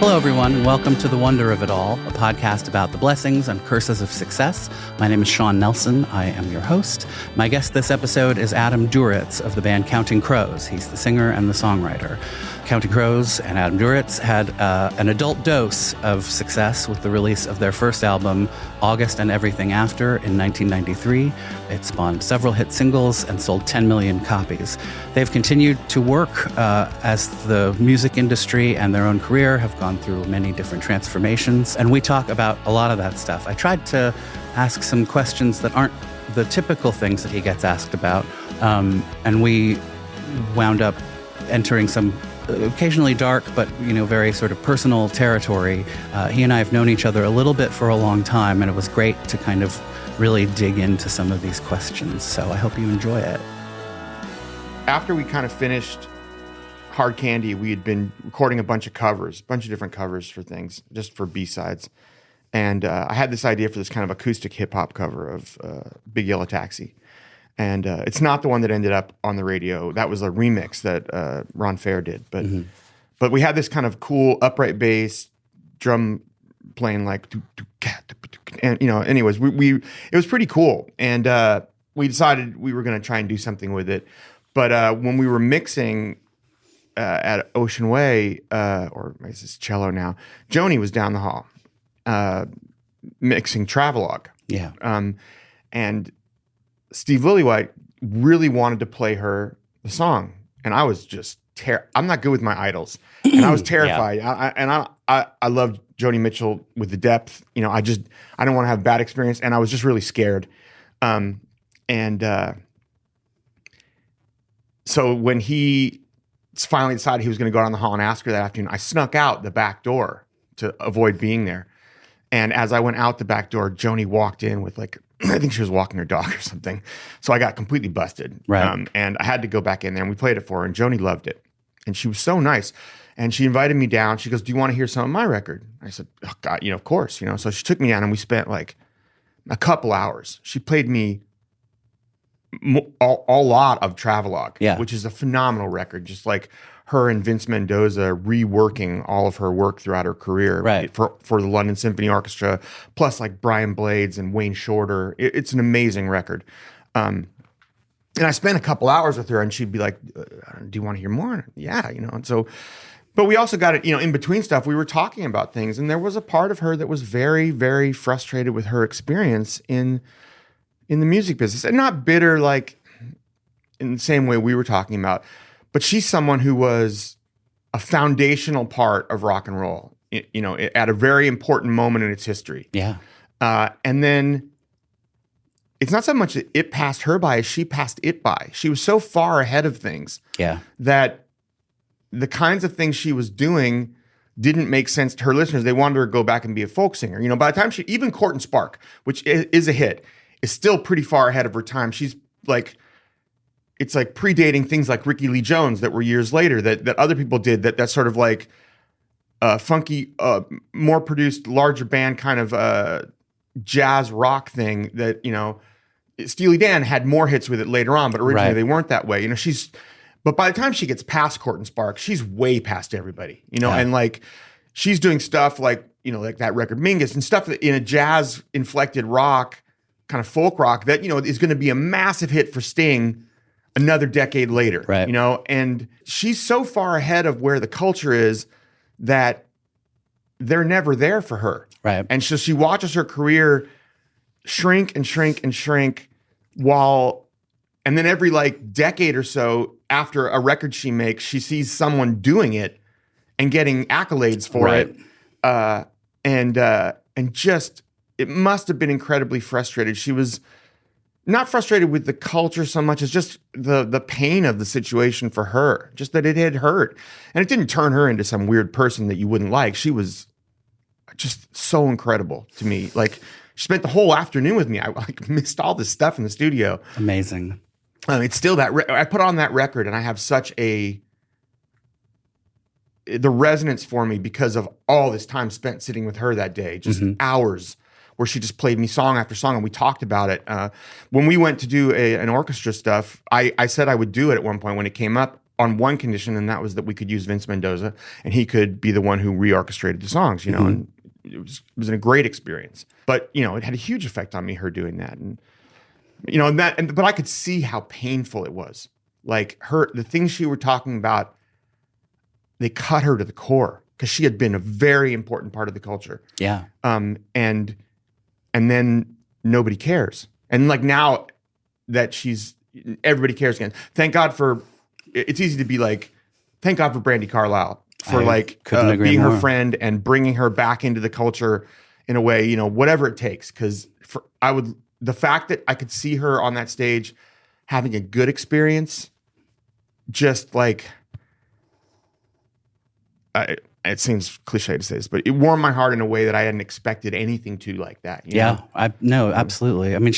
Hello, everyone, and welcome to The Wonder of It All, a podcast about the blessings and curses of success. My name is Sean Nelson. I am your host. My guest this episode is Adam Duritz of the band Counting Crows. He's the singer and the songwriter. Counting Crows and Adam Duritz had an adult dose of success with the release of their first album, August and Everything After, in 1993. It spawned several hit singles and sold 10 million copies. They've continued to work as the music industry and their own career have gone through many different transformations, and we talk about a lot of that stuff. I tried to ask some questions that aren't the typical things that he gets asked about, and we wound up entering some occasionally dark, but very sort of personal territory. He and I have known each other a little bit for a long time, and it was great to kind of really dig into some of these questions. So I hope you enjoy it. After we kind of finished Hard Candy, we had been recording a bunch of different covers for things, just for B-sides. And I had this idea for this kind of acoustic hip-hop cover of Big Yellow Taxi. And it's not the one that ended up on the radio. That was a remix that Ron Fair did. But we had this kind of cool upright bass, drum playing like, and anyways, it was pretty cool. And we decided we were going to try and do something with it. But when we were mixing at Ocean Way, or is this Cello now, Joni was down the hall mixing Travelogue. Yeah. And Steve Lillywhite really wanted to play her the song, and I was just I'm not good with my idols, and I was terrified. Yeah. I loved Joni Mitchell with the depth. I don't want to have a bad experience, and I was just really scared. So when he finally decided he was going to go down the hall and ask her that afternoon, I snuck out the back door to avoid being there. And as I went out the back door, Joni walked in with I think she was walking her dog or something. So I got completely busted. Right. And I had to go back in there, and we played it for her, and Joni loved it. And she was so nice. And she invited me down. She goes, "Do you want to hear some of my record?" I said, "Oh, God, of course." So she took me down, and we spent a couple hours. She played me a lot of Travelogue, which is a phenomenal record. Just like her and Vince Mendoza reworking all of her work throughout her career, right, for the London Symphony Orchestra, plus Brian Blades and Wayne Shorter. It's an amazing record. And I spent a couple hours with her, and she'd be like, "Do you want to hear more?" Yeah, And so, but we also got it, in between stuff, we were talking about things, and there was a part of her that was very, very frustrated with her experience in the music business, and not bitter in the same way we were talking about. But she's someone who was a foundational part of rock and roll, at a very important moment in its history. Yeah. And then it's not so much that it passed her by as she passed it by. She was so far ahead of things that the kinds of things she was doing didn't make sense to her listeners. They wanted her to go back and be a folk singer. By the time even Court and Spark, which is a hit, is still pretty far ahead of her time. She's it's predating things like Ricky Lee Jones that were years later that other people did, that sort of funky, more produced, larger band kind of jazz rock thing that, Steely Dan had more hits with it later on, but originally they weren't that way. But by the time she gets past Court and Spark, she's way past everybody, and she's doing stuff like that record Mingus and stuff that in a jazz inflected rock, kind of folk rock that, is going to be a massive hit for Sting another decade later, right. And she's so far ahead of where the culture is that they're never there for her. Right. And so she watches her career shrink and shrink and shrink and then every decade or so after a record she makes, she sees someone doing it and getting accolades for it. And just, it must have been incredibly frustrated. She was not frustrated with the culture so much as just the pain of the situation for her, just that it had hurt. And it didn't turn her into some weird person that you wouldn't like. She was just so incredible to me. She spent the whole afternoon with me. I missed all this stuff in the studio. Amazing. It's still I put on that record, and I have such the resonance for me because of all this time spent sitting with her that day, just hours where she just played me song after song, and we talked about it. When we went to do an orchestra stuff, I said I would do it at one point when it came up. on one condition, and that was that we could use Vince Mendoza, and he could be the one who reorchestrated the songs, you know, and it was a great experience. But, you know, it had a huge effect on me, her doing that. And, you know, but I could see how painful it was. Like the things she were talking about, they cut her to the core because she had been a very important part of the culture. Yeah. And then nobody cares. And like now that everybody cares again. Thank God it's easy to be like, thank God for Brandi Carlile for being her friend and bringing her back into the culture in a way, you know, whatever it takes. Because the fact that I could see her on that stage having a good experience, just like, it seems cliche to say this, but it warmed my heart in a way that I hadn't expected anything to like that. You know? No, absolutely. I mean,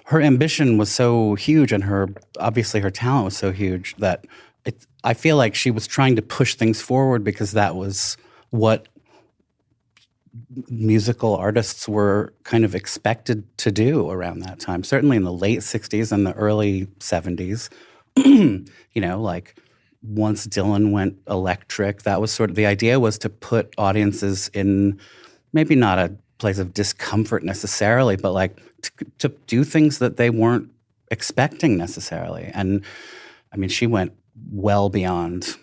her ambition was so huge, and obviously her talent was so huge that I feel like she was trying to push things forward because that was what musical artists were kind of expected to do around that time. Certainly in the late 60s and the early 70s, you know, like once Dylan went electric, that was sort of the idea, was to put audiences in maybe not a place of discomfort necessarily, but like to do things that they weren't expecting necessarily. And I mean, she went well beyond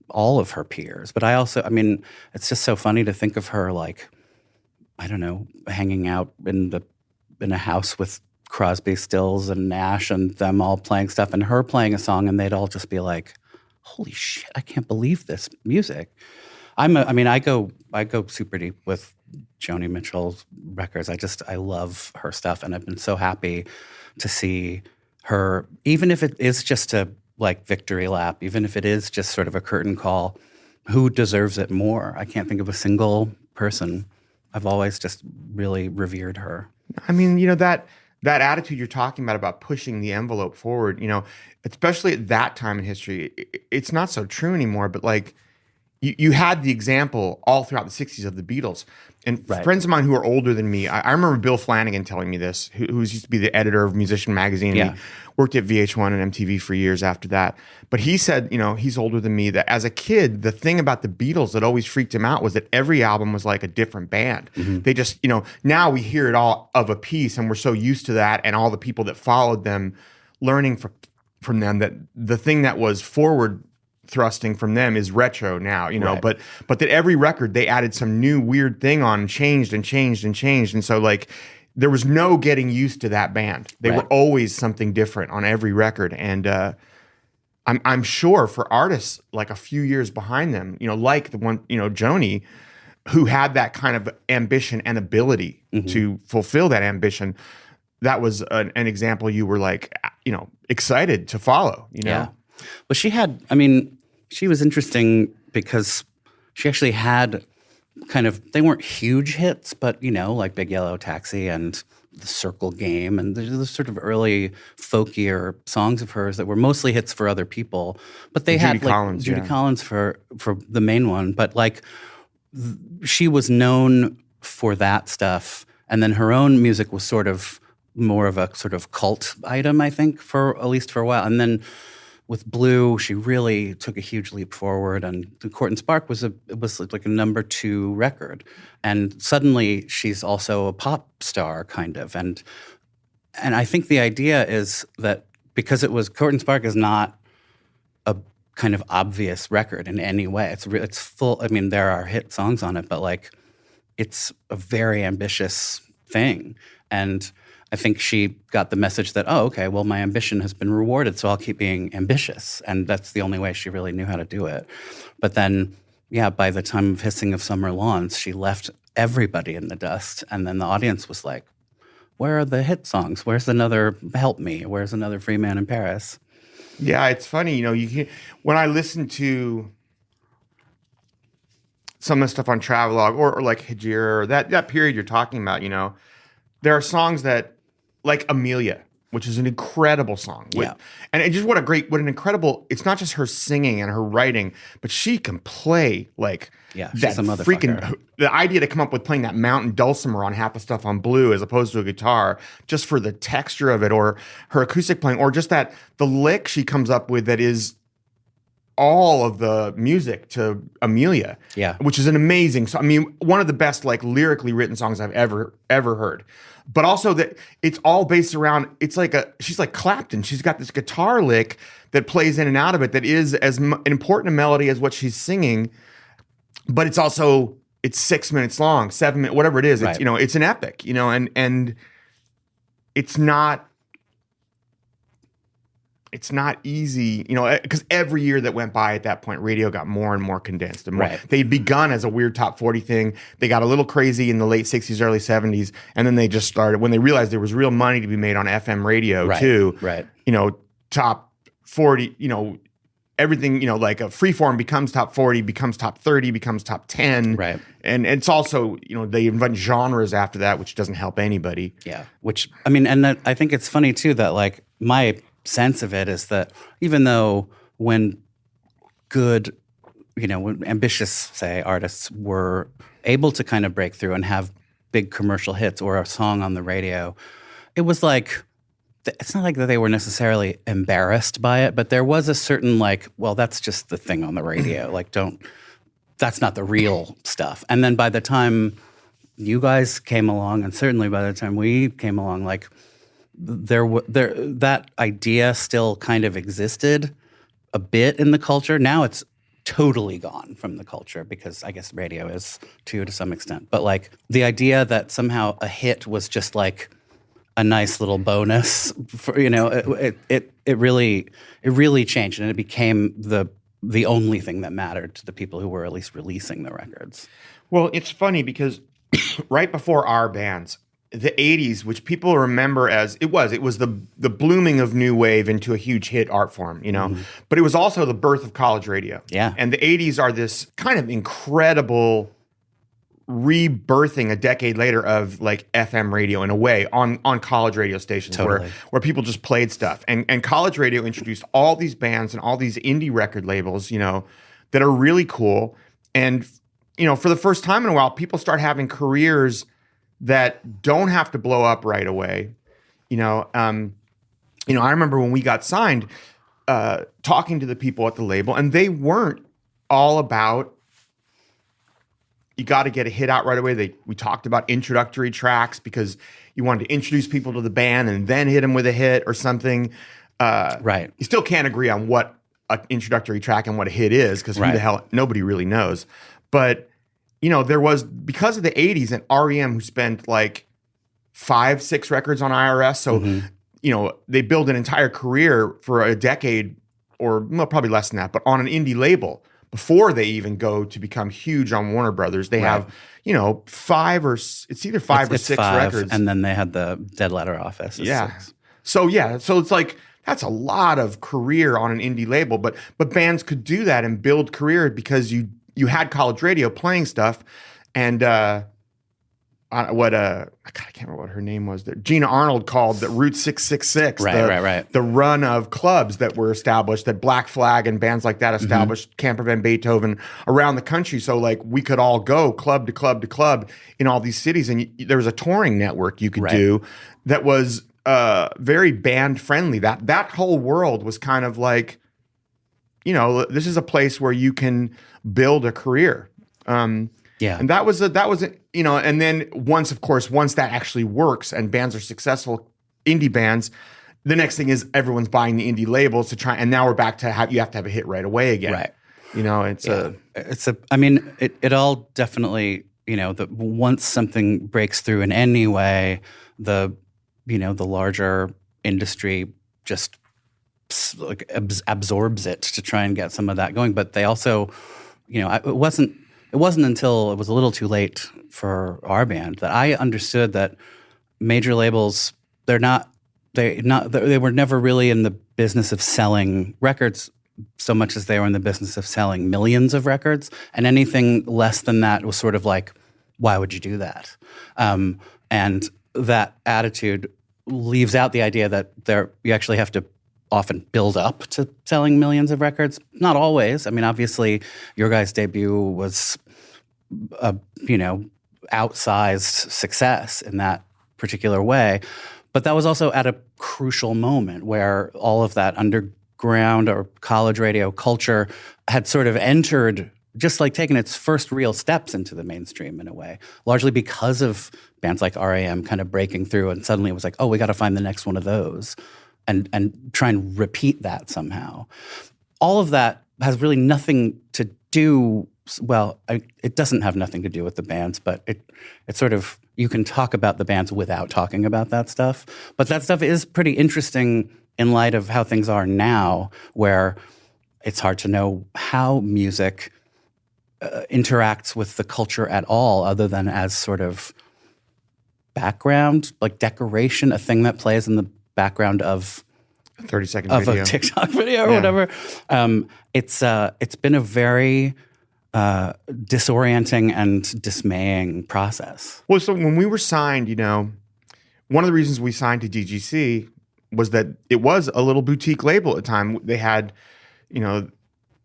all of her peers. But I mean, it's just so funny to think of her like, I don't know, hanging out in a house with Crosby, Stills, and Nash, and them all playing stuff, and her playing a song, and they'd all just be like, "Holy shit! I can't believe this music." I go super deep with Joni Mitchell's records. I love her stuff, and I've been so happy to see her, even if it is just a like victory lap, even if it is just sort of a curtain call. Who deserves it more? I can't think of a single person. I've always just really revered her. I mean, you know, that attitude you're talking about pushing the envelope forward, you know, especially at that time in history, it's not so true anymore. But like, you had the example all throughout the 60s of the Beatles. And friends of mine who are older than me, I remember Bill Flanagan telling me this, who used to be the editor of Musician Magazine. Yeah. He worked at VH1 and MTV for years after that. But he said, you know, he's older than me, that as a kid, the thing about the Beatles that always freaked him out was that every album was like a different band. Mm-hmm. They just, you know, now we hear it all of a piece, and we're so used to that, and all the people that followed them, learning from them, that the thing that was forward thrusting from them is retro now, you know, but that every record they added some new weird thing on, and changed. And so like there was no getting used to that band. They were always something different on every record. And I'm sure for artists like a few years behind them, you know, like the one, you know, Joni, who had that kind of ambition and ability to fulfill that ambition, that was an example you were like, you know, excited to follow, you know? Yeah. Well, she was interesting because she actually had they weren't huge hits, but, you know, like Big Yellow Taxi and The Circle Game, and the sort of early folkier songs of hers that were mostly hits for other people. But they had like Judy Collins for the main one. But like she was known for that stuff. And then her own music was sort of more of a sort of cult item, I think, at least for a while. And then with Blue, she really took a huge leap forward, and The Court and Spark was like a number 2 record, and suddenly she's also a pop star kind of, and I think the idea is that because Court and Spark is not a kind of obvious record in any way. It's full. I mean, there are hit songs on it, but like it's a very ambitious thing, and I think she got the message that, oh, okay, well, my ambition has been rewarded, so I'll keep being ambitious. And that's the only way she really knew how to do it. But then, yeah, by the time of Hissing of Summer Lawns, she left everybody in the dust. And then the audience was like, where are the hit songs? Where's another Help Me? Where's another Free Man in Paris? Yeah, it's funny. You know, when I listen to some of the stuff on Travelogue or like Hijira, or that period you're talking about, you know, there are songs that, like Amelia, which is an incredible song. And what an incredible, it's not just her singing and her writing, but she can play like that freaking, the idea to come up with playing that mountain dulcimer on half the stuff on Blue as opposed to a guitar, just for the texture of it, or her acoustic playing, or just the lick she comes up with that is all of the music to Amelia, which is an amazing song. I mean, one of the best like lyrically written songs I've ever heard. But also that it's all based around, she's like Clapton. She's got this guitar lick that plays in and out of it that is as important a melody as what she's singing. But it's 6 minutes long, 7 minutes, whatever it is. It's, it's an epic, and it's not easy, because every year that went by at that point, radio got more and more condensed. And more. They'd begun as a weird top 40 thing. They got a little crazy in the late 60s, early 70s. And then they just started, when they realized there was real money to be made on FM radio too, top 40, everything, like a freeform becomes top 40, becomes top 30, becomes top 10. Right. And it's also, they invent genres after that, which doesn't help anybody. Yeah. Which, I mean, and I think it's funny too that like my sense of it is that even though when good, when ambitious, say, artists were able to kind of break through and have big commercial hits or a song on the radio, it was like, it's not like that they were necessarily embarrassed by it, but there was a certain like, well, that's just the thing on the radio. Like, that's not the real stuff. And then by the time you guys came along, and certainly by the time we came along, like, that idea still kind of existed a bit in the culture. Now it's totally gone from the culture because I guess radio is too to some extent. But like the idea that somehow a hit was just like a nice little bonus for, it really changed, and it became the only thing that mattered to the people who were at least releasing the records. Well, it's funny because right before our bands, the 80s, which people remember as it was the blooming of new wave into a huge hit art form, but it was also the birth of college radio. Yeah. And the 80s are this kind of incredible rebirthing a decade later of like FM radio in a way on college radio stations where people just played stuff. And college radio introduced all these bands and all these indie record labels, that are really cool. And, for the first time in a while, people start having careers that don't have to blow up right away. I remember when we got signed, talking to the people at the label, and they weren't all about, you got to get a hit out right away. We talked about introductory tracks because you wanted to introduce people to the band and then hit them with a hit or something. Right. You still can't agree on what an introductory track and what a hit is because who the hell, nobody really knows. But there was, because of the 80s, and REM who spent like 5-6 records on IRS. So, they build an entire career for a decade or probably less than that, but on an indie label before they even go to become huge on Warner Brothers. They have, either 5 or 6 records. And then they had the Dead Letter Office. Yeah. So it's like, that's a lot of career on an indie label, but bands could do that and build career because you had college radio playing stuff, and I can't remember what her name was. That Gina Arnold called the Route 666. Right. The run of clubs that were established, that Black Flag and bands like that established, Camper Van Beethoven around the country. So like we could all go club to club to club in all these cities, and there was a touring network you could do that was very band friendly. That whole world was kind of like, this is a place where you can build a career. And that was and then once that actually works and bands are successful, indie bands, the next thing is everyone's buying the indie labels to try, and now we're back to you have to have a hit right away again. Right. It all definitely, once something breaks through in any way, the larger industry just like absorbs it to try and get some of that going. But they also, it wasn't until it was a little too late for our band that I understood that major labels, they were never really in the business of selling records so much as they were in the business of selling millions of records, and anything less than that was sort of like, why would you do that? And that attitude leaves out the idea that you actually have to often build up to selling millions of records. Not always. I mean, obviously, your guys' debut was a, outsized success in that particular way. But that was also at a crucial moment where all of that underground or college radio culture had sort of entered, just like taken its first real steps into the mainstream in a way, largely because of bands like R.A.M. kind of breaking through, and suddenly it was like, oh, we got to find the next one of those and try and repeat that somehow. All of that has really nothing to do, well, it doesn't have nothing to do with the bands, but it sort of, you can talk about the bands without talking about that stuff. But that stuff is pretty interesting in light of how things are now, where it's hard to know how music interacts with the culture at all, other than as sort of background, like decoration, a thing that plays in the background of a 30-second of video. A TikTok video or whatever. It's been a very disorienting and dismaying process. Well, so when we were signed, one of the reasons we signed to DGC was that it was a little boutique label at the time. They had,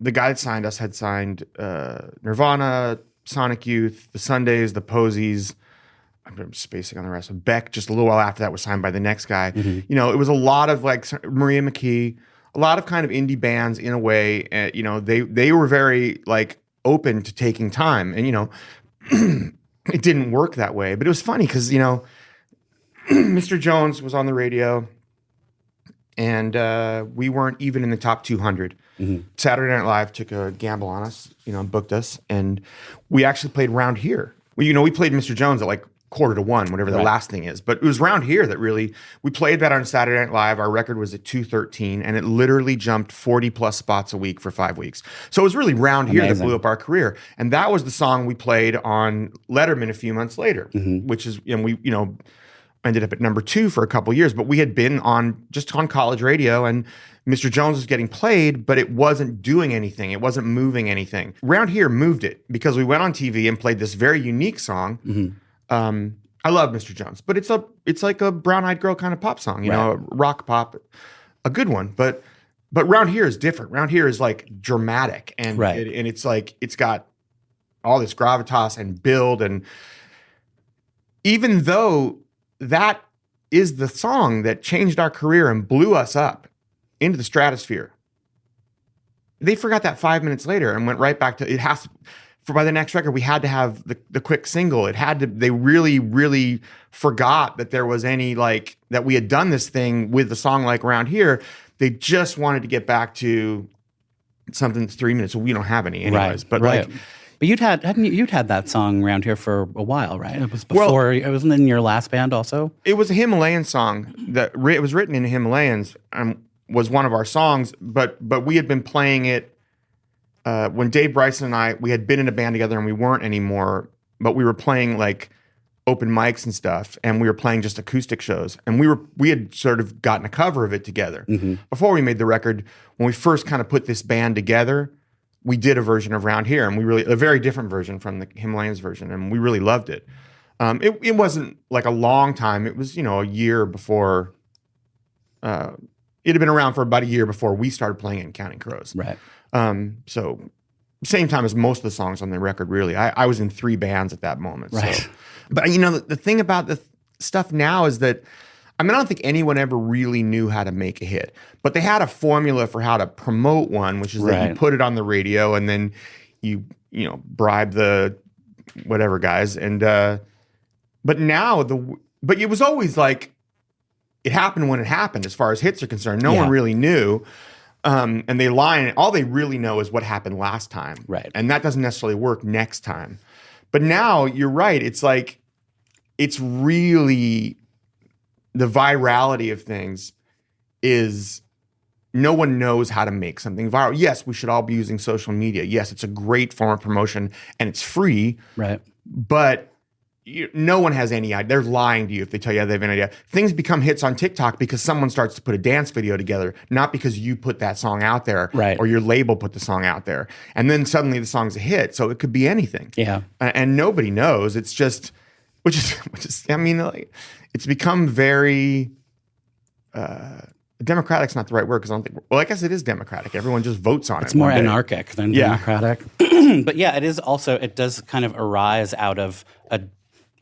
the guy that signed us had signed Nirvana, Sonic Youth, the Sundays, the Posies. I'm spacing on the rest. Beck, just a little while after that, was signed by the next guy. Mm-hmm. It was a lot of like Maria McKee, a lot of kind of indie bands in a way. They were very like open to taking time, and it didn't work that way. But it was funny because Mr. Jones was on the radio, and we weren't even in the top 200. Mm-hmm. Saturday Night Live took a gamble on us, booked us, and we actually played Round Here. We played Mr. Jones at like 1:45, whatever the last thing is. But it was Round Here that really, we played that on Saturday Night Live. Our record was at 213, and it literally jumped 40 plus spots a week for 5 weeks. So it was really Round Here that blew up our career. And that was the song we played on Letterman a few months later, which is, we, ended up at number 2 for a couple years. But we had been on college radio, and Mr. Jones was getting played, but it wasn't doing anything. It wasn't moving anything. Round Here moved it because we went on TV and played this very unique song. Mm-hmm. I love Mr. Jones, but it's like a Brown Eyed Girl kind of pop song, a rock pop, a good one. But Round Here is different. Round Here is like dramatic, and it's like it's got all this gravitas and build, and even though that is the song that changed our career and blew us up into the stratosphere, they forgot that 5 minutes later and went right back to it. Has to. By the next record, we had to have the quick single. It had to. They really, really forgot that there was any that we had done this thing with the song like Round Here. They just wanted to get back to something that's 3 minutes. So we don't have any anyways. But but you'd had that song Round Here for a while, right? It was before. It wasn't in your last band, also. It was a Himalayan song that it was written in the Himalayans. Was one of our songs, but we had been playing it. When Dave Bryson and I, we had been in a band together and we weren't anymore, but we were playing like open mics and stuff, and we were playing just acoustic shows, and we had sort of gotten a cover of it together. Mm-hmm. Before we made the record, when we first kind of put this band together, we did a version of Round Here, and a very different version from the Himalayans version, and we really loved it. It wasn't like a long time. It was, a year before, it had been around for about a year before we started playing it in Counting Crows. Right. So same time as most of the songs on the record, really. I was in 3 bands at that moment. Right. So. But the thing about the stuff now is that, I don't think anyone ever really knew how to make a hit, but they had a formula for how to promote one, which is that you put it on the radio and then you bribe the whatever guys. And, but now but it was always like, it happened when it happened as far as hits are concerned. No one really knew. And they lie, and all they really know is what happened last time. Right. And that doesn't necessarily work next time. But now you're right. It's like, it's really, the virality of things is no one knows how to make something viral. Yes, we should all be using social media. Yes, it's a great form of promotion and it's free. Right. But no one has any idea. They're lying to you if they tell you they have an idea. Things become hits on TikTok because someone starts to put a dance video together, not because you put that song out there or your label put the song out there. And then suddenly the song's a hit. So it could be anything. Yeah. And nobody knows. It's just, which is it's become very, democratic's not the right word because I don't think, I guess it is democratic. Everyone just votes on it. It's more anarchic than democratic. But it is also, it does kind of arise out of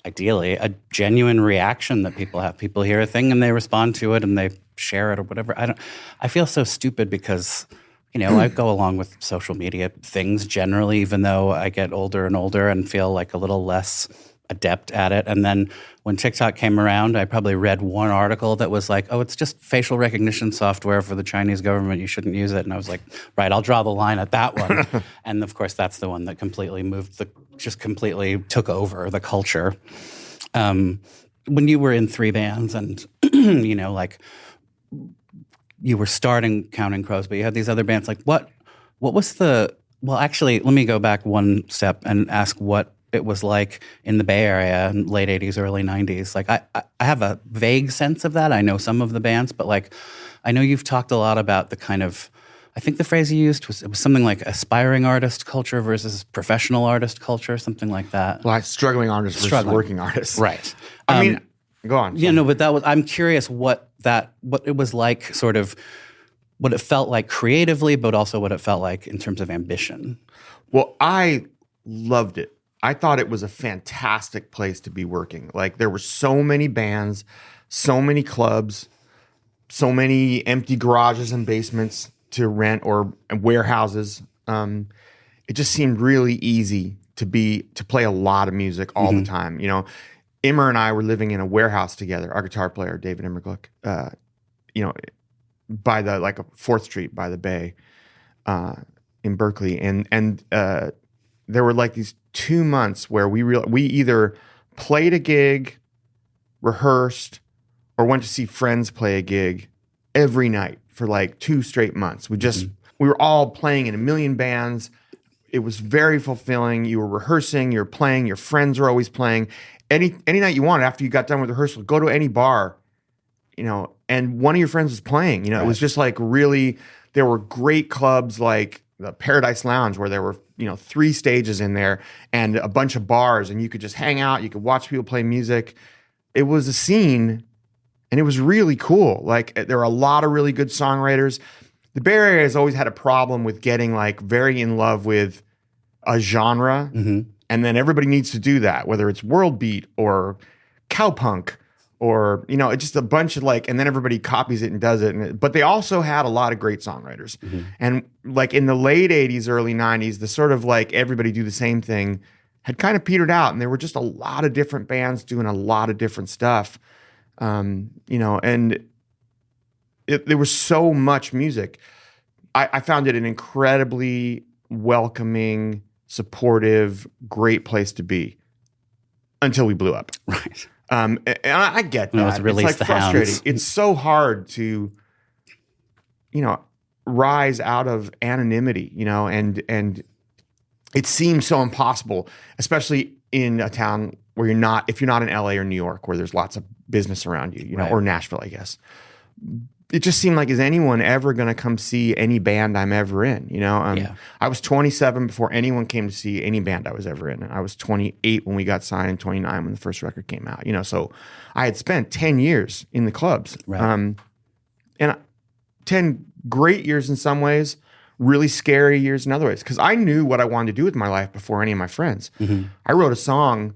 ideally, a genuine reaction that people have. People hear a thing and they respond to it and they share it or whatever. I feel so stupid because, I go along with social media things generally, even though I get older and older and feel like a little less adept at it. And then when TikTok came around, I probably read one article that was like, oh, it's just facial recognition software for the Chinese government. You shouldn't use it. And I was like, right, I'll draw the line at that one. And of course, that's the one that completely completely took over the culture. When you were in 3 bands and, you were starting Counting Crows, but you had these other bands, like what was well, actually, let me go back one step and ask what it was like in the Bay Area in late 80s, early 90s. Like I have a vague sense of that. I know some of the bands, but like I know you've talked a lot about the kind of, I think the phrase you used was something like aspiring artist culture versus professional artist culture, something like that. Like struggling artists versus working artists. Right. I mean, go on. But I'm curious what it was like, sort of what it felt like creatively, but also what it felt like in terms of ambition. Well, I loved it. I thought it was a fantastic place to be working. Like there were so many bands, so many clubs, so many empty garages and basements to rent or warehouses. It just seemed really easy to play a lot of music all the time. Immer and I were living in a warehouse together. Our guitar player, David Immergluck, by the 4th Street by the Bay in Berkeley, and there were like these 2 months where we either played a gig, rehearsed, or went to see friends play a gig every night for like 2 straight months. We were all playing in a million bands. It was very fulfilling. You were rehearsing, you were playing, your friends were always playing. Any night you wanted after you got done with rehearsal, go to any bar, and one of your friends was playing. Right. It was just like really, there were great clubs like the Paradise Lounge where there were 3 stages in there and a bunch of bars, and you could just hang out, you could watch people play music. It was a scene, and it was really cool. Like there were a lot of really good songwriters. The Bay Area has always had a problem with getting like very in love with a genre, and then everybody needs to do that, whether it's world beat or cowpunk or it's just a bunch of and then everybody copies it and does it. But they also had a lot of great songwriters, and like in the late 80s, early 90s, the sort of like everybody do the same thing had kind of petered out, and there were just a lot of different bands doing a lot of different stuff, and there was so much music. I found it an incredibly welcoming, supportive, great place to be until we blew up. Right. And I get that. It's like frustrating. Hounds. It's so hard to, rise out of anonymity, and it seems so impossible, especially in a town where if you're not in LA or New York, where there's lots of business around you, right. Or Nashville, I guess. It just seemed like, is anyone ever going to come see any band I'm ever in? I was 27 before anyone came to see any band I was ever in. And I was 28 when we got signed and 29 when the first record came out. So I had spent 10 years in the clubs. Right. And 10 great years in some ways, really scary years in other ways. Because I knew what I wanted to do with my life before any of my friends. I wrote a song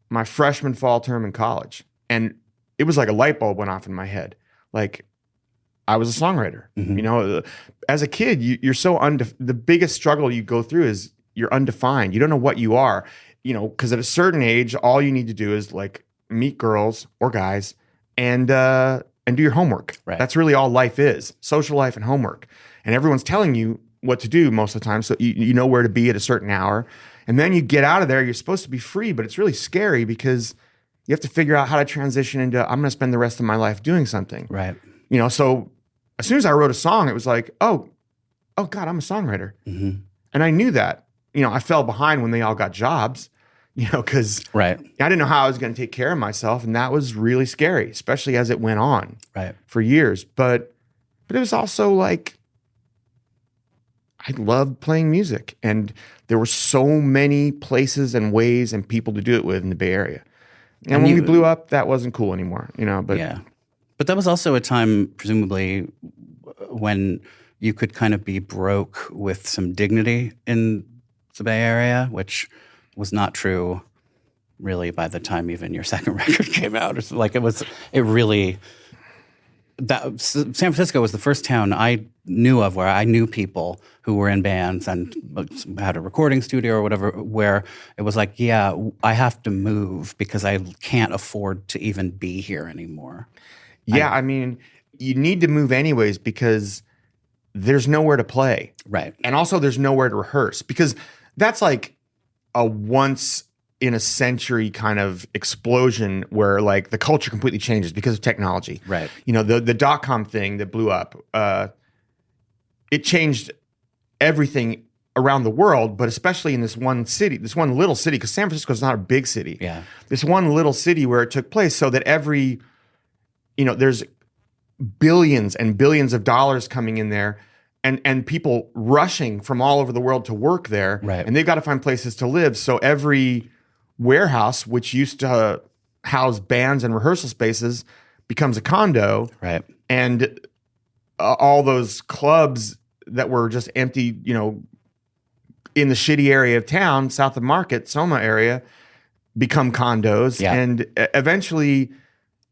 my freshman fall term in college. And it was like a light bulb went off in my head. Like I was a songwriter, as a kid, you're so the biggest struggle you go through is you're undefined. You don't know what you are, because at a certain age, all you need to do is like meet girls or guys and do your homework. Right. That's really all life is: social life and homework. And everyone's telling you what to do most of the time. So you know where to be at a certain hour. And then you get out of there, you're supposed to be free, but it's really scary because you have to figure out how to transition into, I'm going to spend the rest of my life doing something. Right. So as soon as I wrote a song, it was like, oh God, I'm a songwriter. And I knew that. I fell behind when they all got jobs, because right. I didn't know how I was going to take care of myself. And that was really scary, especially as it went on for years. But it was also like, I loved playing music. And there were so many places and ways and people to do it with in the Bay Area. And when we blew up, that wasn't cool anymore, but yeah. But that was also a time, presumably, when you could kind of be broke with some dignity in the Bay Area, which was not true really, by the time even your second record came out. San Francisco was the first town I knew of where I knew people who were in bands and had a recording studio or whatever, where it was like, yeah, I have to move because I can't afford to even be here anymore. Yeah, I mean, you need to move anyways because there's nowhere to play. Right. And also there's nowhere to rehearse because that's like a once in a century kind of explosion where like the culture completely changes because of technology. Right. You know, the .com thing that blew up, it changed everything around the world, but especially in this one city, this one little city, because San Francisco is not a big city. Yeah. This one little city where it took place so that there's billions and billions of dollars coming in there and people rushing from all over the world to work there. Right. And they've got to find places to live. So every warehouse, which used to house bands and rehearsal spaces, becomes a condo. Right. And all those clubs that were just empty, in the shitty area of town, south of Market, Soma area, become condos. Yeah. And eventually,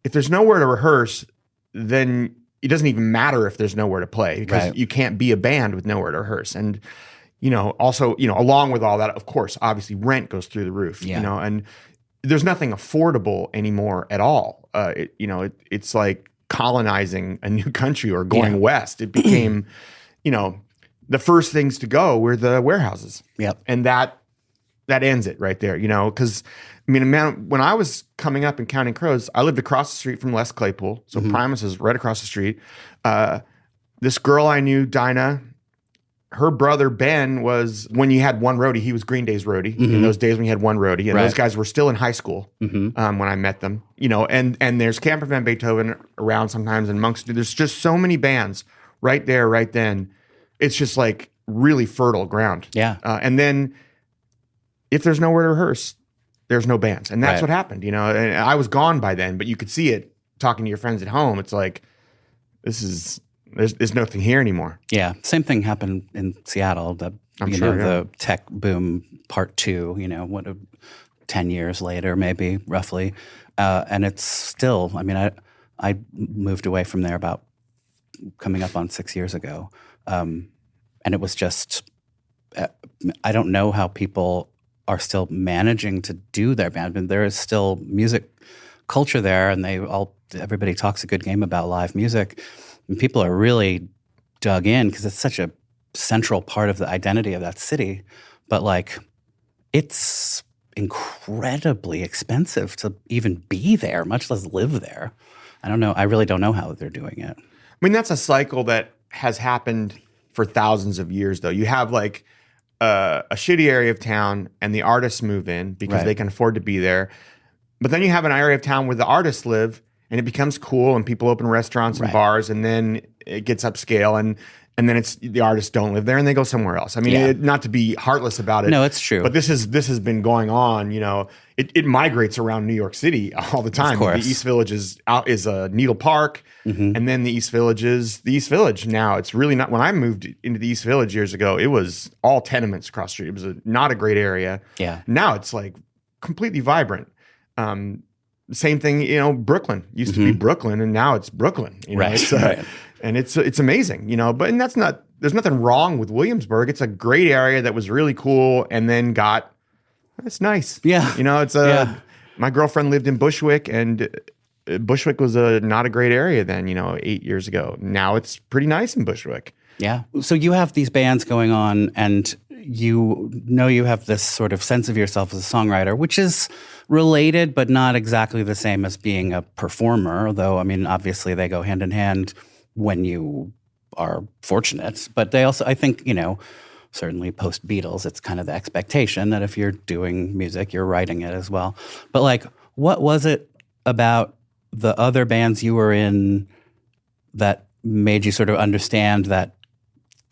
if there's nowhere to rehearse, then it doesn't even matter if there's nowhere to play because you can't be a band with nowhere to rehearse. And, also, along with all that, of course, obviously rent goes through the roof, and there's nothing affordable anymore at all. It's like colonizing a new country or going west. It became, the first things to go were the warehouses. Yep. And that ends it right there, because when I was coming up in Counting Crows, I lived across the street from Les Claypool. So Primus is right across the street. This girl I knew, Dinah, her brother Ben was, when you had one roadie, he was Green Day's roadie in those days when you had one roadie. And those guys were still in high school when I met them. And there's Camper Van Beethoven around sometimes and Monks. There's just so many bands right there, right then. It's just like really fertile ground. Yeah. And then if there's nowhere to rehearse, there's no bands. And that's what happened, and I was gone by then, but you could see it talking to your friends at home. It's like, there's nothing here anymore. Yeah. Same thing happened in Seattle. The tech boom part 2, 10 years later, maybe roughly. And it's still, I moved away from there about coming up on 6 years ago. And it was just, I don't know how people are still managing to do their band. There is still music culture there, and everybody talks a good game about live music. And people are really dug in because it's such a central part of the identity of that city. But it's incredibly expensive to even be there, much less live there. I don't know. I really don't know how they're doing it. That's a cycle that has happened for thousands of years, though. You have a shitty area of town and the artists move in because they can afford to be there. But then you have an area of town where the artists live and it becomes cool and people open restaurants and bars, and then it gets upscale and then it's the artists don't live there and they go somewhere else. Not to be heartless about it. No, it's true. But this has been going on, it migrates around New York City all the time. Of course. The East Village is Needle Park, and then the East Village is the East Village. Now it's really not. When I moved into the East Village years ago, it was all tenements across the street. It was not a great area. Yeah. Now it's completely vibrant. Same thing, Brooklyn used to be Brooklyn, and now it's Brooklyn. Right. And it's amazing, but there's nothing wrong with Williamsburg. It's a great area that was really cool, and then it's nice. Yeah. My girlfriend lived in Bushwick, and Bushwick was not a great area then, 8 years ago. Now it's pretty nice in Bushwick. Yeah. So you have these bands going on, and you have this sort of sense of yourself as a songwriter, which is related, but not exactly the same as being a performer. Though, obviously they go hand in hand when you are fortunate. But they also, I think, certainly post Beatles, it's kind of the expectation that if you're doing music, you're writing it as well. But what was it about the other bands you were in that made you sort of understand that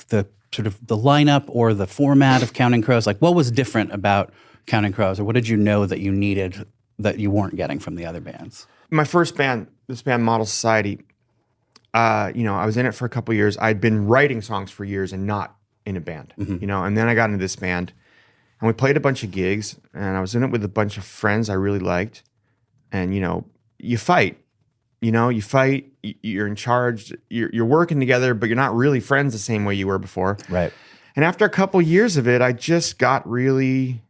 the sort of the lineup or the format of Counting Crows? What was different about Counting Crows, or what did you know that you needed that you weren't getting from the other bands? My first band, this band Model Society, I was in it for a couple of years. I'd been writing songs for years and not in a band, and then I got into this band, And we played a bunch of gigs, and I was in it with a bunch of friends I really liked. And, you fight. You fight, you're in charge, you're working together, but you're not really friends the same way you were before. Right. And after a couple years of it, I just got really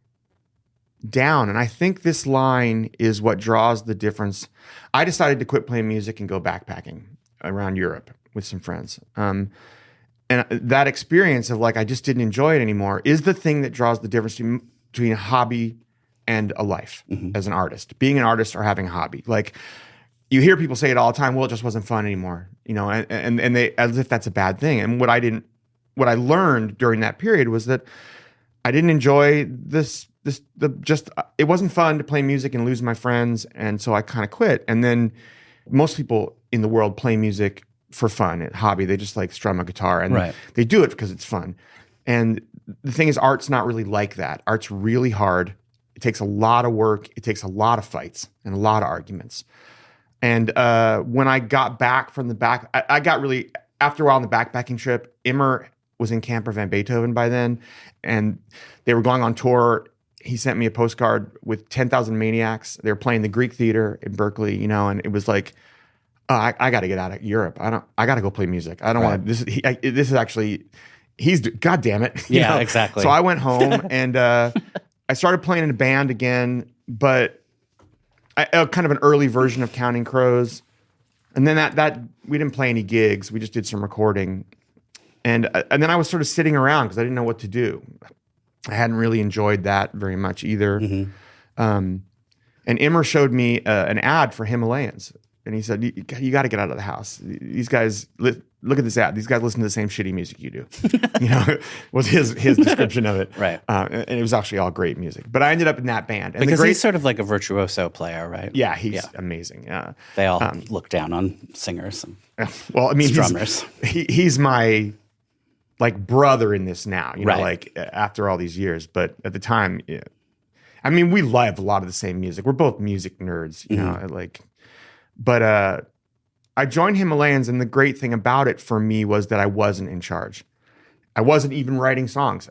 down. And I think this line is what draws the difference. I decided to quit playing music and go backpacking around Europe with some friends. And that experience of I just didn't enjoy it anymore is the thing that draws the difference between a hobby and a life as an artist. Being an artist or having a hobby. You hear people say it all the time, well, it just wasn't fun anymore, and they, as if that's a bad thing. And what I learned during that period was that I didn't enjoy it wasn't fun to play music and lose my friends. And so I kind of quit. And then most people in the world play music for fun, a hobby. They just strum a guitar and they do it because it's fun. And the thing is, art's not really like that. Art's really hard. It takes a lot of work. It takes a lot of fights and a lot of arguments. And when I got back from I got really, after a while on the backpacking trip, Immer was in Camper Van Beethoven by then, and they were going on tour. He sent me a postcard with 10,000 Maniacs. They were playing the Greek Theater in Berkeley, and it was like, I got to get out of Europe. I got to go play music. I don't want to, this is actually, God damn it. Yeah, exactly. So I went home and I started playing in a band again, but kind of an early version of Counting Crows. And then that we didn't play any gigs. We just did some recording. And then I was sort of sitting around because I didn't know what to do. I hadn't really enjoyed that very much either. And Immer showed me an ad for Himalayans. And he said, you got to get out of the house. These guys, look at this ad. These guys listen to the same shitty music you do. Was his description of it. Right. And it was actually all great music. But I ended up in that band. And because he's sort of like a virtuoso player, right? Yeah, he's amazing. They all look down on singers. And well, I mean, drummers. He's my brother in this now, after all these years. But at the time, I mean, we love a lot of the same music. We're both music nerds, you know, But I joined Himalayans, and the great thing about it for me was that I wasn't in charge. I wasn't even writing songs.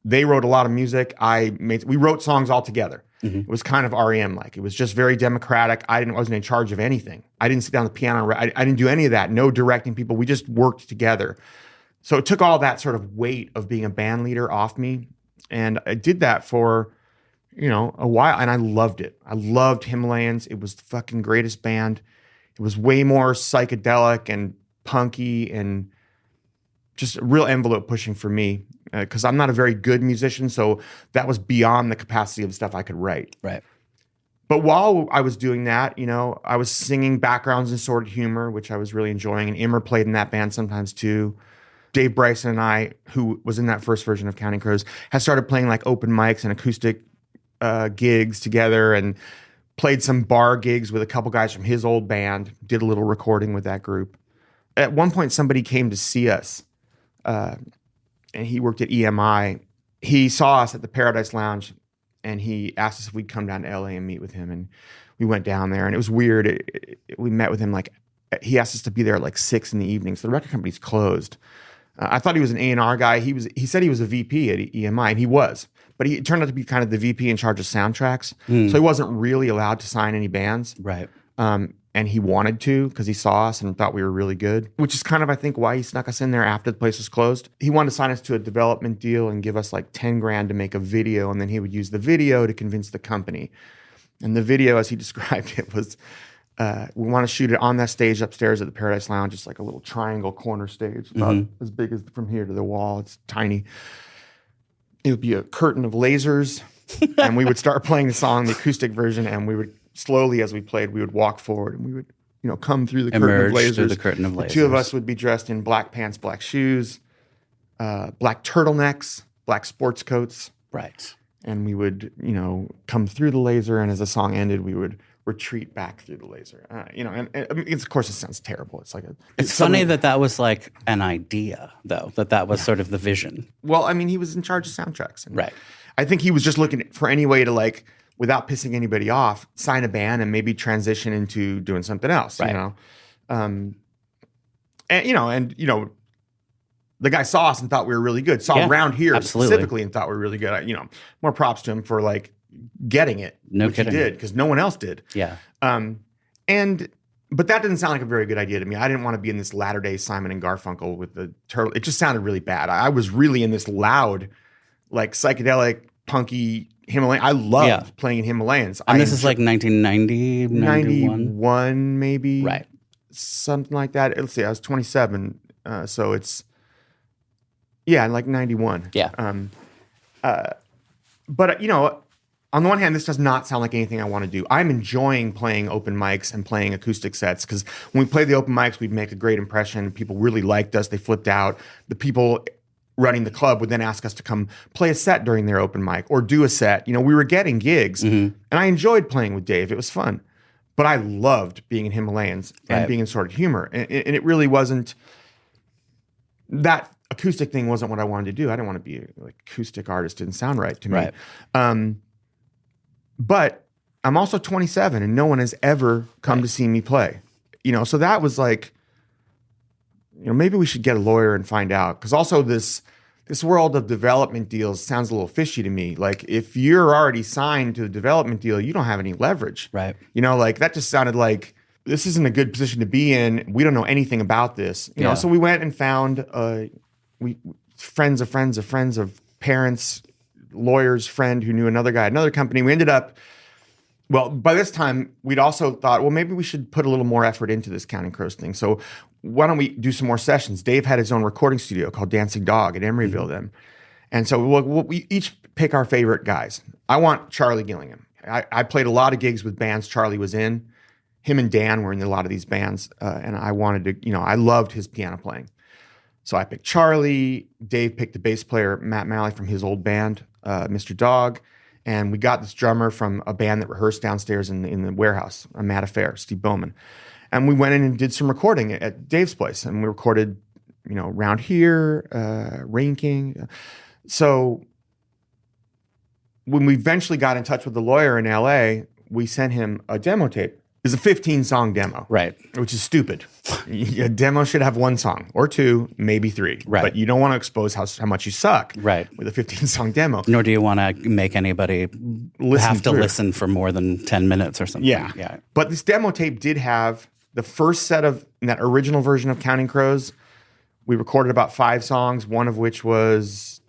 They wrote a lot of music. We wrote songs all together. It was kind of REM-like. It was just very democratic. I wasn't in charge of anything. I didn't sit down at the piano. I didn't do any of that. No directing people. We just worked together. So it took all that sort of weight of being a band leader off me, and I did that for a while, and I loved it. I loved Himalayans. It was the fucking greatest band. It was way more psychedelic and punky and just a real envelope pushing for me because I'm not a very good musician, so that was beyond the capacity of the stuff I could write. Right. But while I was doing that, I was singing backgrounds in Sordid Humor, which I was really enjoying, and Immer played in that band sometimes too. Dave Bryson and I, who was in that first version of Counting Crows, had started playing open mics and acoustic gigs together and played some bar gigs with a couple guys from his old band, did a little recording with that group. At one point, somebody came to see us, and he worked at EMI. He saw us at the Paradise Lounge, and he asked us if we'd come down to LA and meet with him, and we went down there, and it was weird. We met with him, he asked us to be there at 6 in the evening, so the record company's closed. I thought he was an A&R guy. He said he was a VP at EMI, and he was. But he turned out to be kind of the VP in charge of soundtracks. So he wasn't really allowed to sign any bands. Right. And he wanted to because he saw us and thought we were really good, which is kind of, I think, why he snuck us in there after the place was closed. He wanted to sign us to a development deal and give us $10,000 to make a video, and then he would use the video to convince the company. And the video, as he described it, was... we want to shoot it on that stage upstairs at the Paradise Lounge. It's a little triangle corner stage, about as big as from here to the wall. It's tiny. It would be a curtain of lasers, and we would start playing the song, the acoustic version, and we would slowly, as we played, we would walk forward, and we would, come through the curtain of lasers. Through the curtain of lasers. The two of us would be dressed in black pants, black shoes, black turtlemecks, black sports coats. Right. And we would, come through the laser, and as the song ended, we would retreat back through the laser. And I mean, of course it sounds terrible. It's funny that was an idea, though, that was sort of the vision. Well, I mean, he was in charge of soundtracks. And right. I think he was just looking for any way to without pissing anybody off, sign a band and maybe transition into doing something else, right. the guy saw us and thought we were really good. Saw Round Here specifically and thought we were really good. More props to him for like getting it. No which kidding. He did because no one else did. Yeah. But that didn't sound like a very good idea to me. I didn't want to be in this latter-day Simon and Garfunkel with the turtle. It just sounded really bad. I was really in this loud, like psychedelic, punky Himalayan. I loved playing in Himalayans. And this is like 1990, 91 maybe. Right. Something like that. Let's see, I was 27. So it's, like 91. Yeah. But, on the one hand, this does not sound like anything I want to do. I'm enjoying playing open mics and playing acoustic sets because when we played the open mics, we'd make a great impression. People really liked us. They flipped out. The people running the club would then ask us to come play a set during their open mic or do a set. We were getting gigs, and I enjoyed playing with Dave. It was fun. But I loved being in Himalayans and being in Sordid Humor. And it really wasn't, that acoustic thing wasn't what I wanted to do. I didn't want to be an acoustic artist. Didn't sound right to me. Right. But I'm also 27 and no one has ever come to see me play. So that was like, maybe we should get a lawyer and find out. Because also this world of development deals sounds a little fishy to me. Like if you're already signed to the development deal, you don't have any leverage. Right. That just sounded like this isn't a good position to be in. We don't know anything about this. So we went and found friends of parents, lawyer's friend who knew another guy, another company. We ended up, by this time, we'd also thought, maybe we should put a little more effort into this Counting Crows thing. So why don't we do some more sessions? Dave had his own recording studio called Dancing Dog at Emeryville then. And so we each pick our favorite guys. I want Charlie Gillingham. I played a lot of gigs with bands Charlie was in. Him and Dan were in a lot of these bands. And I wanted to, I loved his piano playing. So I picked Charlie. Dave picked the bass player, Matt Malley, from his old band, Mr. Dog. And we got this drummer from a band that rehearsed downstairs in the warehouse, a Mad Affair, Steve Bowman. And we went in and did some recording at Dave's place. And we recorded, Round Here, Rain King. So when we eventually got in touch with the lawyer in LA, we sent him a demo tape. It's a 15-song demo. Right. Which is stupid. A demo should have one song or two, maybe three. Right. But you don't want to expose how much you suck right. with a 15-song demo. Nor do you want to make anybody listen for more than 10 minutes or something. Yeah. But this demo tape did have the first set of, in that original version of Counting Crows, we recorded about 5 songs, one of which was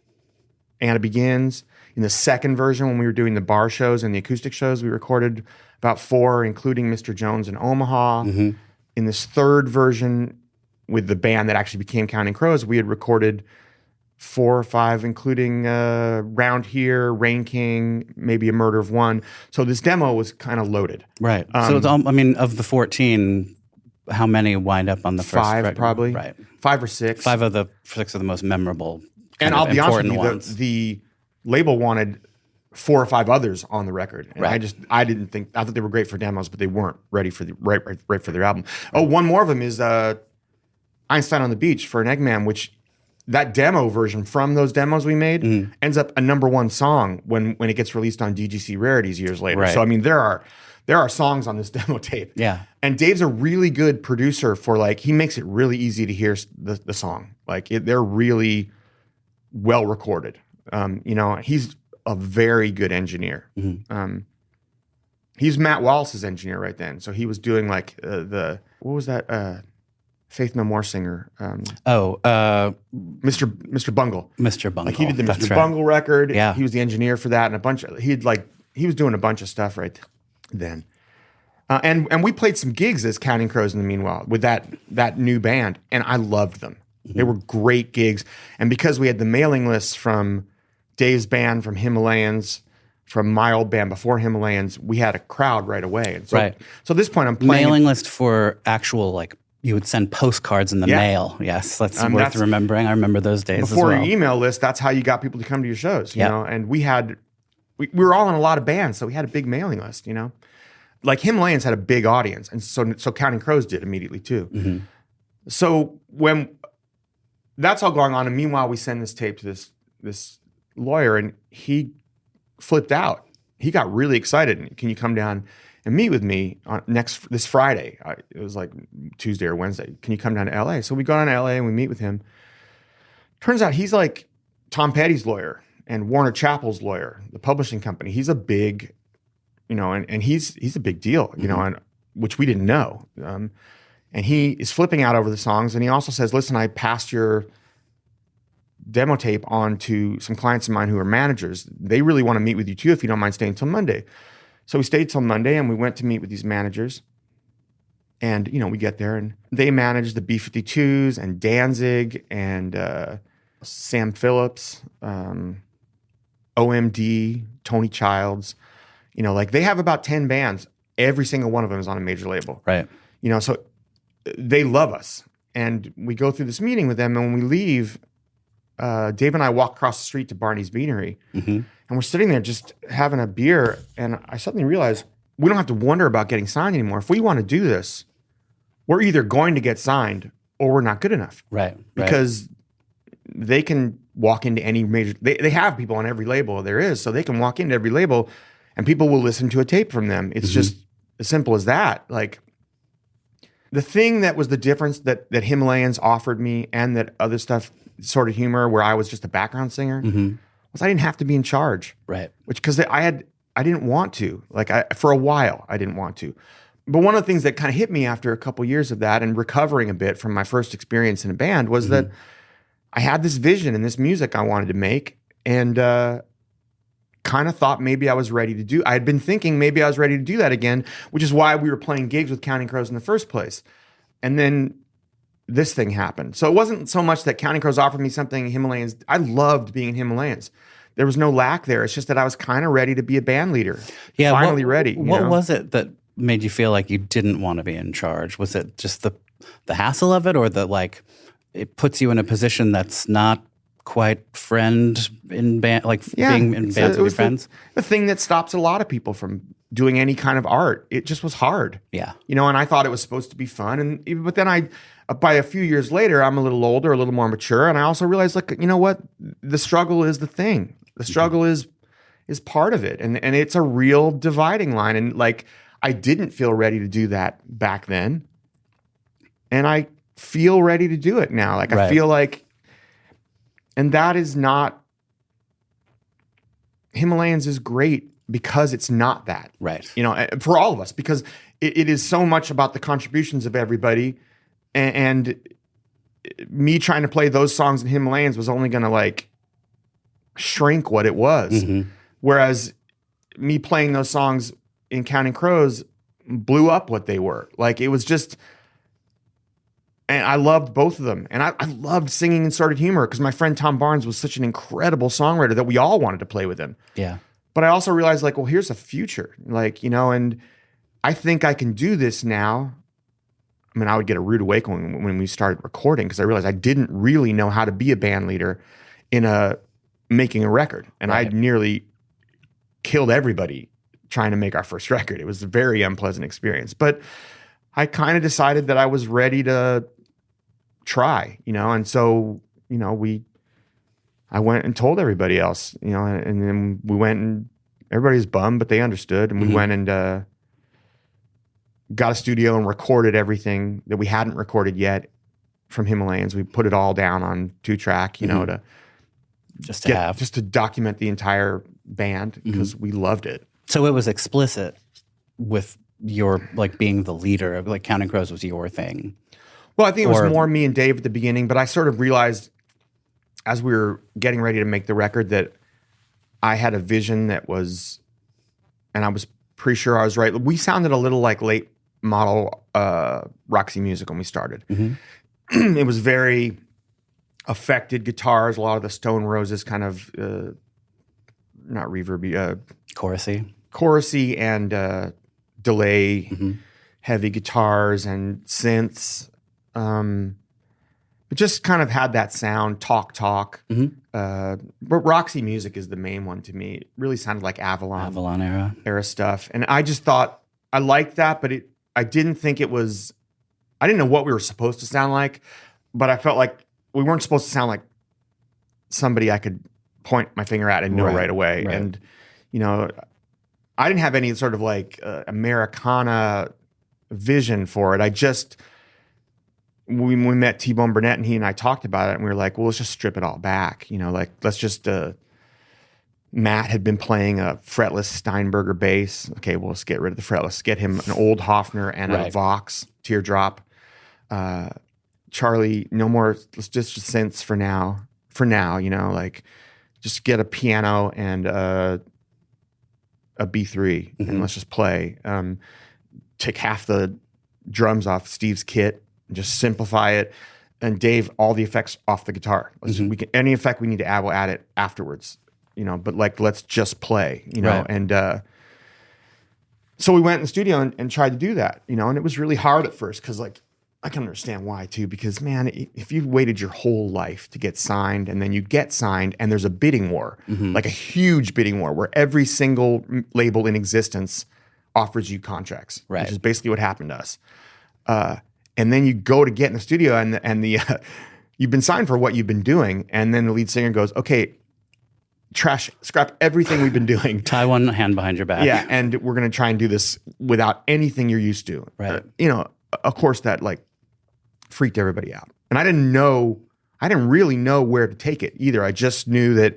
Anna Begins. In the second version, when we were doing the bar shows and the acoustic shows, we recorded about 4, including Mr. Jones in Omaha. Mm-hmm. In this third version, with the band that actually became Counting Crows, we had recorded 4 or 5, including Round Here, Rain King, maybe A Murder of One. So this demo was kind of loaded. Right. So it's of the 14, how many wind up on the first 5 record? Probably. Right. 5 or 6. 5 of the 6 of the most memorable. And I'll be honest with you, the label wanted 4 or 5 others on the record. And right. I thought they were great for demos, but they weren't ready for right for their album. Oh, one more of them is Einstein on the Beach for an Eggman, which that demo version from those demos we made ends up a #1 song when it gets released on DGC Rarities years later. Right. So I mean there are songs on this demo tape. Yeah. And Dave's a really good producer for he makes it really easy to hear the song. They're really well recorded. He's a very good engineer. Mm-hmm. He's Matt Wallace's engineer right then. So he was doing what was that? Faith No More singer. Mr. Bungle. Mr. Bungle. He did the Mr. Bungle record. Yeah. He was the engineer for that and he was doing a bunch of stuff right then. And we played some gigs as Counting Crows in the meanwhile with that new band, and I loved them. Mm-hmm. They were great gigs. And because we had the mailing lists from Dave's band, from Himalayans, from my old band before Himalayans, we had a crowd right away. And so, right. So at this point I'm playing. Mailing list for actual, you would send postcards in the mail. Yes, that's worth remembering. I remember those days before as well. your email list, that's how you got people to come to your shows, you know? And we were all in a lot of bands, so we had a big mailing list, you know? Himalayans had a big audience, and so Counting Crows did immediately too. Mm-hmm. So when that's all going on, and meanwhile we send this tape to this lawyer, and he flipped out. He got really excited. Can you come down and meet with me on this Friday? It was Tuesday or Wednesday. Can you come down to LA? So we go down to LA and we meet with him. Turns out he's like Tom Petty's lawyer and Warner Chappell's lawyer, the publishing company. He's a big, and he's a big deal, and which we didn't know. And he is flipping out over the songs. And he also says, listen, I passed your demo tape on to some clients of mine who are managers. They really want to meet with you too, if you don't mind staying till Monday. So we stayed till Monday and we went to meet with these managers. And, we get there and they manage the B-52s and Danzig and Sam Phillips, OMD, Tony Childs. They have about 10 bands. Every single one of them is on a major label. Right. So they love us. And we go through this meeting with them. And when we leave, Dave and I walk across the street to Barney's Beanery. And we're sitting there just having a beer. And I suddenly realized we don't have to wonder about getting signed anymore. If we want to do this, we're either going to get signed or we're not good enough. Right. Because they can walk into any major, they have people on every label there is, so they can walk into every label and people will listen to a tape from them. It's just as simple as that. Like, the thing that was the difference that Himalayans offered me and that other stuff, sort of humor, where I was just a background singer, was I didn't have to be in charge. Right. Because I didn't want to. For a while, I didn't want to. But one of the things that kind of hit me after a couple years of that and recovering a bit from my first experience in a band was that I had this vision and this music I wanted to make, and kind of thought maybe I was ready to do. I had been thinking maybe I was ready to do that again, which is why we were playing gigs with Counting Crows in the first place. And then this thing happened. So it wasn't so much that Counting Crows offered me something Himalayans. I loved being in Himalayans. There was no lack there. It's just that I was kind of ready to be a band leader. Yeah, finally ready. What was it that made you feel like you didn't want to be in charge? Was it just the hassle of it, or it puts you in a position that's not quite friend in band, being in bands with your friends? The thing that stops a lot of people from doing any kind of art. It just was hard. Yeah. And I thought it was supposed to be fun. But then by a few years later, I'm a little older, a little more mature. And I also realized, what? The struggle is the thing. The struggle is part of it. And it's a real dividing line. And I didn't feel ready to do that back then. And I feel ready to do it now. I feel like, and that is not, Himalayans is great because it's not that. Right. For all of us, because it is so much about the contributions of everybody. And me trying to play those songs in Himalayans was only going to shrink what it was. Whereas me playing those songs in Counting Crows blew up what they were. It was just, and I loved both of them. And I loved singing and Started Humor because my friend Tom Barnes was such an incredible songwriter that we all wanted to play with him. Yeah. But I also realized here's a future, and I think I can do this now. I mean, I would get a rude awakening when we started recording because I realized I didn't really know how to be a band leader in making a record. And I nearly killed everybody trying to make our first record. It was a very unpleasant experience. But I kind of decided that I was ready to try, and so, I went and told everybody else, and then we went and everybody was bummed, but they understood. And we went and got a studio and recorded everything that we hadn't recorded yet from Himalayans. We put it all down on 2-track, to document the entire band because we loved it. So it was explicit with your being the leader of Counting Crows was your thing. Well, I think it was more me and Dave at the beginning, but I sort of realized as we were getting ready to make the record that I had a vision that was, and I was pretty sure I was right. We sounded a little like late model Roxy Music when we started. It was very affected guitars, a lot of the Stone Roses kind of, not reverby, chorusy and delay, heavy guitars and synths. It just kind of had that sound, talk. But Roxy Music is the main one to me. It really sounded like Avalon era stuff. And I just thought I liked that, but I didn't think it was, I didn't know what we were supposed to sound like, but I felt like we weren't supposed to sound like somebody I could point my finger at and know right away. Right. And, I didn't have any sort of Americana vision for it. we met T-Bone Burnett, and he and I talked about it, and we were like, well, let's just strip it all back. Like let's just, Matt had been playing a fretless Steinberger bass. Okay, well, let's get rid of the fretless. Get him an old Hofner and a Vox Teardrop. Charlie, no more, let's just synths for now. Like just get a piano and a B3 and let's just play. Take half the drums off Steve's kit and just simplify it. And Dave, all the effects off the guitar. Any effect we need to add, we'll add it afterwards. But like, let's just play, Right. And so we went in the studio and tried to do that, and it was really hard at first because, like, I can understand why too, because man, if you've waited your whole life to get signed and then you get signed and there's a bidding war, like a huge bidding war where every single label in existence offers you contracts, right. which is basically what happened to us. And then you go to get in the studio and the you've been signed for what you've been doing, and then the lead singer goes, okay, scrap everything we've been doing. Tie one hand behind your back. Yeah, and we're going to try and do this without anything you're used to. Right. Of course that like freaked everybody out. And I didn't really know where to take it either. I just knew that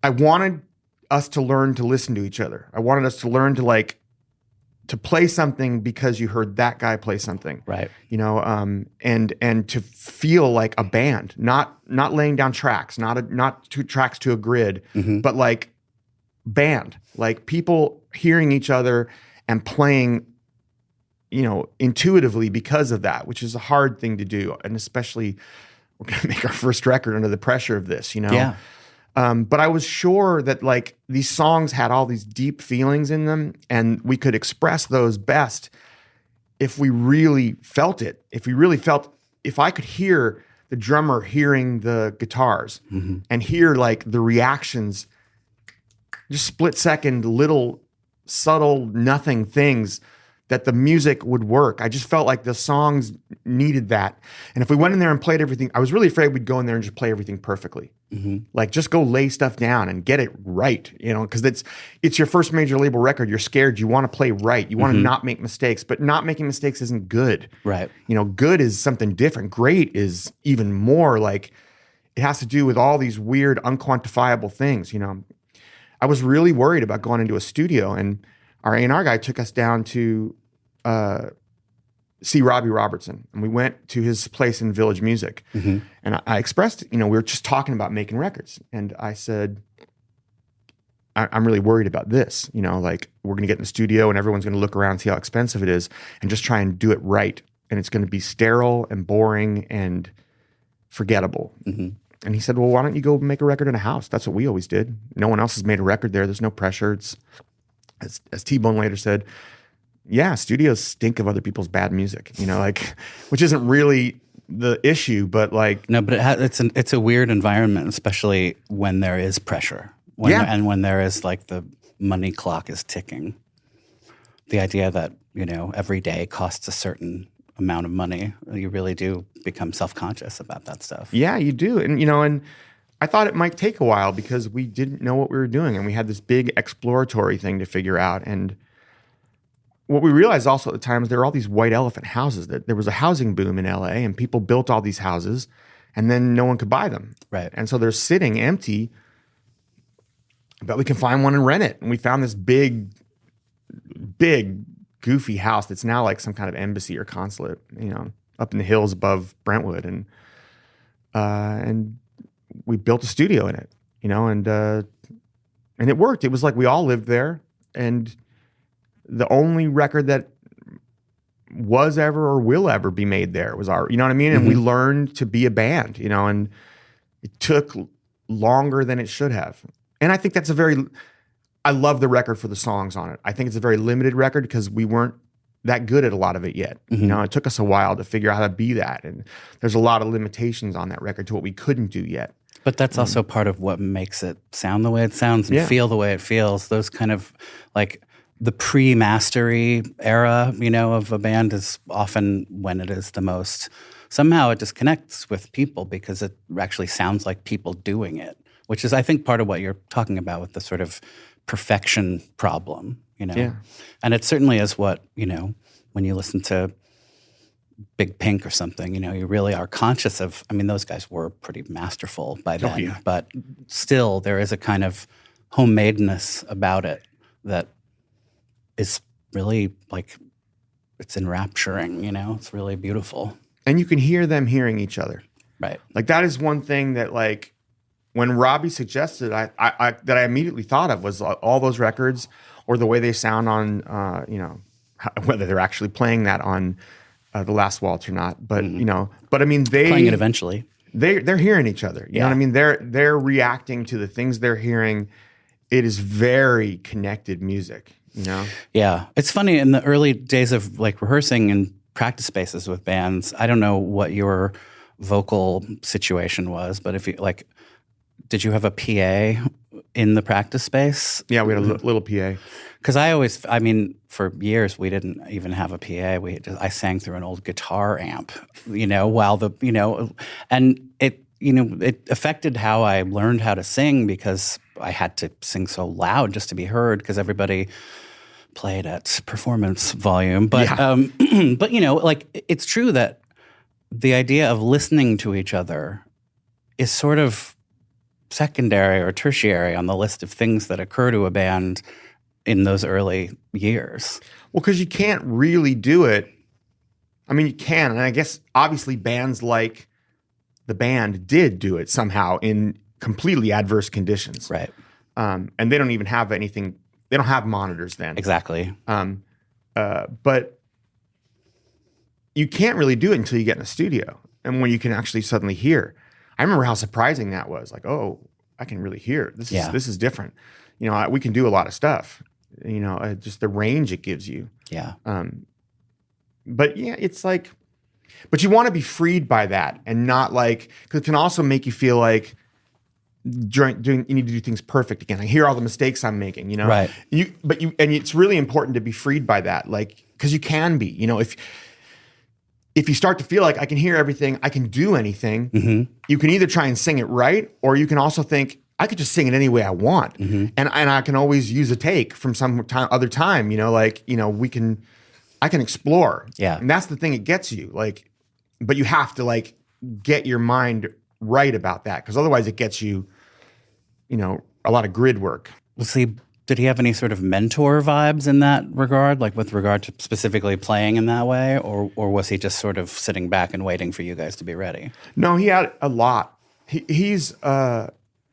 I wanted us to learn to listen to each other. I wanted us to learn to play something because you heard that guy play something. Right. And to feel like a band, not laying down tracks, not two tracks to a grid, but like band, like people hearing each other and playing, intuitively because of that, which is a hard thing to do. And especially we're going to make our first record under the pressure of this, Yeah. But I was sure that like these songs had all these deep feelings in them, and we could express those best if we really felt it. If I could hear the drummer hearing the guitars and hear like the reactions, just split second, little subtle nothing things, that the music would work. I just felt like the songs needed that. And if we went in there and played everything, I was really afraid we'd go in there and just play everything perfectly. Like just go lay stuff down and get it right, because it's your first major label record. You're scared. You want to play right. You want to not make mistakes, but not making mistakes isn't good. Right. Good is something different. Great is even more like it has to do with all these weird, unquantifiable things. I was really worried about going into a studio, and our A&R guy took us down to see Robbie Robertson, and we went to his place in Village Music. And I expressed, we were just talking about making records, and I said, I'm really worried about this. Like we're going to get in the studio, and everyone's going to look around and see how expensive it is, and just try and do it right, and it's going to be sterile and boring and forgettable. And he said, well, why don't you go make a record in a house? That's what we always did. No one else has made a record there. There's no pressure. It's as T-Bone later said, yeah, studios stink of other people's bad music, which isn't really the issue, but like. No, but it's a weird environment, especially when there is pressure. And when there is like the money clock is ticking. The idea that, every day costs a certain amount of money, you really do become self-conscious about that stuff. Yeah, you do. And, and I thought it might take a while because we didn't know what we were doing, and we had this big exploratory thing to figure out. And what we realized also at the time is there were all these white elephant houses. That there was a housing boom in LA, and people built all these houses, and then no one could buy them. Right. And so they're sitting empty, but we can find one and rent it. And we found this big, goofy house that's now like some kind of embassy or consulate, up in the hills above Brentwood, and we built a studio in it, and it worked. It was like we all lived there, and the only record that was ever or will ever be made there was our, you know what I mean? And we learned to be a band, and it took longer than it should have. And I think that's I love the record for the songs on it. I think it's a very limited record because we weren't that good at a lot of it yet. It took us a while to figure out how to be that. And there's a lot of limitations on that record to what we couldn't do yet. But that's also part of what makes it sound the way it sounds and feel the way it feels. Those kind of like the pre-mastery era, of a band is often when it is the most, somehow it disconnects with people because it actually sounds like people doing it, which is, I think, part of what you're talking about with the sort of perfection problem, Yeah. And it certainly is what, when you listen to Big Pink or something, you really are conscious of, I mean, those guys were pretty masterful by then, yeah. But still there is a kind of homemadeness about it that is really like, it's enrapturing, it's really beautiful. And you can hear them hearing each other. Right. Like that is one thing that like, when Robbie suggested, I immediately thought of was all those records or the way they sound on, whether they're actually playing that on The Last Waltz or not. But, but I mean, playing it eventually. They're hearing each other. You know what I mean? They're reacting to the things they're hearing. It is very connected music, Yeah. It's funny in the early days of like rehearsing and practice spaces with bands, I don't know what your vocal situation was, but if you like, did you have a PA in the practice space? Yeah, we had a little PA. Because for years we didn't even have a PA. I sang through an old guitar amp, while and it affected how I learned how to sing because I had to sing so loud just to be heard because everybody played at performance volume. But but it's true that the idea of listening to each other is sort of secondary or tertiary on the list of things that occur to a band in those early years. Well, because you can't really do it. I mean, you can, and I guess obviously bands like the band did do it somehow in completely adverse conditions. Right. And they don't even have anything. They don't have monitors then. Exactly. But you can't really do it until you get in a studio and when you can actually suddenly hear. I remember how surprising that was. Like, oh, I can really hear. This is different. We can do a lot of stuff. Just the range it gives you. Yeah. But yeah, it's like, but you want to be freed by that and not like, because it can also make you feel like you need to do things perfect again. I hear all the mistakes I'm making. Right. And it's really important to be freed by that, like, because you can be. If you start to feel like I can hear everything, I can do anything, you can either try and sing it right, or you can also think, I could just sing it any way I want. And I can always use a take from some other time, I can explore. Yeah. And that's the thing, it gets you. Like, but you have to like get your mind right about that, because otherwise it gets you, a lot of grid work. Well, see, did he have any sort of mentor vibes in that regard, like with regard to specifically playing in that way? Or was he just sort of sitting back and waiting for you guys to be ready? No, he had a lot. He's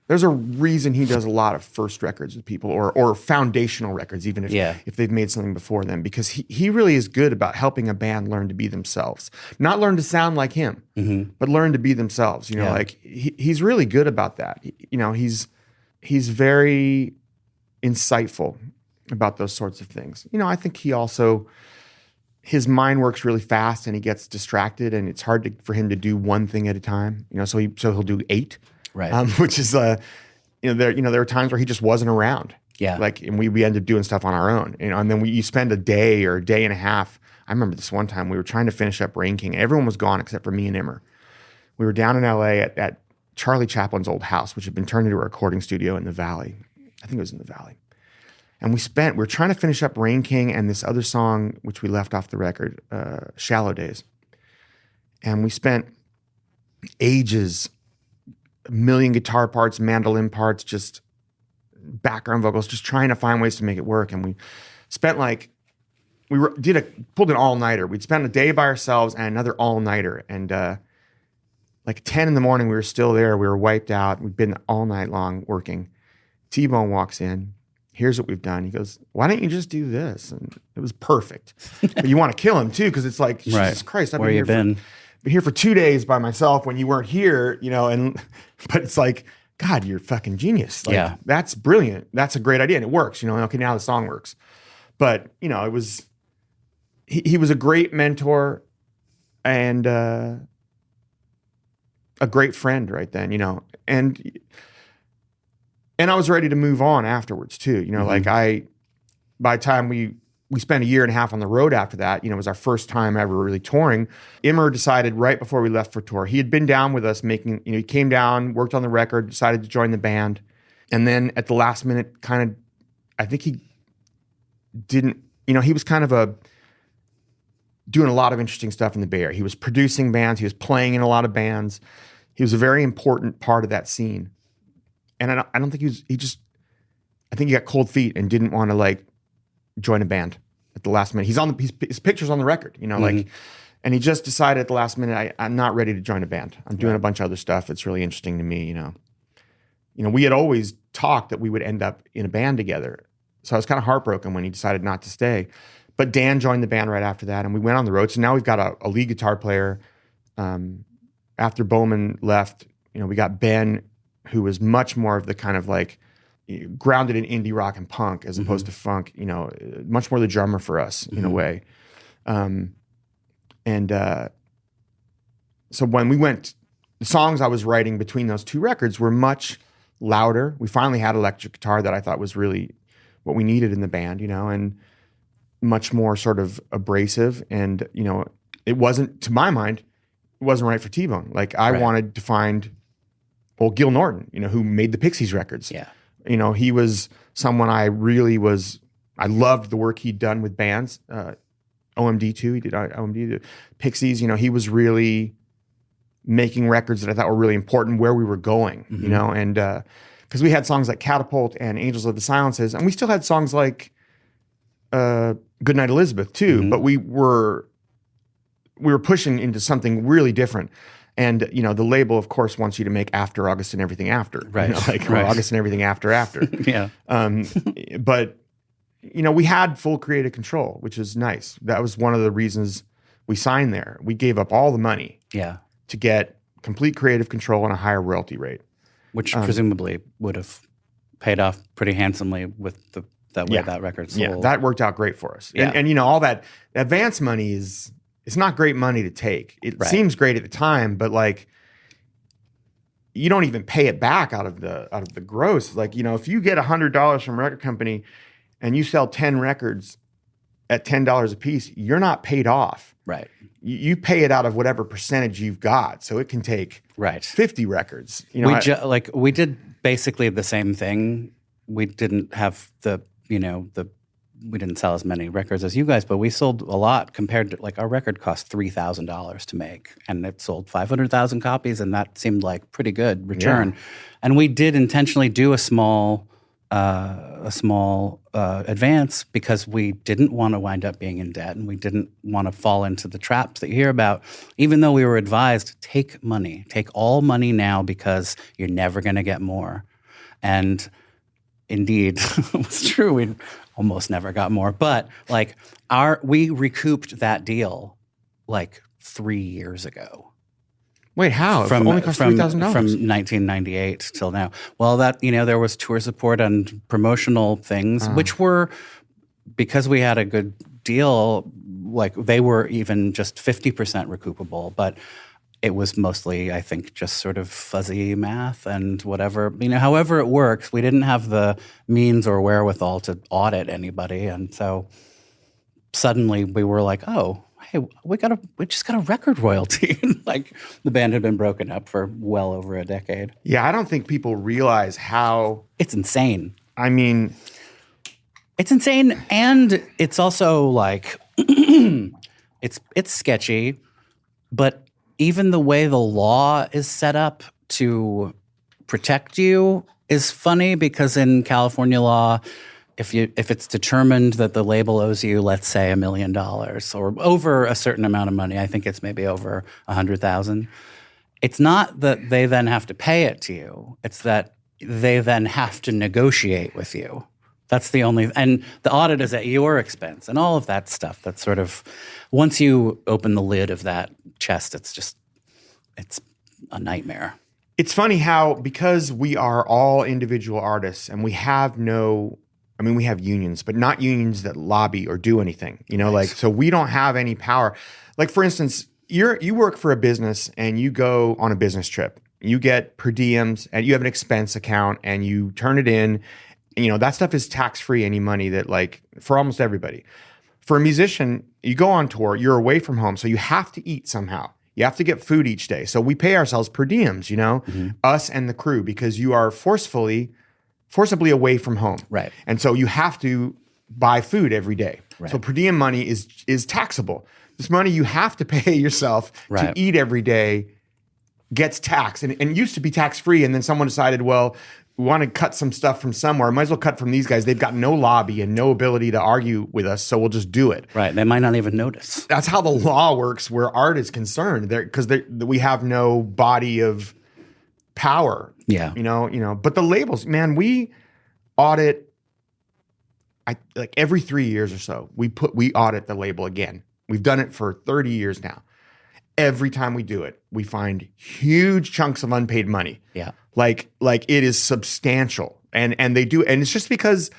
there's a reason he does a lot of first records with people or foundational records, even if they've made something before them, because he really is good about helping a band learn to be themselves. Not learn to sound like him, but learn to be themselves. Like he's really good about that. He's very insightful about those sorts of things. I think his mind works really fast and he gets distracted and it's hard for him to do one thing at a time. So he'll do 8, right? Which is there were times where he just wasn't around. Yeah, and we ended up doing stuff on our own. And then you spend a day or a day and a half. I remember this one time we were trying to finish up Rain King. Everyone was gone except for me and Immer. We were down in LA at Charlie Chaplin's old house, which had been turned into a recording studio in the Valley. I think it was in the Valley. And we were trying to finish up Rain King and this other song, which we left off the record, Shallow Days. And we spent ages, a million guitar parts, mandolin parts, just background vocals, just trying to find ways to make it work. And we spent pulled an all-nighter. We'd spent a day by ourselves and another all-nighter. And like 10 in the morning, we were still there. We were wiped out. We'd been all night long working. T-Bone walks in. Here's what we've done. He goes, why don't you just do this? And it was perfect. But you want to kill him too, because it's like, Jesus Christ, I've been here for 2 days by myself when you weren't here, but it's like, God, you're a fucking genius. Like, that's brilliant. That's a great idea. And it works, okay, now the song works. But, it was, he was a great mentor and a great friend right then, and I was ready to move on afterwards too. By the time we spent a year and a half on the road after that, it was our first time ever really touring. Immer decided right before we left for tour, he had been down with us he came down, worked on the record, decided to join the band. And then at the last minute, I think he didn't, he was kind of doing a lot of interesting stuff in the Bay Area. He was producing bands. He was playing in a lot of bands. He was a very important part of that scene. And I don't think I think he got cold feet and didn't want to like join a band at the last minute. His picture's on the record, like, and he just decided at the last minute, I'm not ready to join a band. I'm doing a bunch of other stuff. It's really interesting to me, we had always talked that we would end up in a band together. So I was kind of heartbroken when he decided not to stay. But Dan joined the band right after that, and we went on the road. So now we've got a lead guitar player. After Bowman left, we got Ben, who was much more of the kind of like grounded in indie rock and punk as opposed to funk, much more the drummer for us in a way. So when we went, the songs I was writing between those two records were much louder. We finally had electric guitar that I thought was really what we needed in the band, and much more sort of abrasive. And, it wasn't, to my mind, it wasn't right for T-Bone. Like I wanted to find, Gil Norton, who made the Pixies records. Yeah. He was someone I loved the work he'd done with bands. OMD too, he did OMD, the Pixies. He was really making records that I thought were really important where we were going, and because we had songs like Catapult and Angels of the Silences, and we still had songs like Goodnight Elizabeth too, but we were pushing into something really different. And, the label, of course, wants you to make After August and Everything After. Right. Or August and Everything After. Yeah. But, we had full creative control, which is nice. That was one of the reasons we signed there. We gave up all the money to get complete creative control and a higher royalty rate. Which presumably would have paid off pretty handsomely with that way that record sold. Yeah, that worked out great for us. Yeah. And all that advance money it's not great money to take. It seems great at the time, but like you don't even pay it back out of the gross. Like, if you get $100 from a record company and you sell 10 records at $10 a piece, you're not paid off. Right. You pay it out of whatever percentage you've got. So it can take 50 records. We did basically the same thing. We didn't have we didn't sell as many records as you guys, but we sold a lot compared to, like, our record cost $3,000 to make, and it sold 500,000 copies, and that seemed like pretty good return. Yeah. And we did intentionally do a small advance because we didn't want to wind up being in debt, and we didn't want to fall into the traps that you hear about, even though we were advised, take all money now because you're never going to get more. And indeed, it was true. We almost never got more, but like we recouped that deal like 3 years ago. Wait, how? Only cost $3,000 from 1998 till now. Well, that there was tour support and promotional things, which were, because we had a good deal. Like they were even just 50% recoupable, but it was mostly, I think, just sort of fuzzy math and whatever. However it works, we didn't have the means or wherewithal to audit anybody. And so suddenly we were like, oh, hey, we just got a record royalty. Like the band had been broken up for well over a decade. Yeah, I don't think people realize how... It's insane. I mean... It's insane, and it's also like... it's sketchy, but... Even the way the law is set up to protect you is funny, because in California law, if it's determined that the label owes you, let's say, $1 million or over a certain amount of money, I think it's maybe over 100,000. It's not that they then have to pay it to you; it's that they then have to negotiate with you. That's the only, and the audit is at your expense and all of that stuff. That's sort of, once you open the lid of that chest, it's a nightmare. It's funny how, because we are all individual artists and we have we have unions, but not unions that lobby or do anything, Right. Like, so we don't have any power. Like, for instance, you work for a business and you go on a business trip, you get per diems and you have an expense account and you turn it in. That stuff is tax-free, any money that, like, for almost everybody. For a musician, you go on tour, you're away from home, so you have to eat somehow. You have to get food each day. So we pay ourselves per diems, us and the crew, because you are forcibly away from home. Right. And so you have to buy food every day. Right. So per diem money is taxable. this money you have to pay yourself to eat every day gets taxed. And it used to be tax-free. And then someone decided, well, we want to cut some stuff from somewhere. Might as well cut from these guys. They've got no lobby and no ability to argue with us, so we'll just do it. Right. They might not even notice. That's how the law works where art is concerned. Because we have no body of power. Yeah. You know. But the labels, man, we audit. Like every 3 years or so, we audit the label again. We've done it for 30 years now. Every time we do it, we find huge chunks of unpaid money. Yeah. Like it is substantial. And they do, and it's just because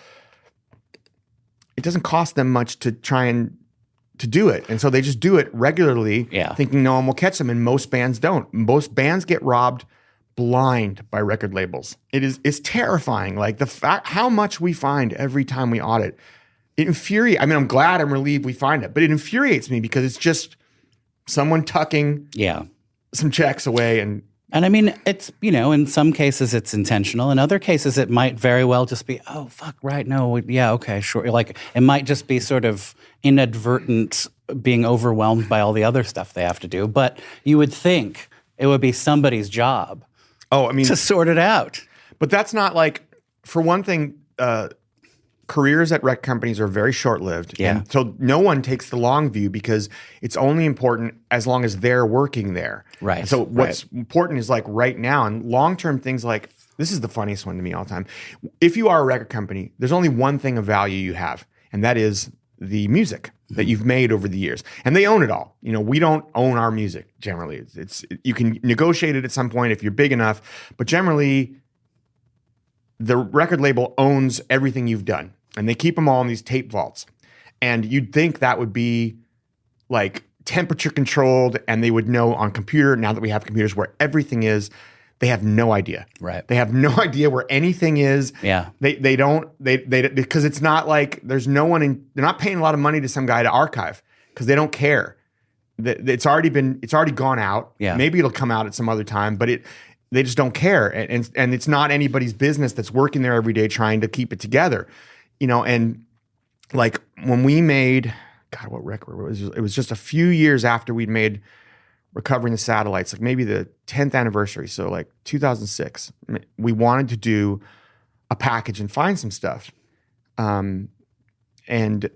it doesn't cost them much to try and to do it. And so they just do it regularly, thinking no one will catch them. And most bands don't. Most bands get robbed blind by record labels. It's terrifying. Like the fact how much we find every time we audit. It infuriates. I mean, I'm glad I'm relieved we find it, but it infuriates me because it's just someone tucking some checks away. And I mean, it's, in some cases it's intentional. In other cases, it might very well just be, oh, fuck, right, no, yeah, okay, sure. Like, it might just be sort of inadvertent being overwhelmed by all the other stuff they have to do. But you would think it would be somebody's job to sort it out. But that's not like, for one thing, careers at rec companies are very short-lived. Yeah. And so no one takes the long view because it's only important as long as they're working there. Right. And so what's important is like right now, and long-term things like, this is the funniest one to me all the time. If you are a record company, there's only one thing of value you have, and that is the music that you've made over the years. And they own it all. We don't own our music generally. It's you can negotiate it at some point if you're big enough, but generally the record label owns everything you've done. And they keep them all in these tape vaults. And you'd think that would be like temperature controlled and they would know on computer, now that we have computers where everything is, they have no idea. Right. They have no idea where anything is. Yeah. They don't, because it's not like there's no one they're not paying a lot of money to some guy to archive because they don't care. It's already gone out. Yeah. Maybe it'll come out at some other time, but they just don't care. And it's not anybody's business that's working there every day trying to keep it together. And like when we made, God, what record was it? It was just a few years after we'd made Recovering the Satellites, like maybe the 10th anniversary. So like 2006, we wanted to do a package and find some stuff. We had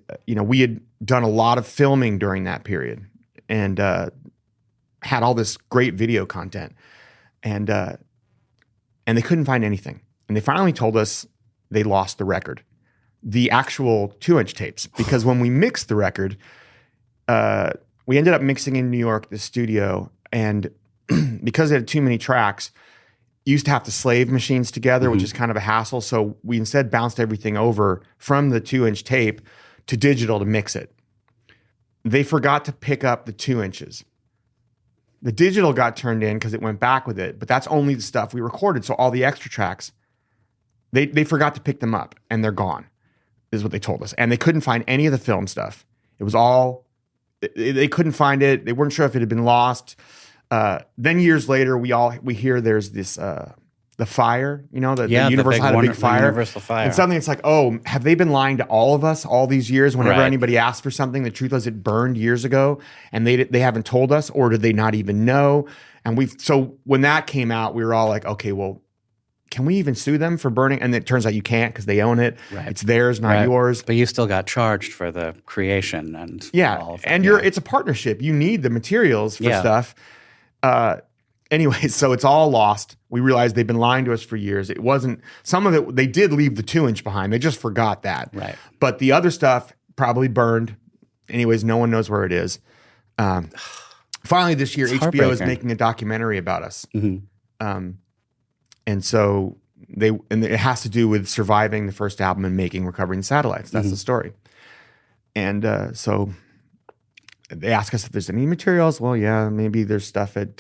done a lot of filming during that period and had all this great video content and they couldn't find anything. And they finally told us they lost the record. The actual 2-inch tapes, because when we mixed the record, we ended up mixing in New York, the studio, and because it had too many tracks, you used to have to slave machines together, which is kind of a hassle. So we instead bounced everything over from the 2-inch tape to digital to mix it. They forgot to pick up the 2 inches. The digital got turned in because it went back with it, but that's only the stuff we recorded. So all the extra tracks, they forgot to pick them up, and they're gone. Is what they told us. And they couldn't find any of the film stuff. It was all, they couldn't find it. They weren't sure if it had been lost. Then years later, we hear there's this, the fire, the Universal had a big fire. Universal fire. And suddenly it's like, oh, have they been lying to all of us all these years? Whenever anybody asks for something, the truth was it burned years ago and they haven't told us, or did they not even know? And so when that came out, we were all like, okay, well, can we even sue them for burning? And it turns out you can't because they own it. Right. It's theirs, not yours. But you still got charged for the creation and all of that. And it's a partnership. You need the materials for stuff. Anyway, so it's all lost. We realized they've been lying to us for years. It wasn't, some of it, they did leave the 2-inch behind. They just forgot that. Right. But the other stuff probably burned. Anyways, no one knows where it is. Finally this year, HBO is making a documentary about us. Mm-hmm. And so it has to do with surviving the first album and making Recovering the Satellites. That's the story. And so they ask us if there's any materials. Well, yeah, maybe there's stuff at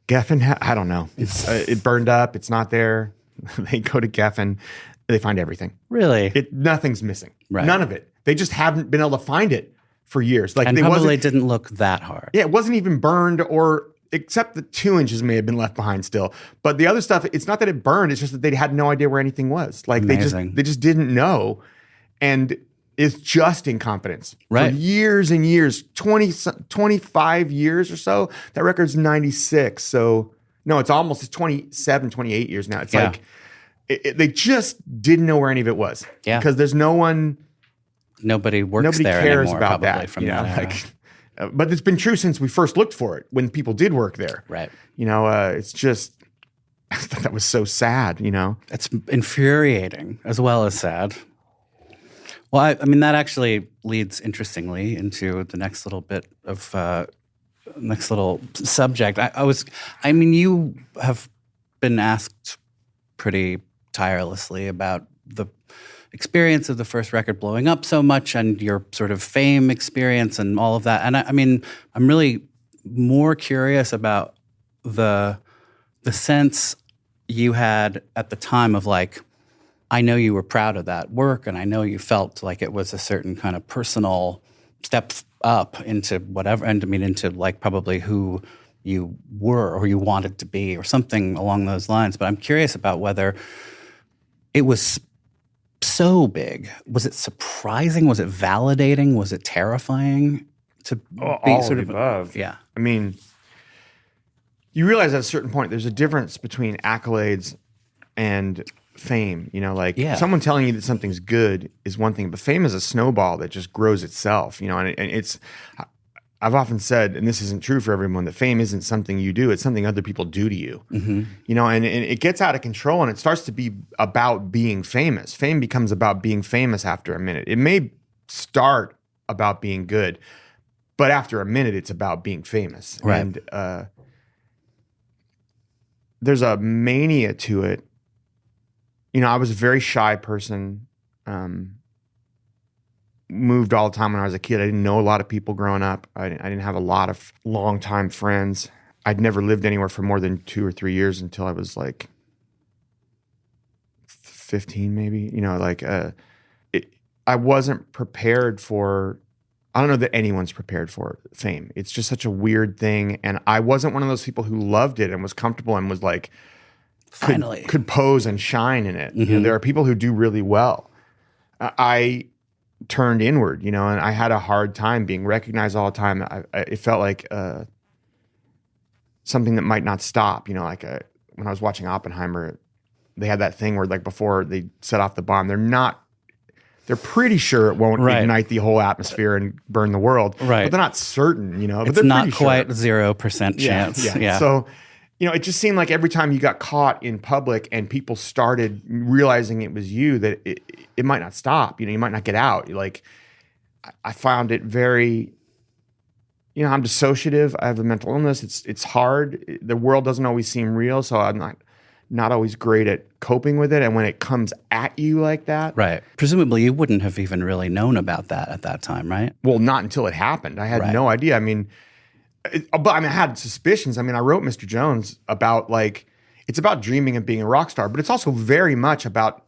Geffen. I don't know. It burned up. It's not there. They go to Geffen. They find everything. Really? Nothing's missing. Right. None of it. They just haven't been able to find it for years. Like, and probably didn't look that hard. Yeah, it wasn't even burned except the 2 inches may have been left behind still. But the other stuff, it's not that it burned, it's just that they had no idea where anything was. Like they just didn't know. And is just incompetence. Right. For years and years, 25 years or so. That record's 96. So, no, it's 27, 28 years now. It's like, they just didn't know where any of it was. Yeah. Because there's no one. Nobody Nobody there cares anymore, about probably, that. from that era. But it's been true since we first looked for it, when people did work there. Right. It's just, I thought that was so sad, It's infuriating as well as sad. Well, I mean, that actually leads interestingly into the next little bit of next little subject. I mean, you have been asked pretty tirelessly about the experience of the first record blowing up so much and your sort of fame experience and all of that. And I mean, I'm really more curious about the sense you had at the time of like, I know you were proud of that work, and I know you felt like it was a certain kind of personal step up into whatever, and I mean into like probably who you were or you wanted to be or something along those lines. But I'm curious about whether it was so big. Was it surprising? Was it validating? Was it terrifying to be all sort of of the above? Yeah. I mean, you realize at a certain point there's a difference between accolades and fame. Someone telling you that something's good is one thing, but fame is a snowball that just grows itself. And it's. I've often said, and this isn't true for everyone, that fame isn't something you do; it's something other people do to you. Mm-hmm. And it gets out of control, and it starts to be about being famous. Fame becomes about being famous after a minute. It may start about being good, but after a minute, it's about being famous. Right. And there's a mania to it. I was a very shy person. Moved all the time when I was a kid. I didn't know a lot of people growing up. I didn't have a lot of longtime friends. I'd never lived anywhere for more than 2 or 3 years until I was like 15, maybe. I wasn't prepared for. I don't know that anyone's prepared for fame. It's just such a weird thing, and I wasn't one of those people who loved it and was comfortable and was like, finally could pose and shine in it. Mm-hmm. There are people who do really well. I turned inward, and I had a hard time being recognized all the time. It felt like something that might not stop. When I was watching Oppenheimer, they had that thing where like before they set off the bomb, they're pretty sure it won't ignite the whole atmosphere and burn the world. Right. But they're not certain, but it's they're not pretty quite sure. 0% chance. Yeah. So, it just seemed like every time you got caught in public and people started realizing it was you, that it might not stop. You might not get out. I found it very, I'm dissociative. I have a mental illness. It's hard. The world doesn't always seem real, so I'm not always great at coping with it. And when it comes at you like that. Right. Presumably you wouldn't have even really known about that at that time, right? Well, not until it happened. I had no idea. But I had suspicions. I wrote Mr. Jones about it's about dreaming of being a rock star, but it's also very much about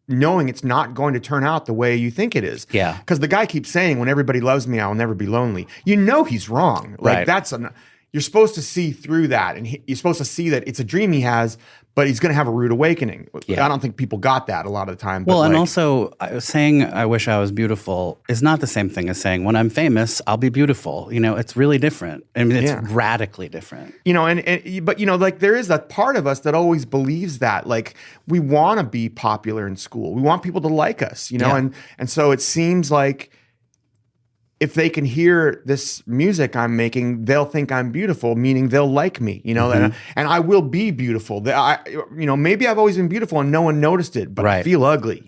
knowing it's not going to turn out the way you think it is. Yeah. Because the guy keeps saying, when everybody loves me, I'll never be lonely. He's wrong. You're supposed to see through that, and you're supposed to see that it's a dream he has, but he's going to have a rude awakening. Yeah. I don't think people got that a lot of the time. Well, and also saying I wish I was beautiful is not the same thing as saying when I'm famous, I'll be beautiful. It's really different. It's radically different. But there is that part of us that always believes that, we want to be popular in school. We want people to like us, and so it seems like if they can hear this music I'm making, they'll think I'm beautiful, meaning they'll like me, and I will be beautiful. Maybe I've always been beautiful and no one noticed it, but I feel ugly,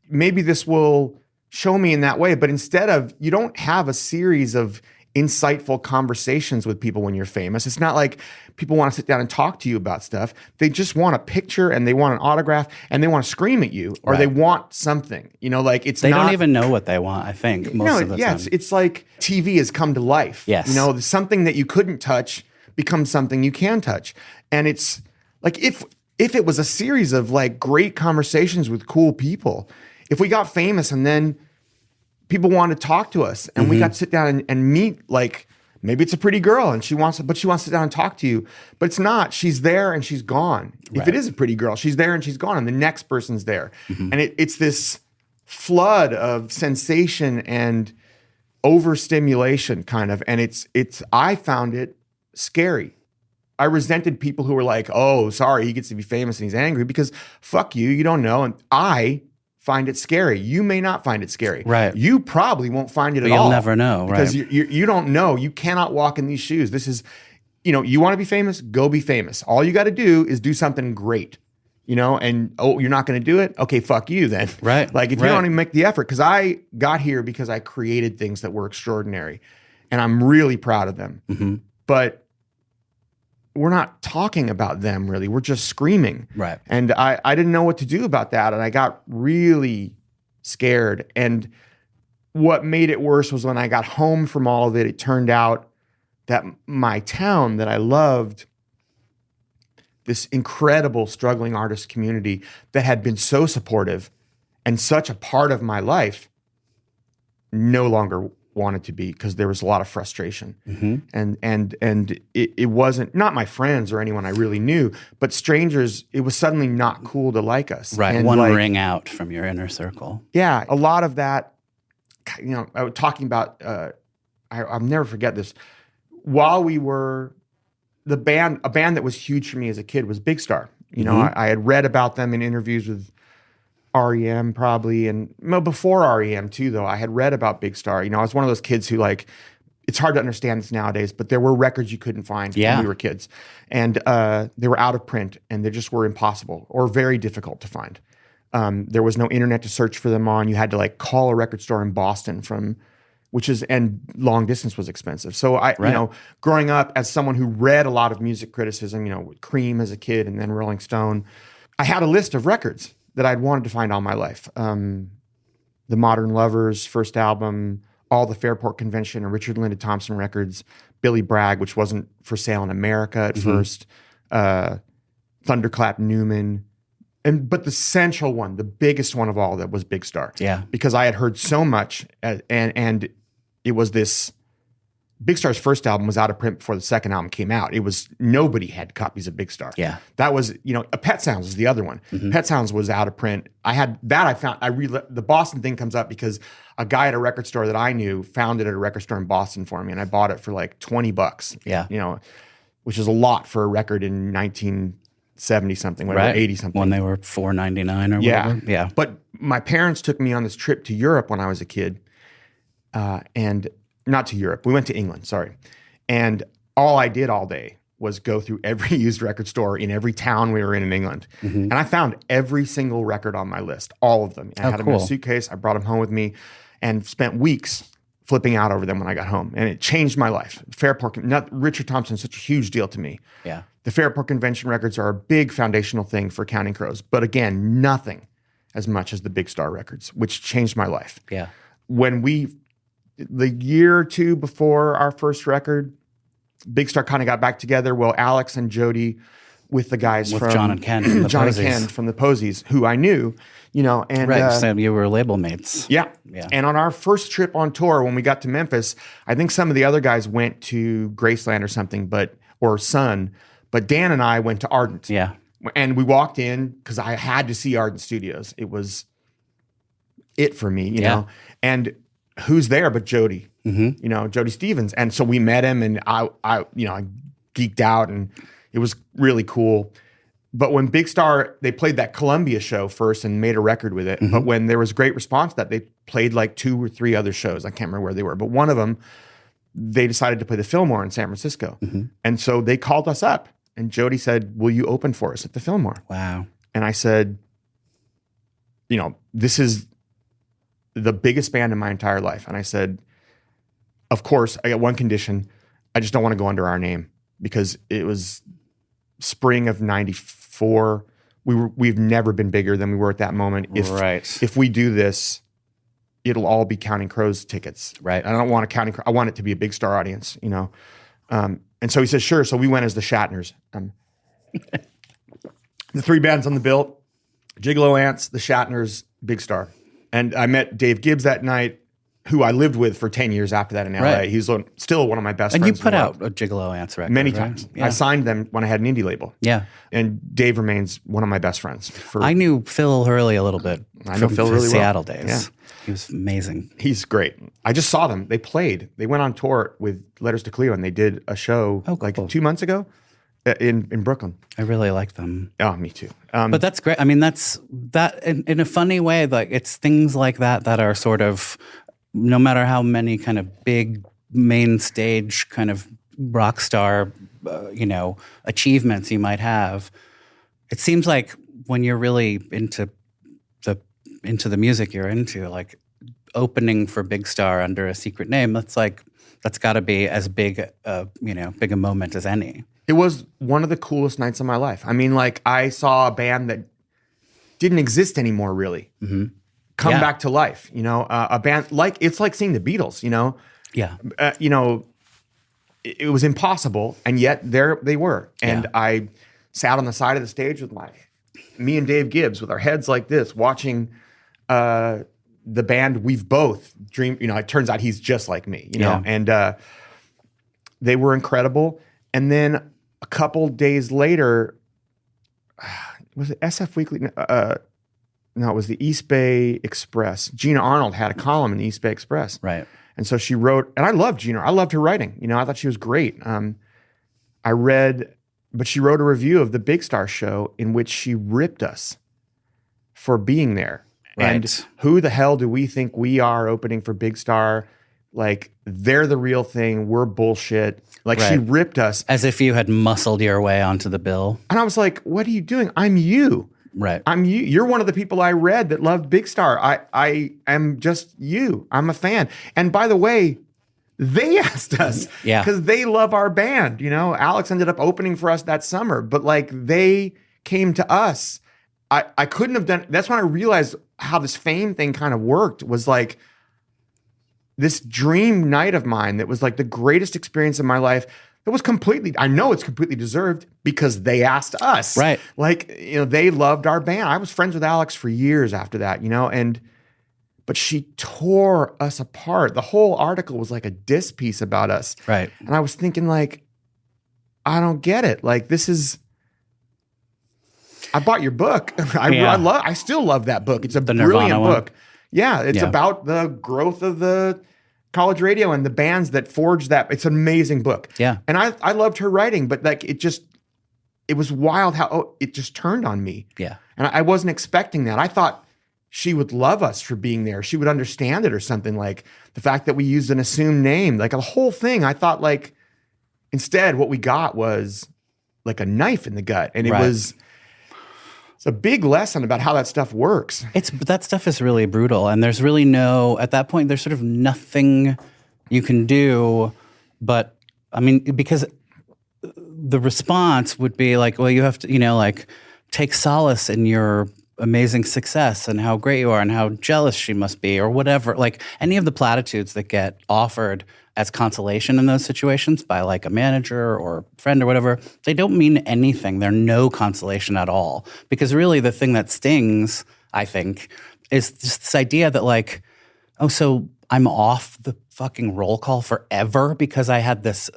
maybe this will show me in that way. But instead of, you don't have a series of insightful conversations with people when you're famous. It's not like people want to sit down and talk to you about stuff. They just want a picture and they want an autograph and they want to scream at you or they want something. They don't even know what they want, I think, most of the time. It's like TV has come to life. Yes. Something that you couldn't touch becomes something you can touch. And it's like if it was a series of great conversations with cool people, if we got famous and then people want to talk to us and we got to sit down and meet, maybe it's a pretty girl and she wants to sit down and talk to you, but it's not. She's there and she's gone. Right. If it is a pretty girl, she's there and she's gone and the next person's there. And it's this flood of sensation and overstimulation kind of. And I found it scary. I resented people who were like, oh, sorry, he gets to be famous and he's angry, because fuck you, you don't know. And I find it scary. You may not find it scary. Right. You probably won't find it at you'll all. You'll never know, because right? Because you don't know. You cannot walk in these shoes. This is, you want to be famous? Go be famous. All you got to do is do something great. And you're not going to do it? Okay, fuck you then. Right. Like if you don't even make the effort, because I got here because I created things that were extraordinary, and I'm really proud of them. Mm-hmm. But we're not talking about them really. We're just screaming. Right. And I didn't know what to do about that, and I got really scared. And what made it worse was when I got home from all of it, it turned out that my town that I loved, this incredible struggling artist community that had been so supportive and such a part of my life, no longer wanted to be, because there was a lot of frustration. Mm-hmm. And it wasn't, not my friends or anyone I really knew, but strangers. It was suddenly not cool to like us. Right, and one ring out from your inner circle. Yeah, a lot of that, I was talking about, I'll never forget this. While we were a band that was huge for me as a kid was Big Star. I had read about them in interviews with REM probably, and before REM too, though. I had read about Big Star. I was one of those kids who, like, it's hard to understand this nowadays, but there were records you couldn't find when we were kids. And they were out of print, and they just were impossible or very difficult to find. There was no internet to search for them on. You had to, like, call a record store in Boston and long distance was expensive. So growing up as someone who read a lot of music criticism, Cream as a kid and then Rolling Stone, I had a list of records that I'd wanted to find all my life. The Modern Lovers first album, all the Fairport Convention and Richard Linda Thompson records, Billy Bragg, which wasn't for sale in America at first, Thunderclap Newman, but the central one, the biggest one of all, that was Big Star. Yeah. Because I had heard so much, and it was this. Big Star's first album was out of print before the second album came out. Nobody had copies of Big Star. Yeah. That was, Pet Sounds was the other one. Mm-hmm. Pet Sounds was out of print. The Boston thing comes up because a guy at a record store that I knew found it at a record store in Boston for me, and I bought it for like $20. Yeah. Which is a lot for a record in 1970 something, whatever, 80 something. When they were $4.99 or whatever. Yeah. But my parents took me on this trip to Europe when I was a kid, and not to Europe. We went to England, sorry. And all I did all day was go through every used record store in every town we were in England. Mm-hmm. And I found every single record on my list, all of them. And I had them in a suitcase. I brought them home with me and spent weeks flipping out over them when I got home. And it changed my life. Richard Thompson is such a huge deal to me. Yeah. The Fairport Convention records are a big foundational thing for Counting Crows. But again, nothing as much as the Big Star records, which changed my life. Yeah. The year or two before our first record, Big Star kind of got back together. Well, Alex and Jody with the guys from John and Ken from the John Posies. and Ken from the Posies, who I knew, and right. So you were label mates. Yeah. And on our first trip on tour, when we got to Memphis, I think some of the other guys went to Graceland or something, or Sun, but Dan and I went to Ardent. Yeah. And we walked in because I had to see Ardent Studios. It was it for me, you know, and who's there but Jody, Jody Stevens. And so we met him, and I geeked out, and it was really cool. But when Big Star, they played that Columbia show first and made a record with it. Mm-hmm. But when there was great response to that, they played like 2 or 3 other shows. I can't remember where they were, but one of them, they decided to play the Fillmore in San Francisco. Mm-hmm. And so they called us up, and Jody said, will you open for us at the Fillmore? Wow. And I said, this is the biggest band in my entire life. And I said, of course, I got one condition. I just don't want to go under our name, because it was spring of 94. We've never been bigger than we were at that moment. If we do this, it'll all be Counting Crows tickets. Right. I don't want I want it to be a Big Star audience, And so he said, sure. So we went as the Shatners. The 3 bands on the bill: Gigolo Ants, the Shatners, Big Star. And I met Dave Gibbs that night. who I lived with for 10 years after that in LA. Right. He's still one of my best and friends. And you put out a Gigolo Ants record, many right? times. Yeah. I signed them when I had an indie label. Yeah. And Dave remains one of my best friends. I knew Phil Hurley a little bit. I know Phil really Seattle well. days. Yeah. He was amazing. He's great. I just saw them. They played. They went on tour with Letters to Cleo, and they did a show like 2 months ago in Brooklyn. I really like them. Oh, me too. But that's great. I mean, that's that in a funny way. Like it's things like that that are sort of, no matter how many kind of big main stage kind of rock star, achievements you might have, it seems like when you're really into the music you're into, like opening for Big Star under a secret name, that's got to be as big a moment as any. It was one of the coolest nights of my life. I mean, like I saw a band that didn't exist anymore, really. Mm-hmm. Come back to life, a band it's like seeing the Beatles, Yeah. It was impossible, and yet there they were. And I sat on the side of the stage with me and Dave Gibbs with our heads like this, watching the band we've both dreamed. It turns out he's just like me, and they were incredible. And then a couple days later, was it SF Weekly? No, it was the East Bay Express. Gina Arnold had a column in the East Bay Express. Right. And so she wrote, and I loved Gina. I loved her writing. I thought she was great. But she wrote a review of the Big Star show in which she ripped us for being there. Right. And who the hell do we think we are opening for Big Star? Like, they're the real thing. We're bullshit. Like, she ripped us. As if you had muscled your way onto the bill. And I was like, what are you doing? I'm you. Right. I'm you. You're one of the people I read that loved Big Star. I am just you. I'm a fan. And by the way, they asked us because they love our band. Alex ended up opening for us that summer, but like they came to us. I couldn't have done. That's when I realized how this fame thing kind of worked. Was like this dream night of mine that was like the greatest experience of my life. That was I know it's completely deserved because they asked us. Right. Like, they loved our band. I was friends with Alex for years after that, but she tore us apart. The whole article was like a diss piece about us. Right. And I was thinking like, I don't get it. Like I bought your book. I still love that book. It's a brilliant book. Yeah. It's about the growth of the college radio and the bands that forged that. It's an amazing book. Yeah. And I loved her writing, but like it was wild how it just turned on me. Yeah. And I wasn't expecting that. I thought she would love us for being there. She would understand it or something, like the fact that we used an assumed name, like a whole thing. I thought like instead what we got was like a knife in the gut. And it's a big lesson about how that stuff works. That stuff is really brutal. And there's really at that point, there's sort of nothing you can do. But I mean, because the response would be like, well, you have to, take solace in your amazing success and how great you are and how jealous she must be or whatever. Like any of the platitudes that get offered as consolation in those situations by like a manager or friend or whatever, they don't mean anything. They're no consolation at all. Because really the thing that stings, I think, is just this idea that like, oh, so I'm off the fucking roll call forever because I had this,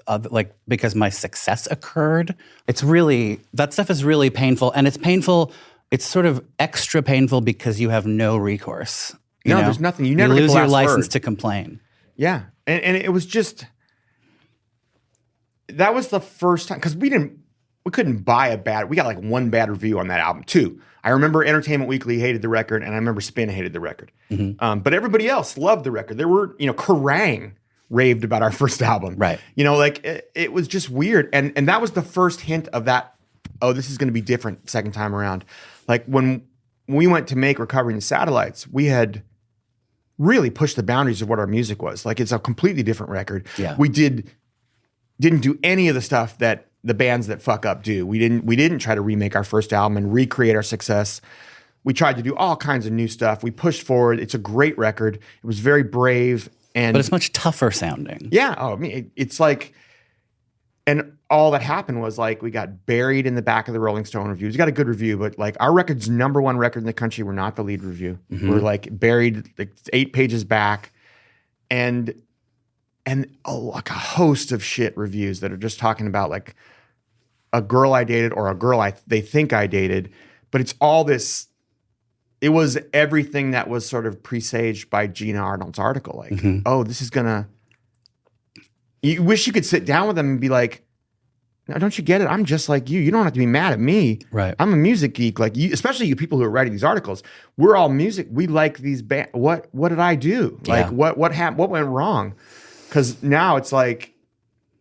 because my success occurred. That stuff is really painful. And it's painful. It's sort of extra painful because you have no recourse. There's nothing. You never lose get the your last license word. to complain. Yeah. And it was just, that was the first time, because we couldn't buy we got like one bad review on that album, two. I remember Entertainment Weekly hated the record, and I remember Spin hated the record. Mm-hmm. But everybody else loved the record. There were, Kerrang! Raved about our first album. Right. It was just weird. And that was the first hint of that, oh, this is going to be different second time around. Like when we went to make Recovering the Satellites, we had really pushed the boundaries of what our music was. Like it's a completely different record. Yeah. We didn't do any of the stuff that the bands that fuck up do. We didn't try to remake our first album and recreate our success. We tried to do all kinds of new stuff. We pushed forward. It's a great record. It was very brave. But it's much tougher sounding. Yeah. Oh, I mean, it's like, and all that happened was like we got buried in the back of the Rolling Stone reviews. We got a good review, but like our record's #1 record in the country. We're not the lead review. Mm-hmm. We're like buried like 8 pages back. and like a host of shit reviews that are just talking about like a girl I dated or a girl they think I dated, but it's all this. It was everything that was sort of presaged by Gina Arnold's article. Like, oh, this is gonna. You wish you could sit down with them and be like, "Now, don't you get it? I'm just like you. You don't have to be mad at me. Right? I'm a music geek, like you. Especially you people who are writing these articles. We're all music. We like these bands. What did I do? Like, what happened? What went wrong? Because now it's like,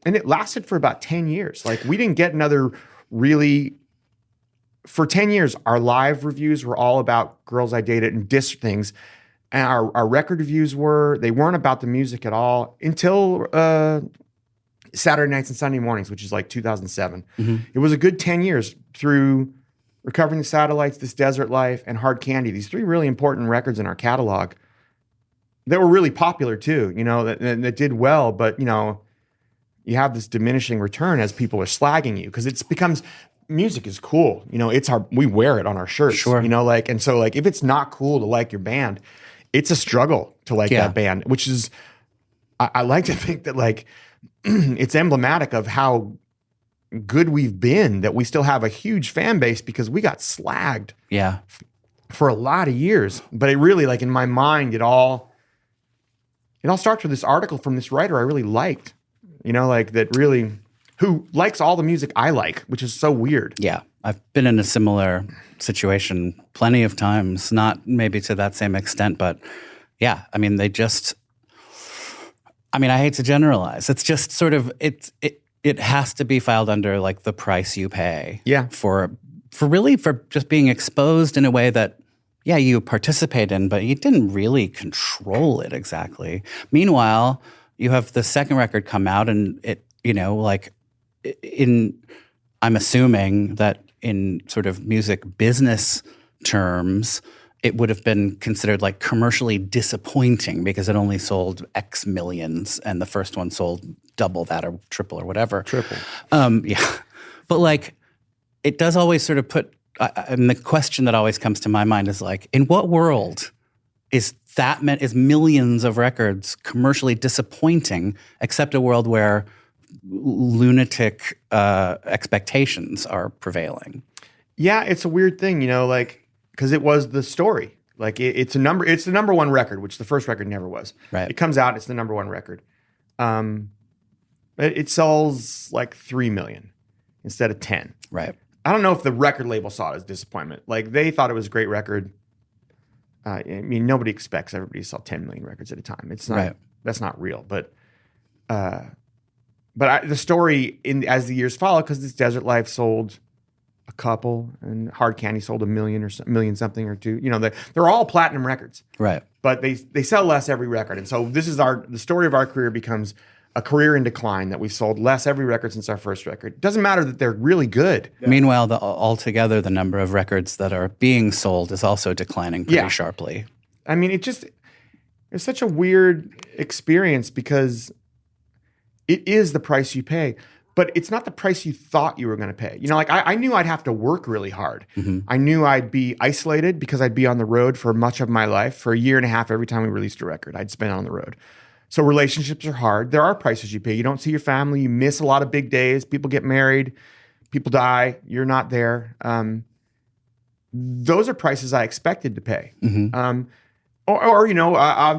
and it lasted for about 10 years. Like, we didn't get another really. For 10 years, our live reviews were all about girls I dated and diss things. And our record reviews they weren't about the music at all until Saturday Nights and Sunday Mornings, which is like 2007. It was a good 10 years through Recovering the Satellites, This Desert Life, and Hard Candy. These 3 really important records in our catalog that were really popular too, that did well. But, you have this diminishing return as people are slagging you because it becomes... Music is cool. We wear it on our shirts. Sure. And so like if it's not cool to like your band, it's a struggle to like that band, which is I like to think that like it's emblematic of how good we've been, that we still have a huge fan base because we got slagged for a lot of years. But it really, like in my mind, it all starts with this article from this writer I really liked, who likes all the music I like, which is so weird. Yeah. I've been in a similar situation plenty of times, not maybe to that same extent, but yeah, I mean, I hate to generalize. It's just sort of, it has to be filed under like the price you pay. Yeah. For just being exposed in a way that, you participate in, but you didn't really control it exactly. Meanwhile, you have the second record come out and it, I'm assuming that in sort of music business terms, it would have been considered like commercially disappointing because it only sold X millions and the first one sold double that or triple or whatever. Triple. But like, it does always sort of put, and the question that always comes to my mind is like, in what world is millions of records commercially disappointing, except a world where lunatic expectations are prevailing? Yeah, it's a weird thing, because it was the story. Like it's the number one record, which the first record never was. Right. It comes out, it's the number one record. It sells like 3 million instead of 10. Right. I don't know if the record label saw it as disappointment. Like they thought it was a great record. Nobody expects everybody to sell 10 million records at a time. It's not. Right. That's not real. But the story as the years follow, because This Desert Life sold a couple, and Hard Candy sold 1 million or million something or two. They're all platinum records, right? But they sell less every record, and so this is the story of our career becomes a career in decline. That we've sold less every record since our first record. It doesn't matter that they're really good. Yeah. Meanwhile, altogether the number of records that are being sold is also declining pretty sharply. I mean, it's such a weird experience because it is the price you pay, but it's not the price you thought you were going to pay. I knew I'd have to work really hard. Mm-hmm. I knew I'd be isolated because I'd be on the road for much of my life. For a year and a half, every time we released a record, I'd spend on the road. So relationships are hard. There are prices you pay. You don't see your family. You miss a lot of big days. People get married. People die. You're not there. Those are prices I expected to pay. Mm-hmm. I'm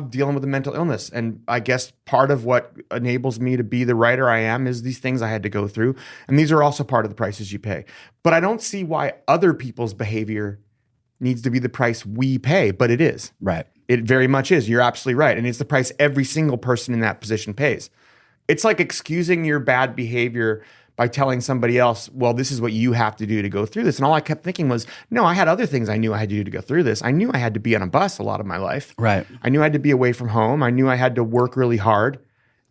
dealing with a mental illness. And I guess part of what enables me to be the writer I am is these things I had to go through. And these are also part of the prices you pay. But I don't see why other people's behavior needs to be the price we pay, but it is. Right. It very much is. You're absolutely right. And it's the price every single person in that position pays. It's like excusing your bad behavior by telling somebody else, well, this is what you have to do to go through this. And all I kept thinking was, no, I had other things I knew I had to do to go through this. I knew I had to be on a bus a lot of my life. Right. I knew I had to be away from home. I knew I had to work really hard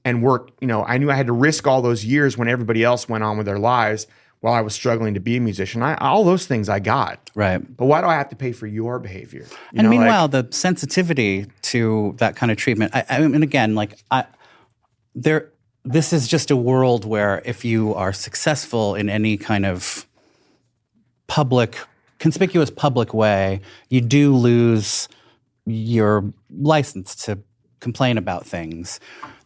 and work, I knew I had to risk all those years when everybody else went on with their lives while I was struggling to be a musician. All those things I got. Right. But why do I have to pay for your behavior? And meanwhile, the sensitivity to that kind of treatment, this is just a world where if you are successful in any kind of conspicuous public way, you do lose your license to complain about things.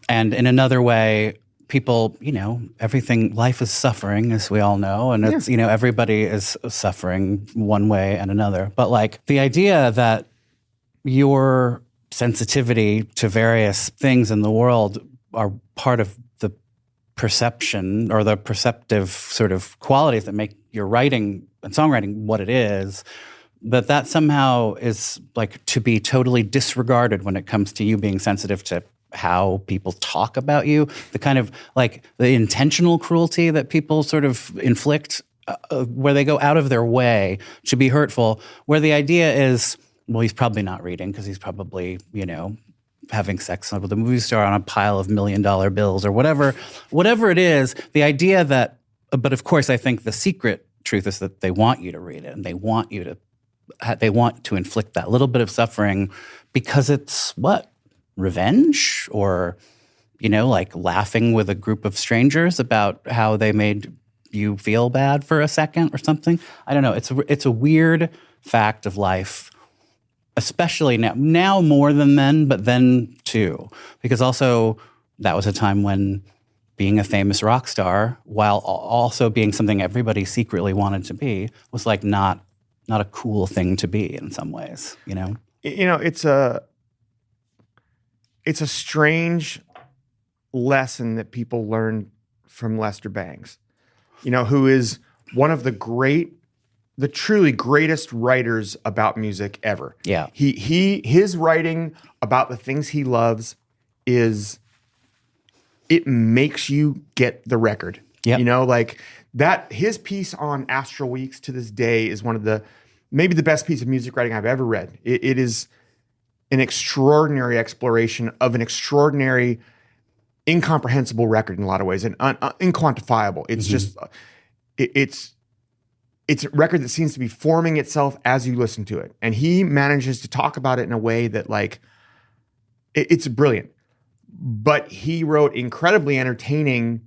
And in another way, people, life is suffering, as we all know. And it's, everybody is suffering one way and another. But like the idea that your sensitivity to various things in the world are part of the perception or the perceptive sort of qualities that make your writing and songwriting what it is, that somehow is like to be totally disregarded when it comes to you being sensitive to how people talk about you, the kind of like the intentional cruelty that people sort of inflict where they go out of their way to be hurtful, where the idea is, well, he's probably not reading because he's probably, having sex with a movie star on a pile of $1 million bills or whatever it is. The idea that, but of course, I think the secret truth is that they want you to read it and they want to inflict that little bit of suffering because it's what? Revenge? Or, like laughing with a group of strangers about how they made you feel bad for a second or something. I don't know. It's a weird fact of life, especially now more than then, but then too, because also that was a time when being a famous rock star, while also being something everybody secretly wanted to be, was like not a cool thing to be in some ways. It's a strange lesson that people learn from Lester Bangs, who is one of the truly greatest writers about music ever. Yeah. His writing about the things he loves it makes you get the record. Yep. Like that, his piece on Astral Weeks to this day is one of maybe the best piece of music writing I've ever read. It is an extraordinary exploration of an extraordinary, incomprehensible record in a lot of ways and inquantifiable. It's just, it's a record that seems to be forming itself as you listen to it. And he manages to talk about it in a way that like, it's brilliant. But he wrote incredibly entertaining,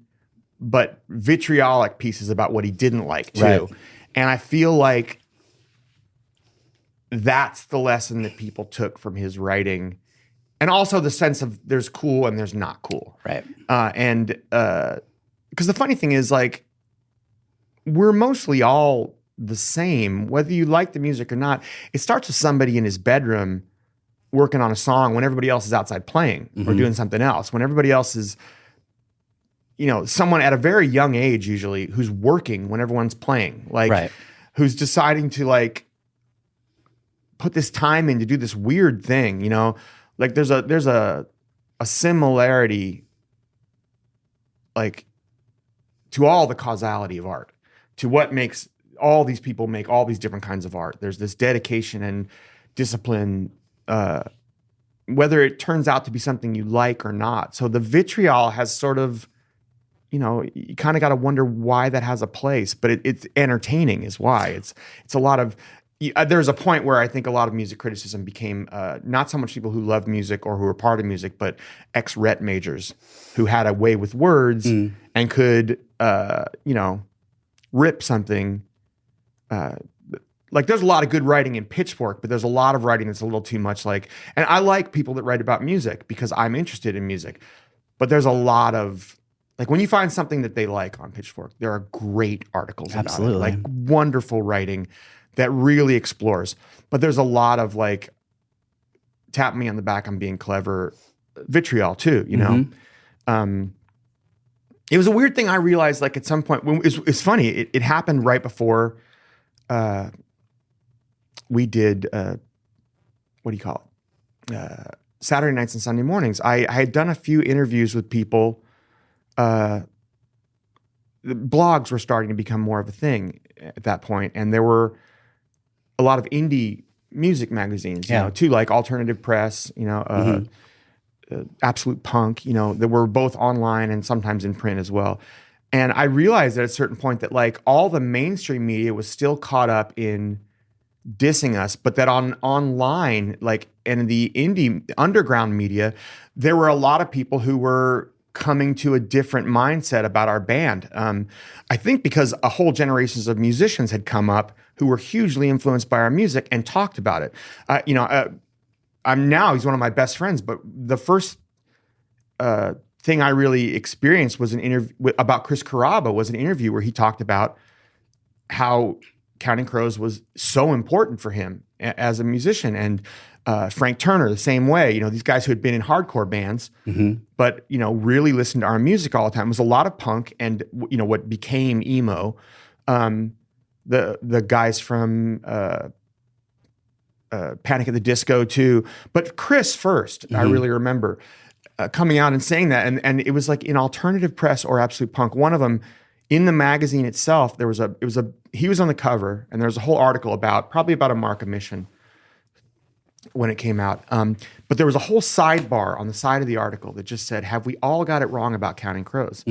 but vitriolic pieces about what he didn't like too. Right. And I feel like that's the lesson that people took from his writing. And also the sense of there's cool and there's not cool. Right. Because the funny thing is like, we're mostly all the same, whether you like the music or not. It starts with somebody in his bedroom working on a song when everybody else is outside playing or doing something else. When everybody else is, someone at a very young age usually who's working when everyone's playing, like right. Who's deciding to like put this time in to do this weird thing, like there's a similarity like to all the causality of art, to what makes all these people make all these different kinds of art. There's this dedication and discipline, whether it turns out to be something you like or not. So the vitriol has sort of, you kind of got to wonder why that has a place, but it's entertaining is why. It's a lot of, there's a point where I think a lot of music criticism became not so much people who love music or who are part of music, but ex-ret majors who had a way with words and could, rip something. Like there's a lot of good writing in Pitchfork, but there's a lot of writing that's a little too much like, and I like people that write about music because I'm interested in music, but there's a lot of, like when you find something that they like on Pitchfork, there are great articles about it, like wonderful writing that really explores. But there's a lot of like, tap me on the back, I'm being clever, vitriol too, It was a weird thing I realized like at some point, when it's funny, it happened right before we did, what do you call it? Saturday nights and Sunday mornings. I had done a few interviews with people. The blogs were starting to become more of a thing at that point, and there were a lot of indie music magazines, too, like Alternative Press, Absolute Punk, that were both online and sometimes in print as well. And I realized at a certain point that like all the mainstream media was still caught up in dissing us, but that online, like in the indie underground media, there were a lot of people who were coming to a different mindset about our band. I think because a whole generations of musicians had come up who were hugely influenced by our music and talked about it. he's one of my best friends. But the first thing I really experienced was an interview about Chris Carrabba, was an interview where he talked about how Counting Crows was so important for him as a musician. And Frank Turner, the same way, these guys who had been in hardcore bands, but, really listened to our music all the time. It was a lot of punk and, what became emo. The guys from Panic at the Disco too. But Chris first, I really remember coming out and saying that. And it was like in alternative press or absolute punk. One of them, in the magazine itself, he was on the cover, and there was a whole article probably about a Mark emission when it came out. But there was a whole sidebar on the side of the article that just said, have we all got it wrong about Counting Crows?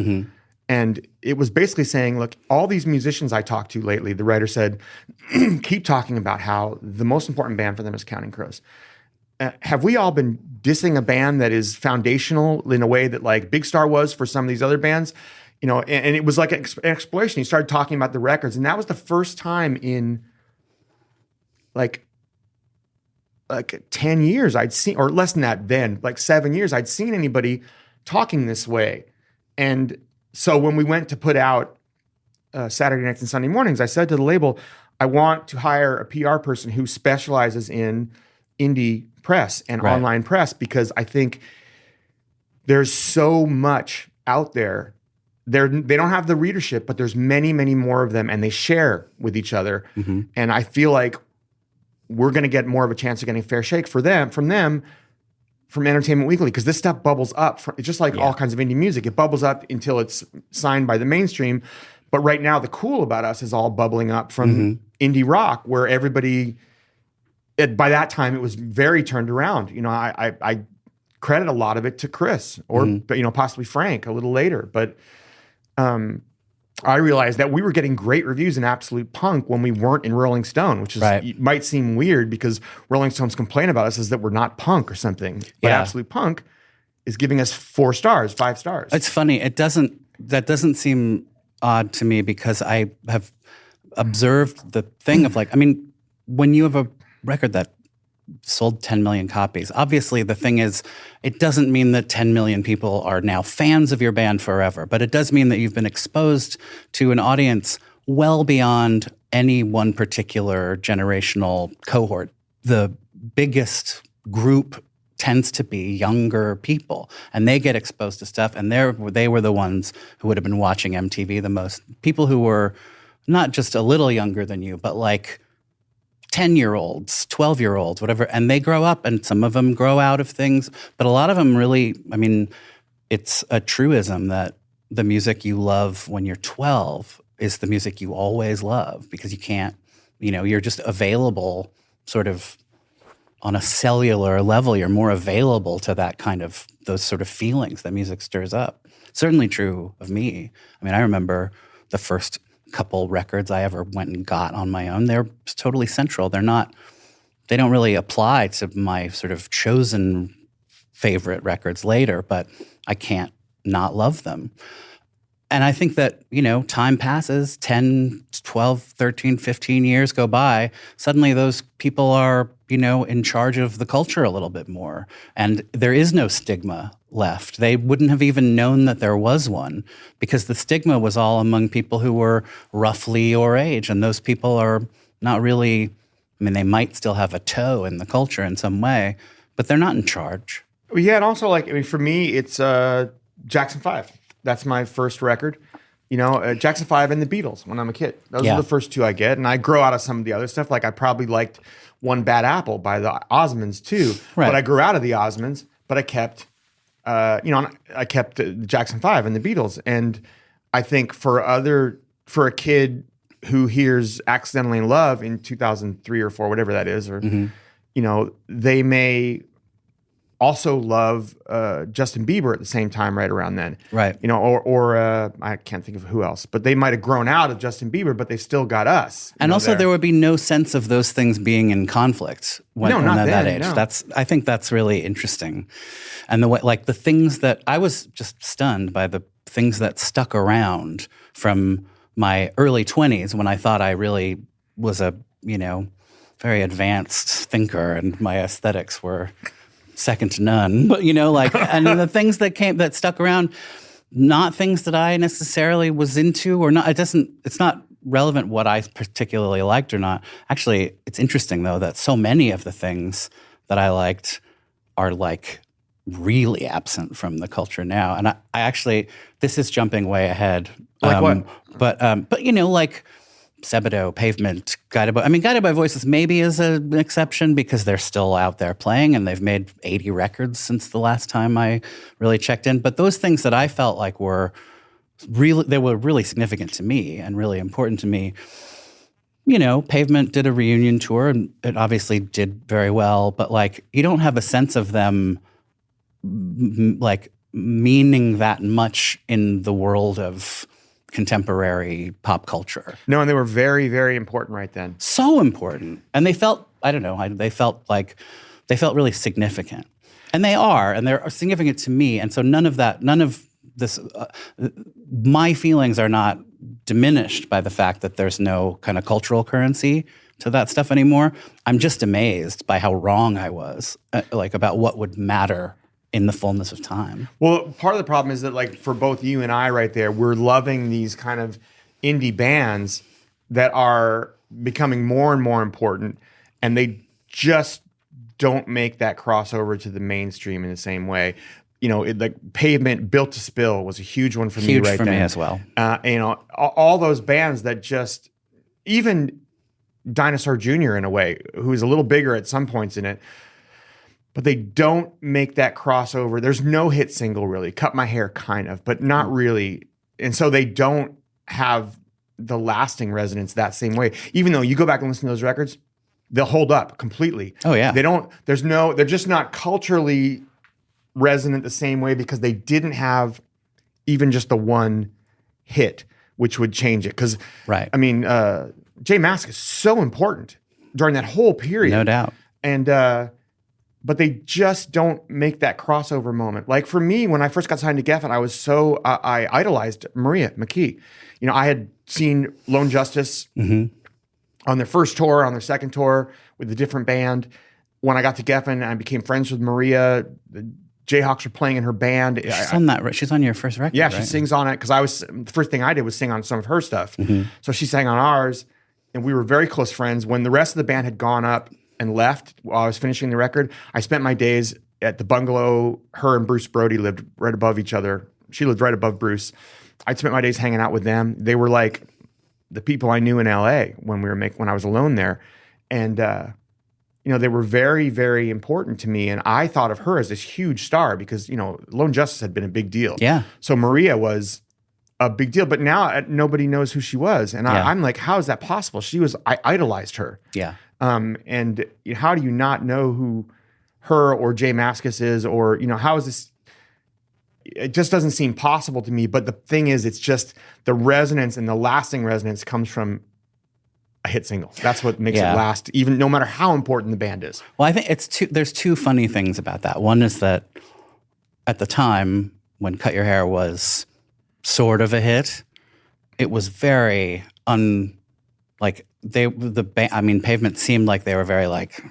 And it was basically saying, look, all these musicians I talked to lately, the writer said, keep talking about how the most important band for them is Counting Crows. Have we all been dissing a band that is foundational in a way that like Big Star was for some of these other bands? And it was like an exploration. He started talking about the records, and that was the first time in like 10 years I'd seen, or less than that then, like 7 years, I'd seen anybody talking this way. And so when we went to put out Saturday Nights and Sunday Mornings, I said to the label, I want to hire a PR person who specializes in indie press and online press, because I think there's so much out there. They don't have the readership, but there's many, many more of them, and they share with each other. And I feel like we're going to get more of a chance of getting a fair shake from Entertainment Weekly, because this stuff bubbles up. It's just like all kinds of indie music. It bubbles up until it's signed by the mainstream. But right now, the cool about us is all bubbling up from indie rock, where everybody, by that time, it was very turned around. I credit a lot of it to Chris or possibly Frank a little later. But I realized that we were getting great reviews in Absolute Punk when we weren't in Rolling Stone, which is it might seem weird because Rolling Stone's complaint about us is that we're not punk or something. But Absolute Punk is giving us 4 stars, 5 stars. It's funny. That doesn't seem odd to me, because I have observed the thing of when you have a record that sold 10 million copies. Obviously, the thing is, it doesn't mean that 10 million people are now fans of your band forever, but it does mean that you've been exposed to an audience well beyond any one particular generational cohort. The biggest group tends to be younger people, and they get exposed to stuff, and they were the ones who would have been watching MTV the most. People who were not just a little younger than you, but like 10-year-olds, 12-year-olds, whatever, and they grow up, and some of them grow out of things, but a lot of them really, it's a truism that the music you love when you're 12 is the music you always love, because you can't, you're just available sort of on a cellular level. You're more available to those sort of feelings that music stirs up. Certainly true of me. I remember the first couple records I ever went and got on my own. They're totally central. They don't really apply to my sort of chosen favorite records later, but I can't not love them. And I think that, time passes, 10, 12, 13, 15 years go by. Suddenly those people are, in charge of the culture a little bit more. And there is no stigma left. They wouldn't have even known that there was one, because the stigma was all among people who were roughly your age. And those people are not really, they might still have a toe in the culture in some way, but they're not in charge. Yeah, and also for me, it's Jackson 5. That's my first record. Jackson 5 and the Beatles when I'm a kid. Those are the first 2 I get. And I grow out of some of the other stuff. Like I probably liked One Bad Apple by the Osmonds too. Right. But I grew out of the Osmonds, but I kept, I kept Jackson 5 and the Beatles. And I think for a kid who hears Accidentally in Love in 2003 or 4, whatever that is, or, they may also love Justin Bieber at the same time, right around then. Right. Or I can't think of who else, but they might have grown out of Justin Bieber, but they've still got us. And also there would be no sense of those things being in conflict when at that age. No. I think that's really interesting. And the things that I was just stunned by, the things that stuck around from my early 20s when I thought I really was very advanced thinker, and my aesthetics were second to none. But and the things that stuck around, not things that I necessarily was into, or not. It's not relevant what I particularly liked or not. Actually, it's interesting though that so many of the things that I liked are like really absent from the culture now. And I actually, this is jumping way ahead. Like what? But like Sebadoh, Pavement, Guided by Voices maybe is an exception because they're still out there playing and they've made 80 records since the last time I really checked in. But those things that I felt like were really significant to me and really important to me. Pavement did a reunion tour and it obviously did very well, but like you don't have a sense of them like meaning that much in the world of contemporary pop culture. No, and they were very, very important right then. So important. And they felt, they felt really significant. And they are, and they're significant to me. And so none of this, my feelings are not diminished by the fact that there's no kind of cultural currency to that stuff anymore. I'm just amazed by how wrong I was, about what would matter in the fullness of time. Well, part of the problem is that, like, for both you and I right there, we're loving these kind of indie bands that are becoming more and more important, and they just don't make that crossover to the mainstream in the same way. Like Pavement, Built to Spill was a huge one for me right then. Huge for me as well. All those bands that just, even Dinosaur Jr. in a way, who's a little bigger at some points in it, but they don't make that crossover. There's no hit single really. Cut My Hair kind of, but not really. And so they don't have the lasting resonance that same way. Even though you go back and listen to those records, they'll hold up completely. Oh yeah. They're just not culturally resonant the same way because they didn't have even just the one hit, which would change it. Because, right. J Mask is so important during that whole period. No doubt. And, but they just don't make that crossover moment. Like for me, when I first got signed to Geffen, I idolized Maria McKee. I had seen Lone Justice on their first tour, on their second tour with a different band. When I got to Geffen, I became friends with Maria. The Jayhawks were playing in her band. She's on your first record. Yeah, right? She sings on it because the first thing I did was sing on some of her stuff. So she sang on ours, and we were very close friends. When the rest of the band had gone up and left while I was finishing the record, I spent my days at the bungalow. Her and Bruce Brody lived right above each other. She lived right above Bruce. I'd spent my days hanging out with them. They were like the people I knew in LA when I was alone there. And, they were very, very important to me. And I thought of her as this huge star because, Lone Justice had been a big deal. Yeah. So Maria was a big deal. But now nobody knows who she was. And I'm like, how is that possible? I idolized her. Yeah. And how do you not know who her or Jay Mascis is? Or, how is this? It just doesn't seem possible to me. But the thing is, it's just the resonance and the lasting resonance comes from a hit single. That's what makes it last, even no matter how important the band is. Well, I think there's two funny things about that. One is that at the time when Cut Your Hair was sort of a hit, it was very Pavement seemed like they were very like,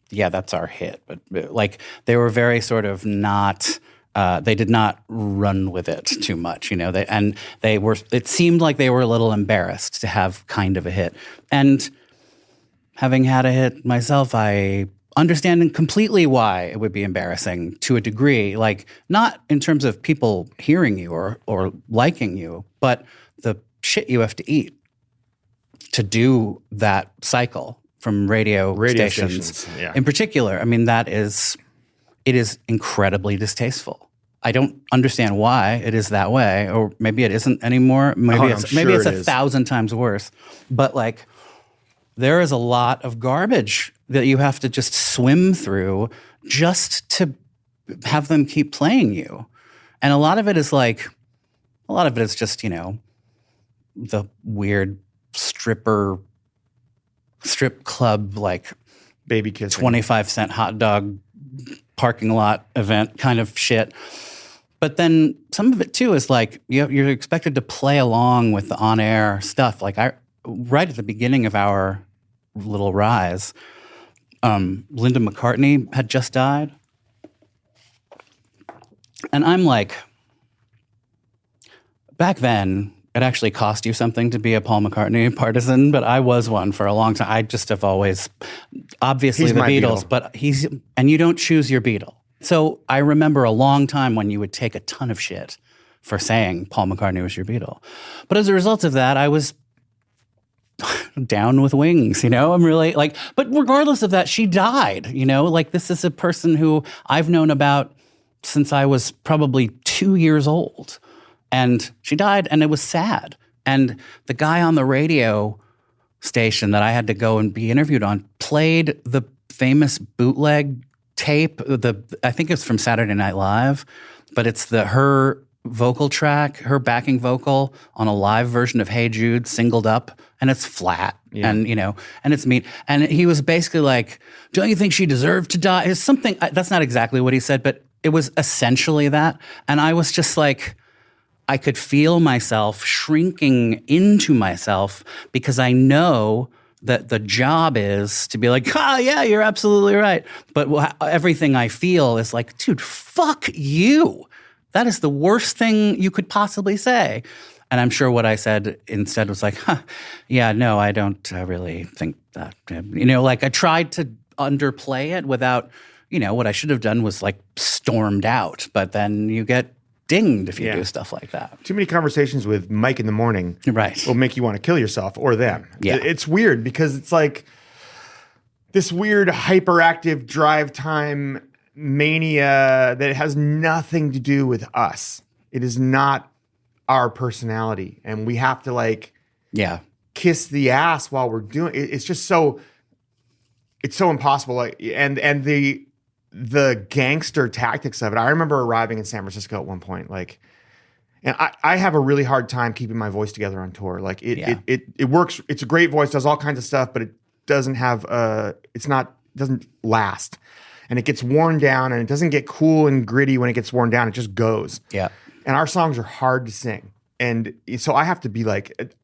yeah, that's our hit. But like they were very sort of not, they did not run with it too much, it seemed like they were a little embarrassed to have kind of a hit. And having had a hit myself, I understand completely why it would be embarrassing to a degree, like not in terms of people hearing you or liking you, but the shit you have to eat to do that cycle from radio stations. Yeah. In particular. It is incredibly distasteful. I don't understand why it is that way, or maybe it isn't anymore. Maybe it's 1,000 times worse. But like, there is a lot of garbage that you have to just swim through just to have them keep playing you, and a lot of it is just the weird strip club like baby kissing 25-cent hot dog parking lot event kind of shit. But then some of it too is like you're expected to play along with the on-air stuff. Like right at the beginning of our little rise. Linda McCartney had just died. And I'm like, back then, it actually cost you something to be a Paul McCartney partisan, but I was one for a long time. I just have always, obviously the Beatles, but and you don't choose your Beatle. So I remember a long time when you would take a ton of shit for saying Paul McCartney was your Beatle. But as a result of that, I was down with Wings, I'm really but regardless of that, she died, this is a person who I've known about since I was probably 2 years old. And she died, and it was sad. And the guy on the radio station that I had to go and be interviewed on played the famous bootleg tape. I think it's from Saturday Night Live, but it's her vocal track, her backing vocal on a live version of Hey Jude, singled up, and it's flat. Yeah. And, and it's mean. And he was basically like, don't you think she deserved to die? It's something, that's not exactly what he said, but it was essentially that. And I was just like, I could feel myself shrinking into myself because I know that the job is to be like, yeah, you're absolutely right. But everything I feel is like, dude, fuck you. That is the worst thing you could possibly say. And I'm sure what I said instead was like, yeah, no, I don't really think that. I tried to underplay it without, what I should have done was stormed out. But then you get dinged if you do stuff like that. Too many conversations with Mike in the morning will make you want to kill yourself or them. Yeah. It's weird because it's like this weird hyperactive drive time mania that has nothing to do with us. It is not our personality. And we have to kiss the ass while we're doing it. It's just so impossible. And the gangster tactics of it. I remember arriving in San Francisco at one point, and I have a really hard time keeping my voice together on tour. It works. It's a great voice, does all kinds of stuff, but it doesn't have doesn't last. And it gets worn down, and it doesn't get cool and gritty when it gets worn down. It just goes. Yeah. And our songs are hard to sing. And so I have to be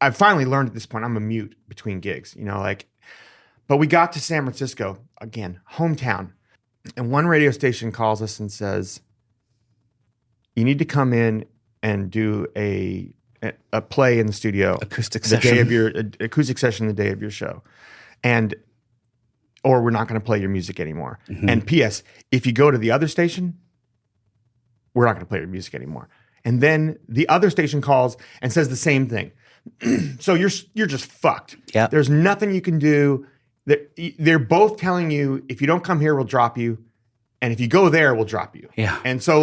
I've finally learned at this point, I'm a mute between gigs, but we got to San Francisco, again, hometown. And one radio station calls us and says, you need to come in and do a play in the studio. Acoustic session. Acoustic session the day of your show. Or we're not going to play your music anymore. Mm-hmm. And P.S., if you go to the other station, we're not going to play your music anymore. And then the other station calls and says the same thing. So you're just fucked. Yeah. There's nothing you can do. They're both telling you, if you don't come here, we'll drop you. And if you go there, we'll drop you. Yeah. And so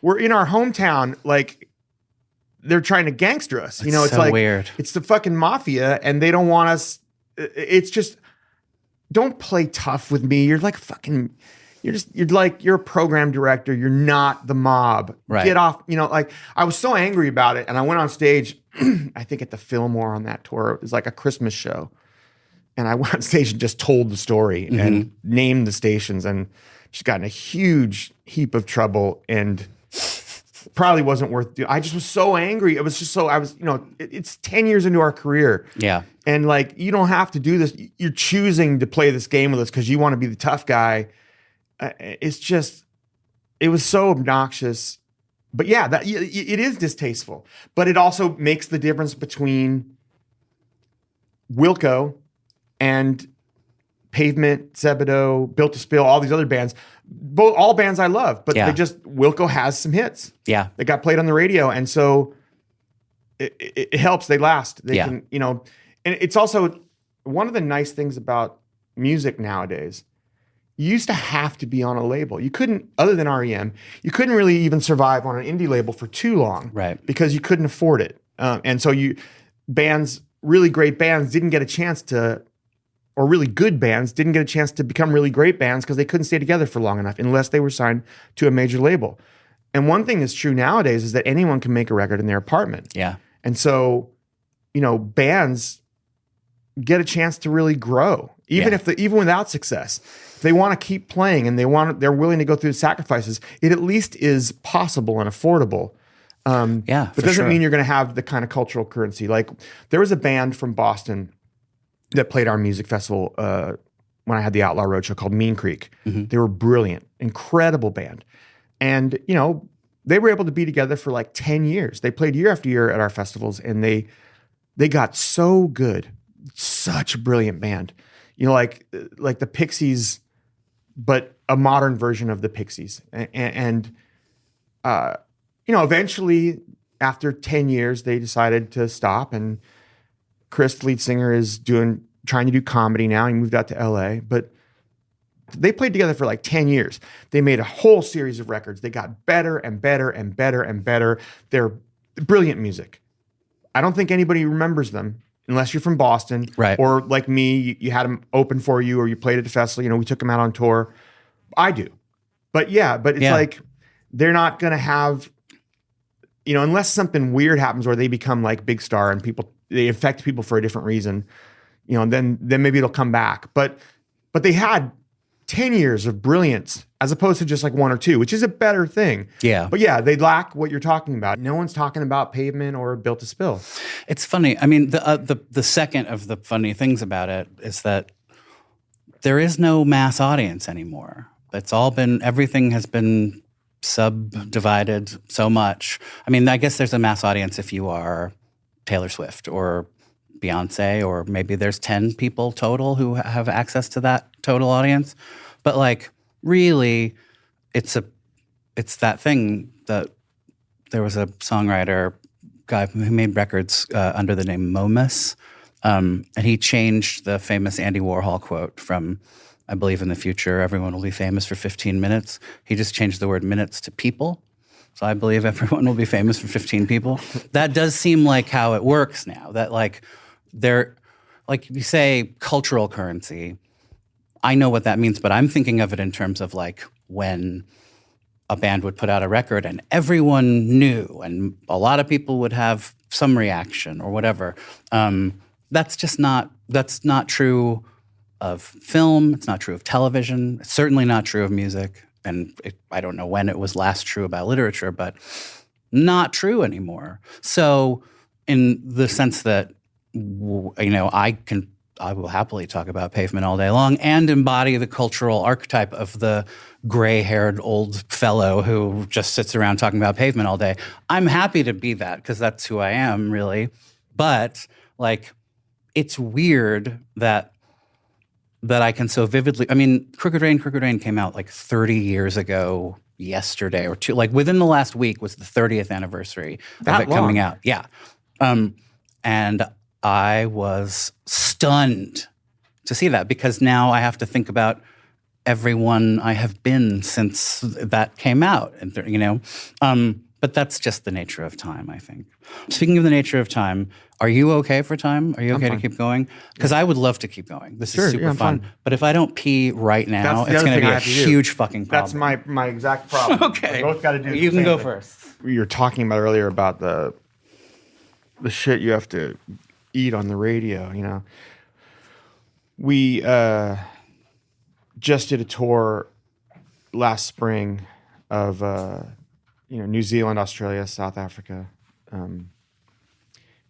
we're in our hometown, they're trying to gangster us. It's so weird. It's the fucking mafia and they don't want us. It's just, don't play tough with me. You're you're a program director. You're not the mob. Right. Get off. I was so angry about it. And I went on stage, I think at the Fillmore on that tour. It was like a Christmas show. And I went on stage and just told the story and named the stations and just got in a huge heap of trouble and probably wasn't worth doing. I just was so angry. It was just so, it's 10 years into our career. Yeah. And you don't have to do this. You're choosing to play this game with us because you want to be the tough guy. It was so obnoxious. But yeah, it is distasteful. But it also makes the difference between Wilco and Pavement, Zebedo, Built to Spill, all these other bands, all bands I love, but Wilco has some hits. Yeah. They got played on the radio. And so it helps. They last. They can, and it's also one of the nice things about music nowadays. You used to have to be on a label. You couldn't, other than REM, you couldn't really even survive on an indie label for too long. Right. Because you couldn't afford it. And so really great bands didn't get a chance to, or really good bands didn't get a chance to become really great bands because they couldn't stay together for long enough unless they were signed to a major label. And one thing that's true nowadays is that anyone can make a record in their apartment. Yeah. And so, bands get a chance to really grow, even without success. If they want to keep playing and they're willing to go through the sacrifices, it at least is possible and affordable. But it doesn't mean you're going to have the kind of cultural currency. There was a band from Boston that played our music festival when I had the Outlaw Roadshow called Mean Creek. They were brilliant, incredible band. And, you know, they were able to be together for like 10 years. They played year after year at our festivals, and they got so good. Such a brilliant band. You know, like the Pixies, but a modern version of the Pixies. And you know, eventually, after 10 years, they decided to stop. And Chris, the lead singer, is trying to do comedy now. He moved out to LA, but they played together for like 10 years. They made a whole series of records. They got better and better and better and better. They're brilliant music. I don't think anybody remembers them unless you're from Boston, right? Or like me, you had them open for you, or you played at the festival. You know, we took them out on tour. I do, but it's like they're not going to have, you know, unless something weird happens where they become like big star and they affect people for a different reason. You know, then maybe it'll come back. But they had 10 years of brilliance as opposed to just like one or two, which is a better thing. Yeah. But yeah, they lack what you're talking about. No one's talking about Pavement or Built to Spill. It's funny. I mean, the second of the funny things about it is that there is no mass audience anymore. Everything has been subdivided so much. I mean, I guess there's a mass audience if you are Taylor Swift or Beyonce, or maybe there's 10 people total who have access to that total audience. But like, really, it's that thing that there was a songwriter guy who made records under the name Momus, and he changed the famous Andy Warhol quote from, I believe in the future, everyone will be famous for 15 minutes. He just changed the word minutes to people. So I believe everyone will be famous for 15 people. That does seem like how it works now, that like, like you say, cultural currency. I know what that means, but I'm thinking of it in terms of like when a band would put out a record and everyone knew, and a lot of people would have some reaction or whatever. That's not true of film. It's not true of television. It's certainly not true of music. And I don't know when it was last true about literature, but not true anymore. So in the sense that, you know, I will happily talk about Pavement all day long and embody the cultural archetype of the gray-haired old fellow who just sits around talking about Pavement all day. I'm happy to be that because that's who I am, really. But like, it's weird that I can so vividly. I mean, Crooked Rain came out like 30 years ago yesterday or two. Like within the last week was the 30th anniversary of it coming out. Yeah, and I was stunned to see that because now I have to think about everyone I have been since that came out, and you know. But that's just the nature of time, I think. Speaking of the nature of time, are you okay for time? Are you okay to keep going? Because I would love to keep going. This is super fun. But if I don't pee right now, it's going to be a huge fucking problem. That's my exact problem. Okay. We both got to do. You can go first. You were talking about earlier about the shit you have to eat on the radio. You know, we just did a tour last spring of. You know, New Zealand, Australia, South Africa.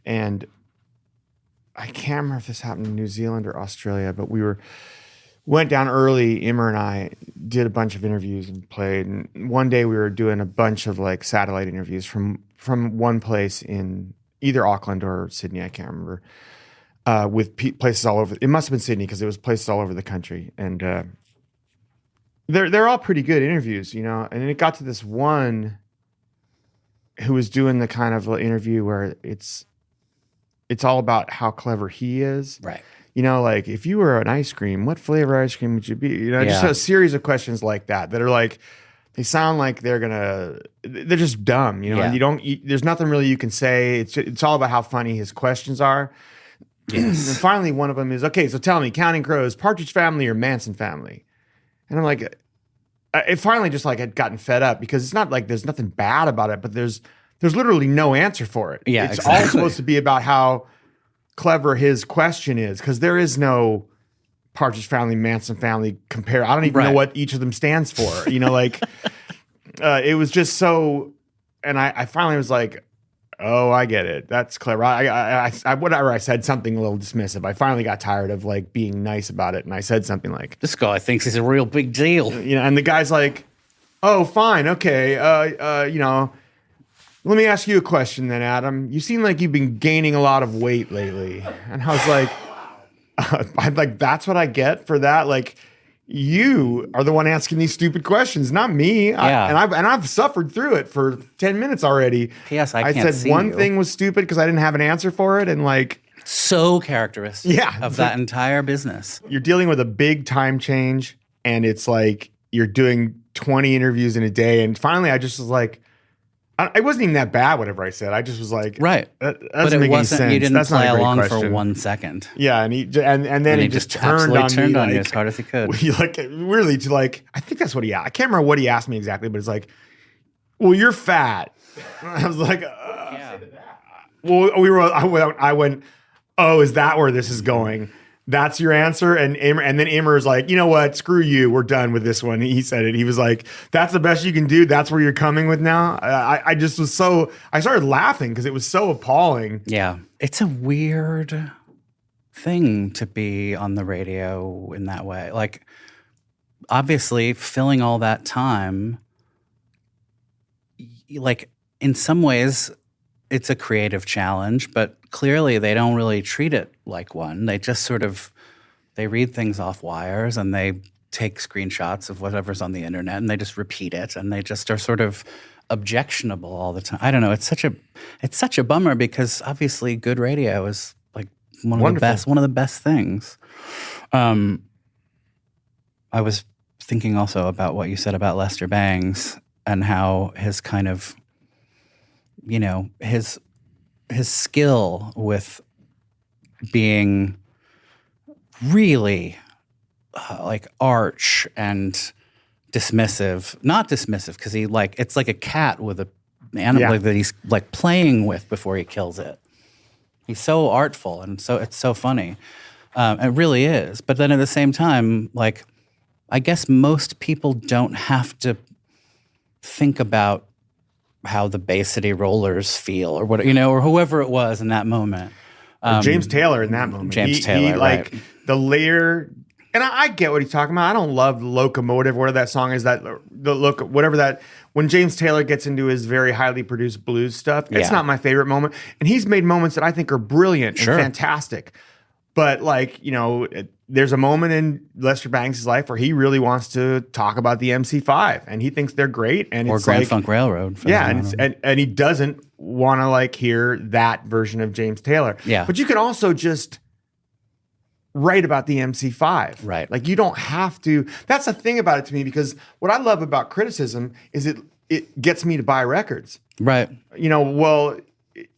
And I can't remember if this happened in New Zealand or Australia, but went down early. Immer and I did a bunch of interviews and played. And one day we were doing a bunch of like satellite interviews from one place in either Auckland or Sydney, I can't remember, with places all over. It must have been Sydney because it was places all over the country. And they're all pretty good interviews, you know. And then it got to this one who was doing the kind of interview where it's all about how clever he is. Right. You know, like if you were an ice cream, what flavor ice cream would you be? You know, just a series of questions like that are like, they sound like they're just dumb, you know, and there's nothing really you can say. It's all about how funny his questions are. Yes. And finally one of them is, okay, so tell me, Counting Crows, Partridge Family or Manson Family? And I'm like, it finally just like had gotten fed up because it's not like there's nothing bad about it, but there's literally no answer for it. Yeah, it's all supposed to be about how clever his question is because there is no Partridge Family, Manson Family compare. I don't even know what each of them stands for. You know, like it was just so. And I finally was like, oh, I get it. That's clever. Whatever. I said something a little dismissive. I finally got tired of like being nice about it. And I said something like, this guy thinks he's a real big deal. And the guy's like, oh, fine. Okay. Let me ask you a question then, Adam. You seem like you've been gaining a lot of weight lately. And I was like, I'm like, that's what I get for that. Like, you are the one asking these stupid questions, not me. Yeah. I've suffered through it for 10 minutes already. P.S. I can't said see one you. thing was stupid because I didn't have an answer for it. And like, so characteristic of that entire business. You're dealing with a big time change, and it's like you're doing 20 interviews in a day. And finally, I just was like, it wasn't even that bad, whatever I said. I just was like, right. That but doesn't it make any wasn't, sense. you didn't That's play not a great along question. for 1 second. Yeah. And then he just turned on me like, you as hard as he could. Like, really, to like, I think that's what I can't remember what he asked me exactly, but it's like, well, you're fat. I was like, well, I went, oh, is that where this is going? That's your answer? And then Amer's like, you know what? Screw you. We're done with this one. He said it. He was like, that's the best you can do. That's where you're coming with now. I just was I started laughing because it was so appalling. Yeah. It's a weird thing to be on the radio in that way. Like, obviously, filling all that time, like, in some ways, it's a creative challenge, but clearly they don't really treat it like one. They just sort of, they read things off wires and they take screenshots of whatever's on the internet and they just repeat it and they just are sort of objectionable all the time. I don't know. It's such a bummer because obviously good radio is like one of the best things. I was thinking also about what you said about Lester Bangs and how his kind of, his skill with being really like arch and dismissive, not dismissive because it's like a cat with an animal that he's like playing with before he kills it. He's so artful and so it's so funny. It really is. But then at the same time, like, I guess most people don't have to think about how the Bay City Rollers feel or what, or whoever it was in that moment. James Taylor in that moment. James Taylor, like right. The layer, and I get what he's talking about. I don't love Locomotive, whatever that song is, when James Taylor gets into his very highly produced blues stuff, it's not my favorite moment. And he's made moments that I think are brilliant and fantastic. But like, there's a moment in Lester Bangs' life where he really wants to talk about the MC5 and he thinks they're great. And or it's Grand like, Funk Railroad. And he doesn't want to like hear that version of James Taylor. Yeah. But you can also just write about the MC5. Right. Like you don't have to. That's the thing about it to me, because what I love about criticism is it gets me to buy records. Right. Well,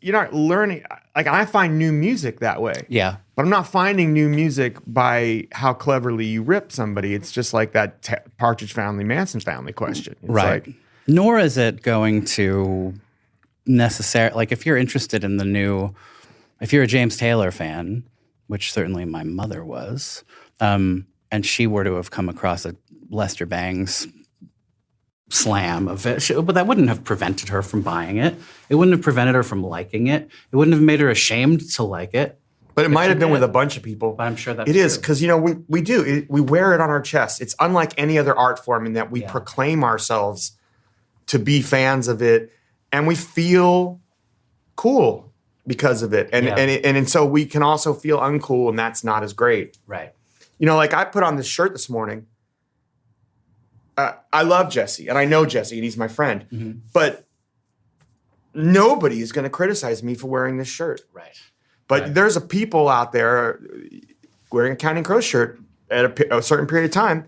you're not learning. Like I find new music that way. Yeah. But I'm not finding new music by how cleverly you rip somebody. It's just like that Partridge Family, Manson family question. It's right. Like, nor is it going to necessarily, like if you're interested in if you're a James Taylor fan, which certainly my mother was, and she were to have come across a Lester Bangs slam of it, but that wouldn't have prevented her from buying it. It wouldn't have prevented her from liking it. It wouldn't have made her ashamed to like it. But it might have been with a bunch of people. But I'm sure that's it is, because we do. We wear it on our chest. It's unlike any other art form in that we proclaim ourselves to be fans of it, and we feel cool because of it. And so we can also feel uncool, and that's not as great. Right. Like I put on this shirt this morning. I love Jesse, and I know Jesse, and he's my friend. Mm-hmm. But nobody is going to criticize me for wearing this shirt. Right. But there's a people out there wearing a Counting Crows shirt at a certain period of time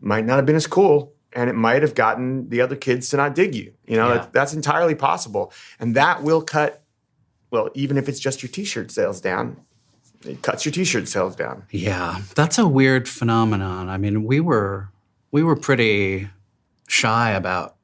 might not have been as cool, and it might have gotten the other kids to not dig you. That's entirely possible. And that will cut, well, even if it's just your T-shirt sales down, it cuts your T-shirt sales down. Yeah, that's a weird phenomenon. I mean, we were pretty shy about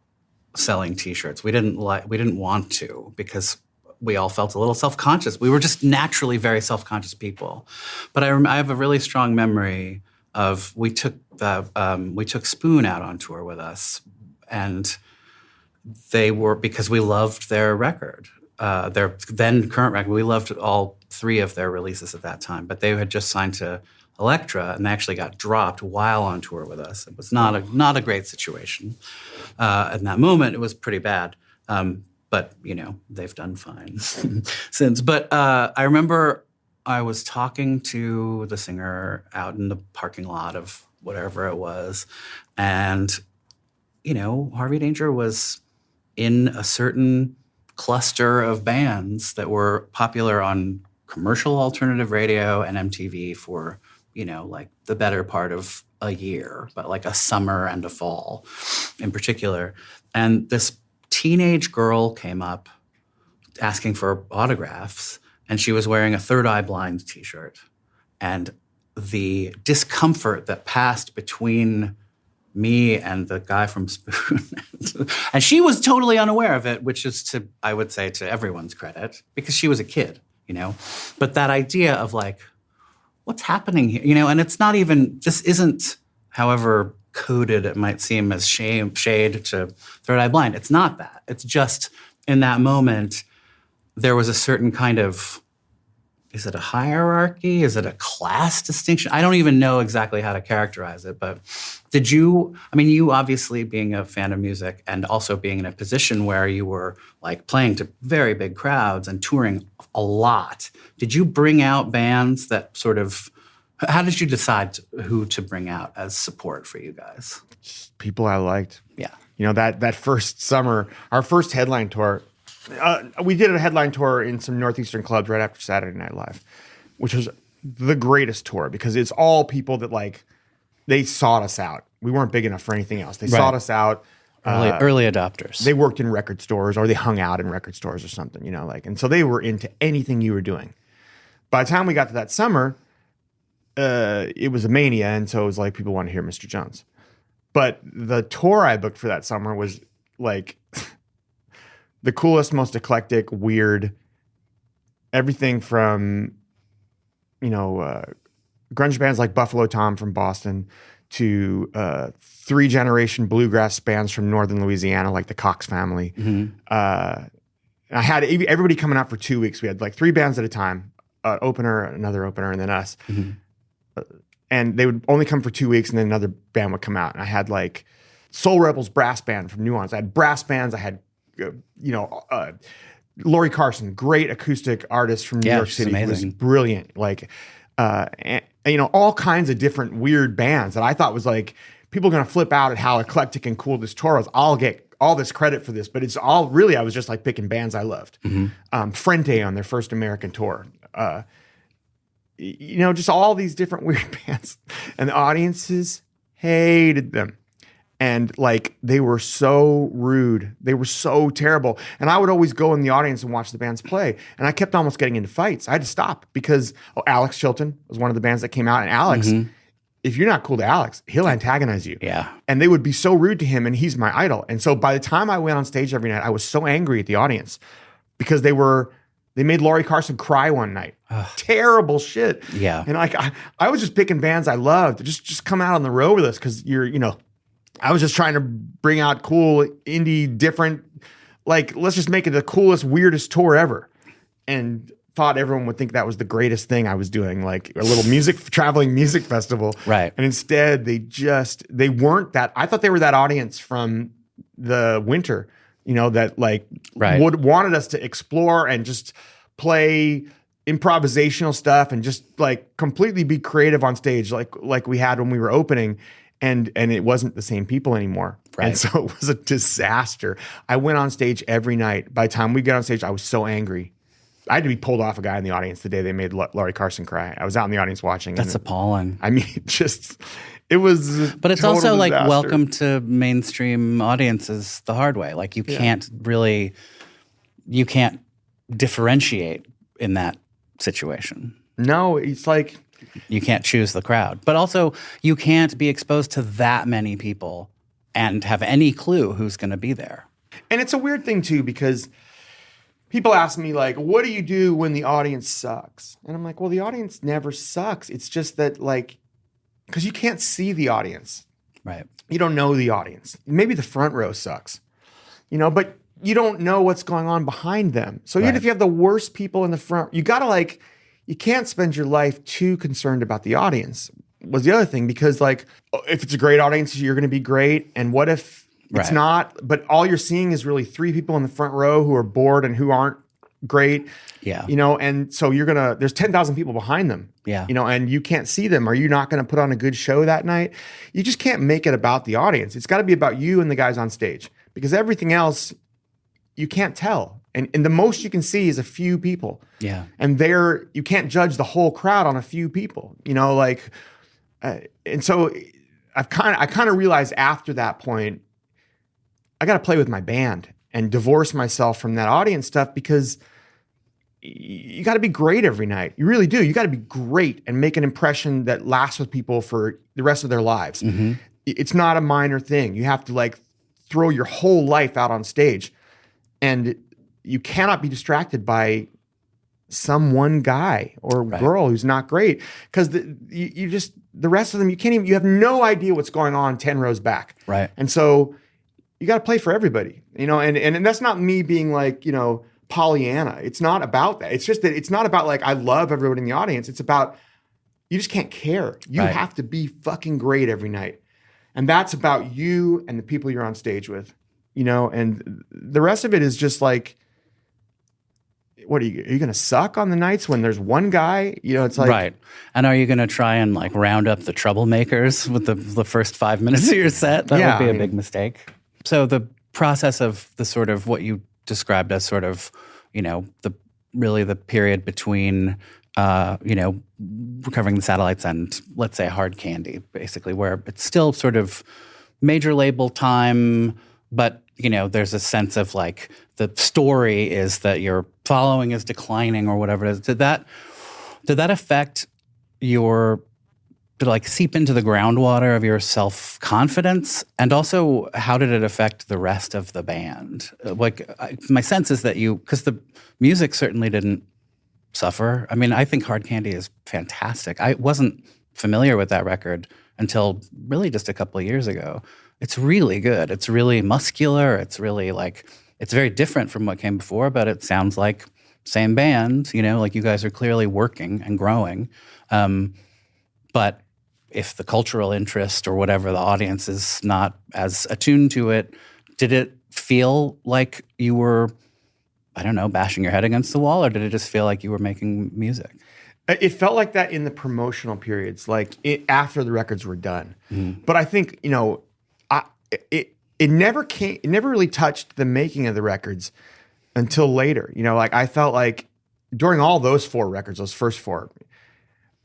selling T-shirts. We didn't want to because we all felt a little self-conscious. We were just naturally very self-conscious people. But I have a really strong memory of we took Spoon out on tour with us, and they were, because we loved their record. their then current record. We loved all 3 of their releases at that time, but they had just signed to Elektra, and they actually got dropped while on tour with us. It was not a great situation. In that moment, it was pretty bad. But, they've done fine since. But I remember I was talking to the singer out in the parking lot of whatever it was. And, Harvey Danger was in a certain cluster of bands that were popular on commercial alternative radio and MTV for, like the better part of a year, but like a summer and a fall in particular. And this teenage girl came up asking for autographs, and she was wearing a Third Eye Blind t-shirt. And the discomfort that passed between me and the guy from Spoon, and she was totally unaware of it, which is I would say to everyone's credit, because she was a kid, But that idea of like, what's happening here, and it's not even, this isn't, however coded it might seem as shade to Third Eye Blind. It's not that. It's just in that moment, there was a certain kind of, is it a hierarchy? Is it a class distinction? I don't even know exactly how to characterize it, but you obviously being a fan of music and also being in a position where you were like playing to very big crowds and touring a lot. Did you bring out bands that sort of, how did you decide who to bring out as support for you guys? People I liked. Yeah. That first summer, our first headline tour, we did a headline tour in some Northeastern clubs right after Saturday Night Live, which was the greatest tour because it's all people that like, they sought us out. We weren't big enough for anything else. They sought us out. Early adopters. They worked in record stores or they hung out in record stores or something, and so they were into anything you were doing. By the time we got to that summer, it was a mania, and so it was like people want to hear Mr. Jones. But the tour I booked for that summer was like the coolest, most eclectic, weird, everything from, grunge bands like Buffalo Tom from Boston to 3-generation bluegrass bands from northern Louisiana like the Cox Family. Mm-hmm. I had everybody coming out for 2 weeks. We had like 3 bands at a time, opener, another opener, and then us. Mm-hmm. And they would only come for 2 weeks, and then another band would come out. And I had like Soul Rebels brass band from Nuance. I had brass bands. I had, Lori Carson, great acoustic artist from New York City, who was brilliant. Like, and, all kinds of different weird bands that I thought was like, people are going to flip out at how eclectic and cool this tour was. I'll get all this credit for this, but it's all really, I was just like picking bands I loved. Mm-hmm. Frente on their first American tour. Just all these different weird bands, and the audiences hated them. And like, they were so rude. They were so terrible. And I would always go in the audience and watch the bands play. And I kept almost getting into fights. I had to stop because Alex Chilton was one of the bands that came out. And Alex, if you're not cool to Alex, he'll antagonize you. Yeah. And they would be so rude to him, and he's my idol. And so by the time I went on stage every night, I was so angry at the audience because they made Lori Carson cry one night. Ugh. Terrible shit. Yeah. And like, I was just picking bands I loved. Just come out on the road with us because I was just trying to bring out cool, indie, different, like, let's just make it the coolest, weirdest tour ever. And thought everyone would think that was the greatest thing I was doing, like a little traveling music festival. Right. And instead, they weren't that. I thought they were that audience from the winter, that like wanted us to explore and just play improvisational stuff and just like completely be creative on stage, like we had when we were opening. And it wasn't the same people anymore. Right. And so it was a disaster. I went on stage every night. By the time we got on stage, I was so angry. I had to be pulled off a guy in the audience the day they made Laurie Carson cry. I was out in the audience watching. That's appalling. I mean, it was. But it's also like welcome to mainstream audiences the hard way. Like you can't differentiate in that situation. No, it's like. You can't choose the crowd. But also, you can't be exposed to that many people and have any clue who's going to be there. And it's a weird thing, too, because people ask me, like, what do you do when the audience sucks? And I'm like, well, the audience never sucks. It's just that, like, because you can't see the audience. Right. You don't know the audience. Maybe the front row sucks. But you don't know what's going on behind them. So even if you have the worst people in the front, you gotta you can't spend your life too concerned about the audience was the other thing, because if it's a great audience, you're going to be great. And what if it's not, but all you're seeing is really 3 people in the front row who are bored and who aren't great. Yeah. And so there's 10,000 people behind them. Yeah. And you can't see them. Are you not going to put on a good show that night? You just can't make it about the audience. It's got to be about you and the guys on stage, because everything else you can't tell. And the most you can see is a few people. Yeah. And you can't judge the whole crowd on a few people, and so I kind of realized after that point, I got to play with my band and divorce myself from that audience stuff, because you got to be great every night. You really do. You got to be great and make an impression that lasts with people for the rest of their lives. Mm-hmm. It's not a minor thing. You have to throw your whole life out on stage, and you cannot be distracted by some one guy or girl who's not great, because the rest of them, you have no idea what's going on 10 rows back. Right. And so you got to play for everybody, and that's not me being Pollyanna. It's not about that. It's just that it's not about I love everyone in the audience. It's about, you just can't care. You have to be fucking great every night. And that's about you and the people you're on stage with, and the rest of it is just what are you going to suck on the nights when there's one guy? It's right. And are you going to try and round up the troublemakers with the first 5 minutes of your set? That would be a big mistake. So the process of the sort of what you described as sort of, the period between, recovering the satellites and, let's say, Hard Candy, basically, where it's still sort of major label time, but there's a sense of the story is that your following is declining or whatever it is. Did that affect did it seep into the groundwater of your self-confidence? And also, how did it affect the rest of the band? My sense is that because the music certainly didn't suffer. I mean, I think Hard Candy is fantastic. I wasn't familiar with that record until really just a couple of years ago. It's really good. It's really muscular. It's really it's very different from what came before, but it sounds like same band, you guys are clearly working and growing. But if the cultural interest or whatever, the audience is not as attuned to it, did it feel like you were, I don't know, bashing your head against the wall, or did it just feel like you were making music? It felt like that in the promotional periods, after the records were done. Mm-hmm. But I think, it never really touched the making of the records until later. I felt during all those 4 records, those first 4,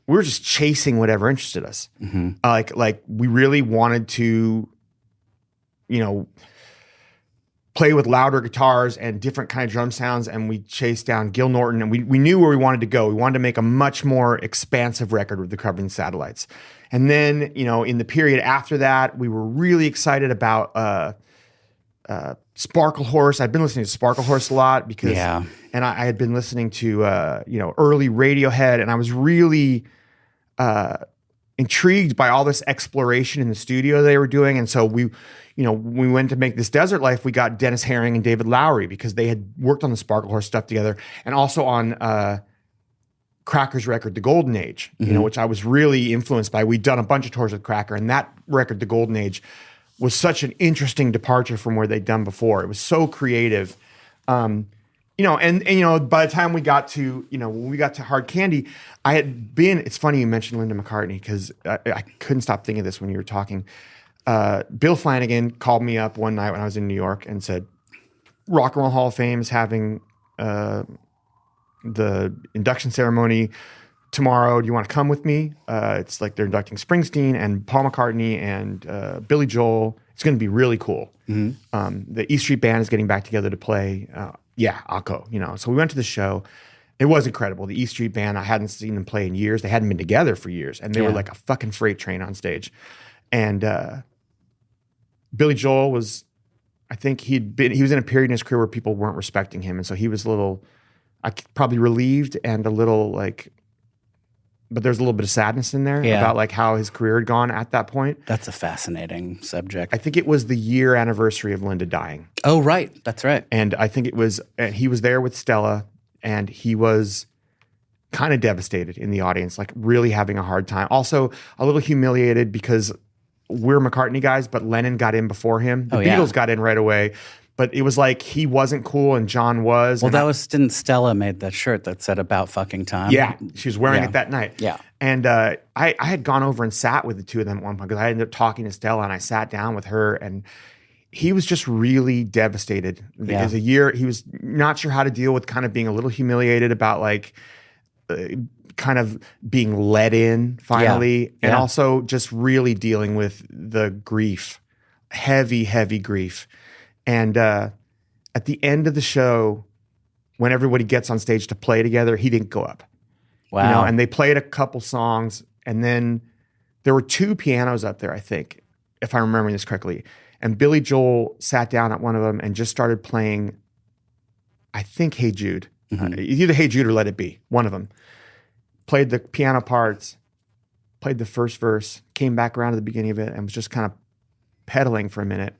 we were just chasing whatever interested us. Mm-hmm. We really wanted to, play with louder guitars and different kind of drum sounds, and we chased down Gil Norton, and we knew where we wanted to go. We wanted to make a much more expansive record with the Recovering Satellites. And then, in the period after that, we were really excited about Sparkle Horse. I'd been listening to Sparkle Horse a lot because, and I had been listening to, early Radiohead, and I was really intrigued by all this exploration in the studio they were doing. And so we went to make this Desert Life. We got Dennis Herring and David Lowery because they had worked on the Sparkle Horse stuff together, and also on Cracker's record, The Golden Age, mm-hmm. Which I was really influenced by. We'd done a bunch of tours with Cracker, and that record, The Golden Age, was such an interesting departure from where they'd done before. It was so creative. And by the time we got to, when we got to Hard Candy, it's funny you mentioned Linda McCartney, because I couldn't stop thinking of this when you were talking. Bill Flanagan called me up one night when I was in New York and said, Rock and Roll Hall of Fame is having the induction ceremony tomorrow. Do you want to come with me? It's they're inducting Springsteen and Paul McCartney and Billy Joel. It's going to be really cool. Mm-hmm. The E Street Band is getting back together to play. I'll go. So we went to the show. It was incredible. The E Street Band, I hadn't seen them play in years. They hadn't been together for years, and they were like a fucking freight train on stage. And Billy Joel was, I think he was in a period in his career where people weren't respecting him, and so he was a little, probably relieved and a little but there's a little bit of sadness in there about like how his career had gone at that point. That's a fascinating subject. I think it was the year anniversary of Linda dying. Oh, right. That's right. And I think it was, he was there with Stella, and he was kind of devastated in the audience, like really having a hard time. Also a little humiliated because we're McCartney guys, but Lennon got in before him. The Beatles got in right away, but it was like he wasn't cool and John was. Well, didn't Stella made that shirt that said "About fucking time"? Yeah, she was wearing it that night. Yeah. And I had gone over and sat with the two of them at one point because I ended up talking to Stella, and I sat down with her, and he was just really devastated. Yeah. As a year, he was not sure how to deal with kind of being a little humiliated about like kind of being let in finally, and also just really dealing with the grief, heavy grief. And at the end of the show, when everybody gets on stage to play together, he didn't go up. Wow. You know, and they played a couple songs, and then there were two pianos up there, I think, if I'm remembering this correctly. And Billy Joel sat down at one of them and just started playing, I think, Hey Jude. Either Hey Jude or Let It Be, one of them. Played the piano parts, played the first verse, came back around to the beginning of it, and was just kind of pedaling for a minute.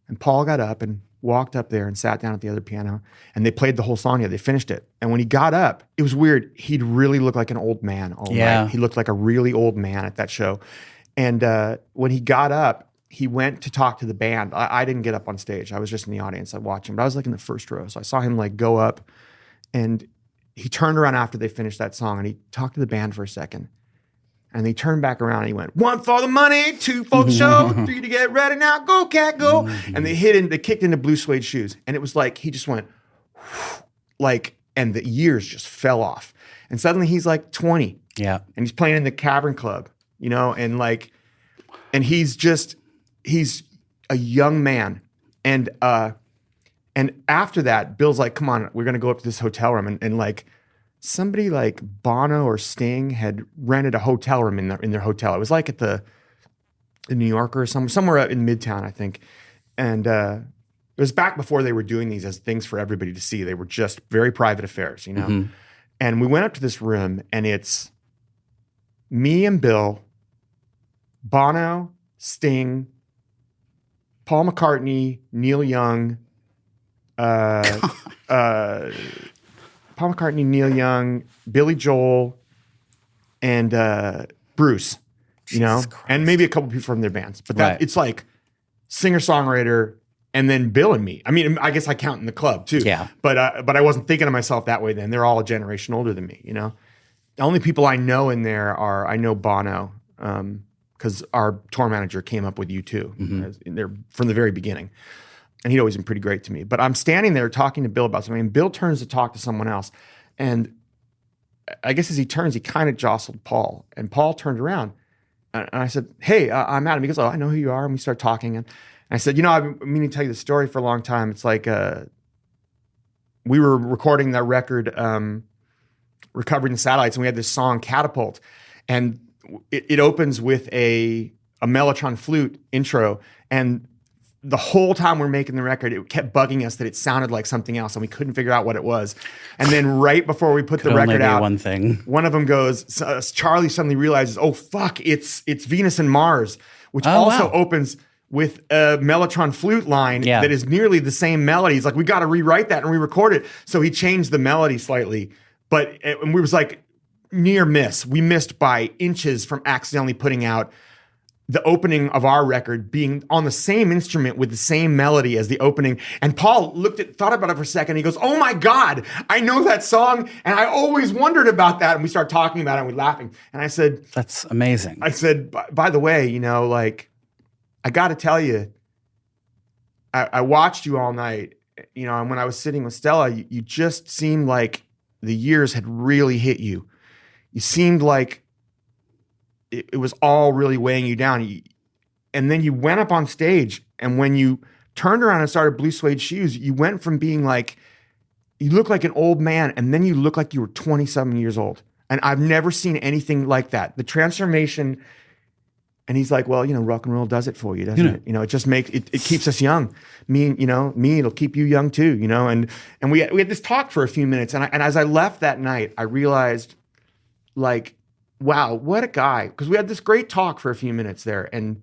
And Paul got up and walked up there and sat down at the other piano, and they played the whole song. Yeah, they finished it. And when he got up, it was weird. He'd really looked like an old man all night. He looked like a really old man at that show. And when he got up, he went to talk to the band. I didn't get up on stage. I was just in the audience. I watched him, but I was like in the first row. So I saw him like go up, and he turned around after they finished that song, and he talked to the band for a second. And he turned back around and he went, 1 for the money, 2 for the show, 3 to get ready now, go cat go. And they kicked into Blue Suede Shoes. And it was like, he just went, like, and the years just fell off. And suddenly he's like 20. Yeah. And he's playing in the Cavern Club, you know, and like, and he's a young man. And after that, Bill's like, come on, we're going to go up to this hotel room. And like, somebody like Bono or Sting had rented a hotel room in their hotel. It was like at the New Yorker or somewhere in Midtown, I think. And it was back before they were doing these as things for everybody to see. They were just very private affairs, you know? And we went up to this room, and it's me and Bill, Bono, Sting, Paul McCartney, Neil Young, Paul McCartney, Neil Young, Billy Joel, and Bruce, you know, and maybe a couple people from their bands. But it's like singer-songwriter, and then Bill and me. I mean, I guess I count in the club too. Yeah. But I wasn't thinking of myself that way then. They're all a generation older than me, you know. The only people I know in there I know Bono, because our tour manager came up with U2. They're from the very beginning. And he'd always been pretty great to me. But I'm standing there talking to Bill about something, and Bill turns to talk to someone else. And I guess as he turns, he kind of jostled Paul. And Paul turned around. And I said, hey, I'm Adam. He goes, oh, I know who you are. And we start talking. And I said, you know, I've been meaning to tell you the story for a long time. It's like we were recording that record, Recovering the Satellites, and we had this song, Catapult. And it opens with a mellotron flute intro. And the whole time we're making the record, it kept bugging us that it sounded like something else, and we couldn't figure out what it was. And then right before we put the record out, one of them goes, Charlie suddenly realizes, oh, fuck, it's Venus and Mars, which opens with a mellotron flute line that is nearly the same melody. He's like, we got to rewrite that and re-record it. So he changed the melody slightly, but we was like near miss. We missed by inches from accidentally putting out the opening of our record being on the same instrument with the same melody as the opening. And Paul thought about it for a second. He goes, oh my God, I know that song. And I always wondered about that. And we started talking about it and we're laughing. And I said, that's amazing. I said, by the way, you know, like, I got to tell you, I watched you all night, you know, and when I was sitting with Stella, you just seemed like the years had really hit you. You seemed like it was all really weighing you down. And then you went up on stage, and when you turned around and started Blue Suede Shoes, you went from being like, you look like an old man, and then you look like you were 27 years old. And I've never seen anything like that. The transformation. And he's like, well, you know, rock and roll does it for you, doesn't it? You know, it just makes it keeps us young. Me, it'll keep you young too, you know? And we had this talk for a few minutes. And as I left that night, I realized, like, wow, what a guy. Because we had this great talk for a few minutes there. And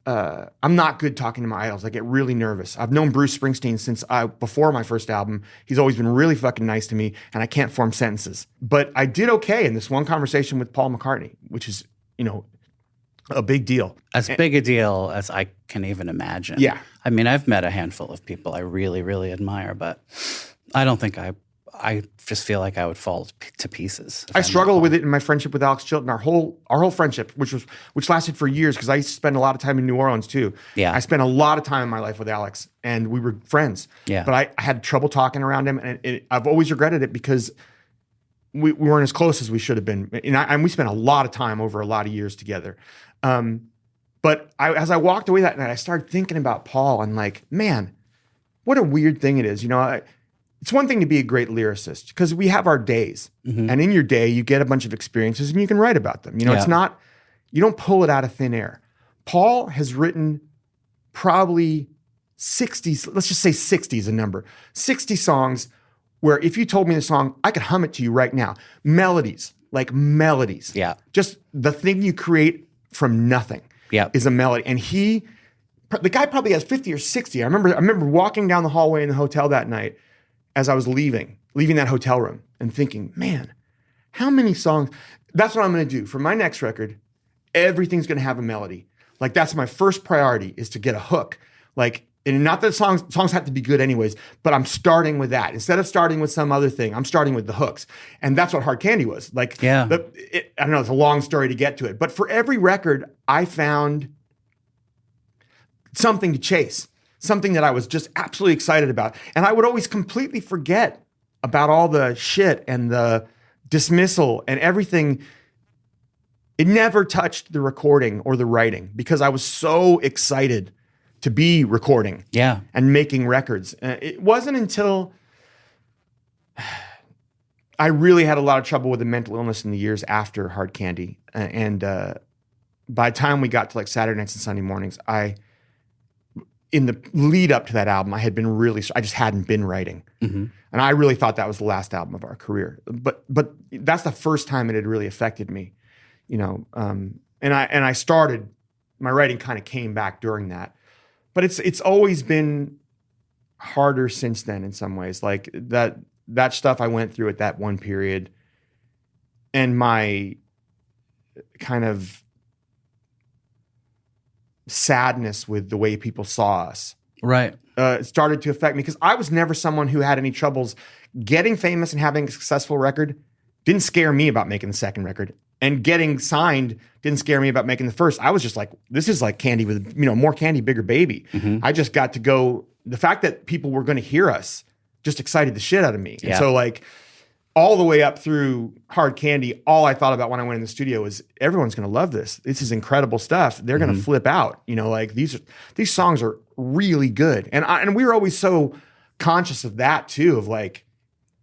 I'm not good talking to my idols. I get really nervous. I've known Bruce Springsteen since before my first album. He's always been really fucking nice to me, and I can't form sentences. But I did okay in this one conversation with Paul McCartney, which is, a big deal. As big a deal as I can even imagine. Yeah. I mean, I've met a handful of people I really, really admire, but I don't think I just feel like I would fall to pieces. I struggle with it in my friendship with Alex Chilton. Our whole friendship, which lasted for years, because I used to spend a lot of time in New Orleans too. Yeah. I spent a lot of time in my life with Alex, and we were friends. Yeah. But I had trouble talking around him, and I've always regretted it because we weren't as close as we should have been. And we spent a lot of time over a lot of years together. But as I walked away that night, I started thinking about Paul and like, man, what a weird thing it is. It's one thing to be a great lyricist because we have our days. Mm-hmm. And in your day, you get a bunch of experiences and you can write about them. It's not, you don't pull it out of thin air. Paul has written probably 60, let's just say 60 is a number, 60 songs where if you told me the song, I could hum it to you right now. Melodies. Yeah. Just the thing you create from nothing is a melody. And the guy probably has 50 or 60. I remember walking down the hallway in the hotel that night as I was leaving that hotel room and thinking, man, how many songs? That's what I'm going to do for my next record. Everything's going to have a melody. Like that's my first priority is to get a hook. Like, and not that songs have to be good anyways, but I'm starting with that. Instead of starting with some other thing, I'm starting with the hooks. And that's what Hard Candy was. Like, I don't know, it's a long story to get to it. But for every record, I found something to chase, something that I was just absolutely excited about. And I would always completely forget about all the shit and the dismissal and everything. It never touched the recording or the writing because I was so excited to be recording and making records. It wasn't until I really had a lot of trouble with the mental illness in the years after Hard Candy. And by the time we got to like Saturday nights and Sunday mornings, in the lead up to that album, I just hadn't been writing. Mm-hmm. And I really thought that was the last album of our career. But that's the first time it had really affected me, and I started, my writing kind of came back during that. But it's always been harder since then in some ways. Like that stuff I went through at that one period and my kind of sadness with the way people saw us. Right. Started to affect me because I was never someone who had any troubles getting famous and having a successful record. Didn't scare me about making the second record. And getting signed didn't scare me about making the first. I was just like, this is like Candy with, more Candy, bigger baby. Mm-hmm. I just got to go. The fact that people were going to hear us just excited the shit out of me. Yeah. And so like all the way up through Hard Candy, all I thought about when I went in the studio was everyone's going to love this. This is incredible stuff. They're going to flip out. Like these songs are really good. And we were always so conscious of that too, of like,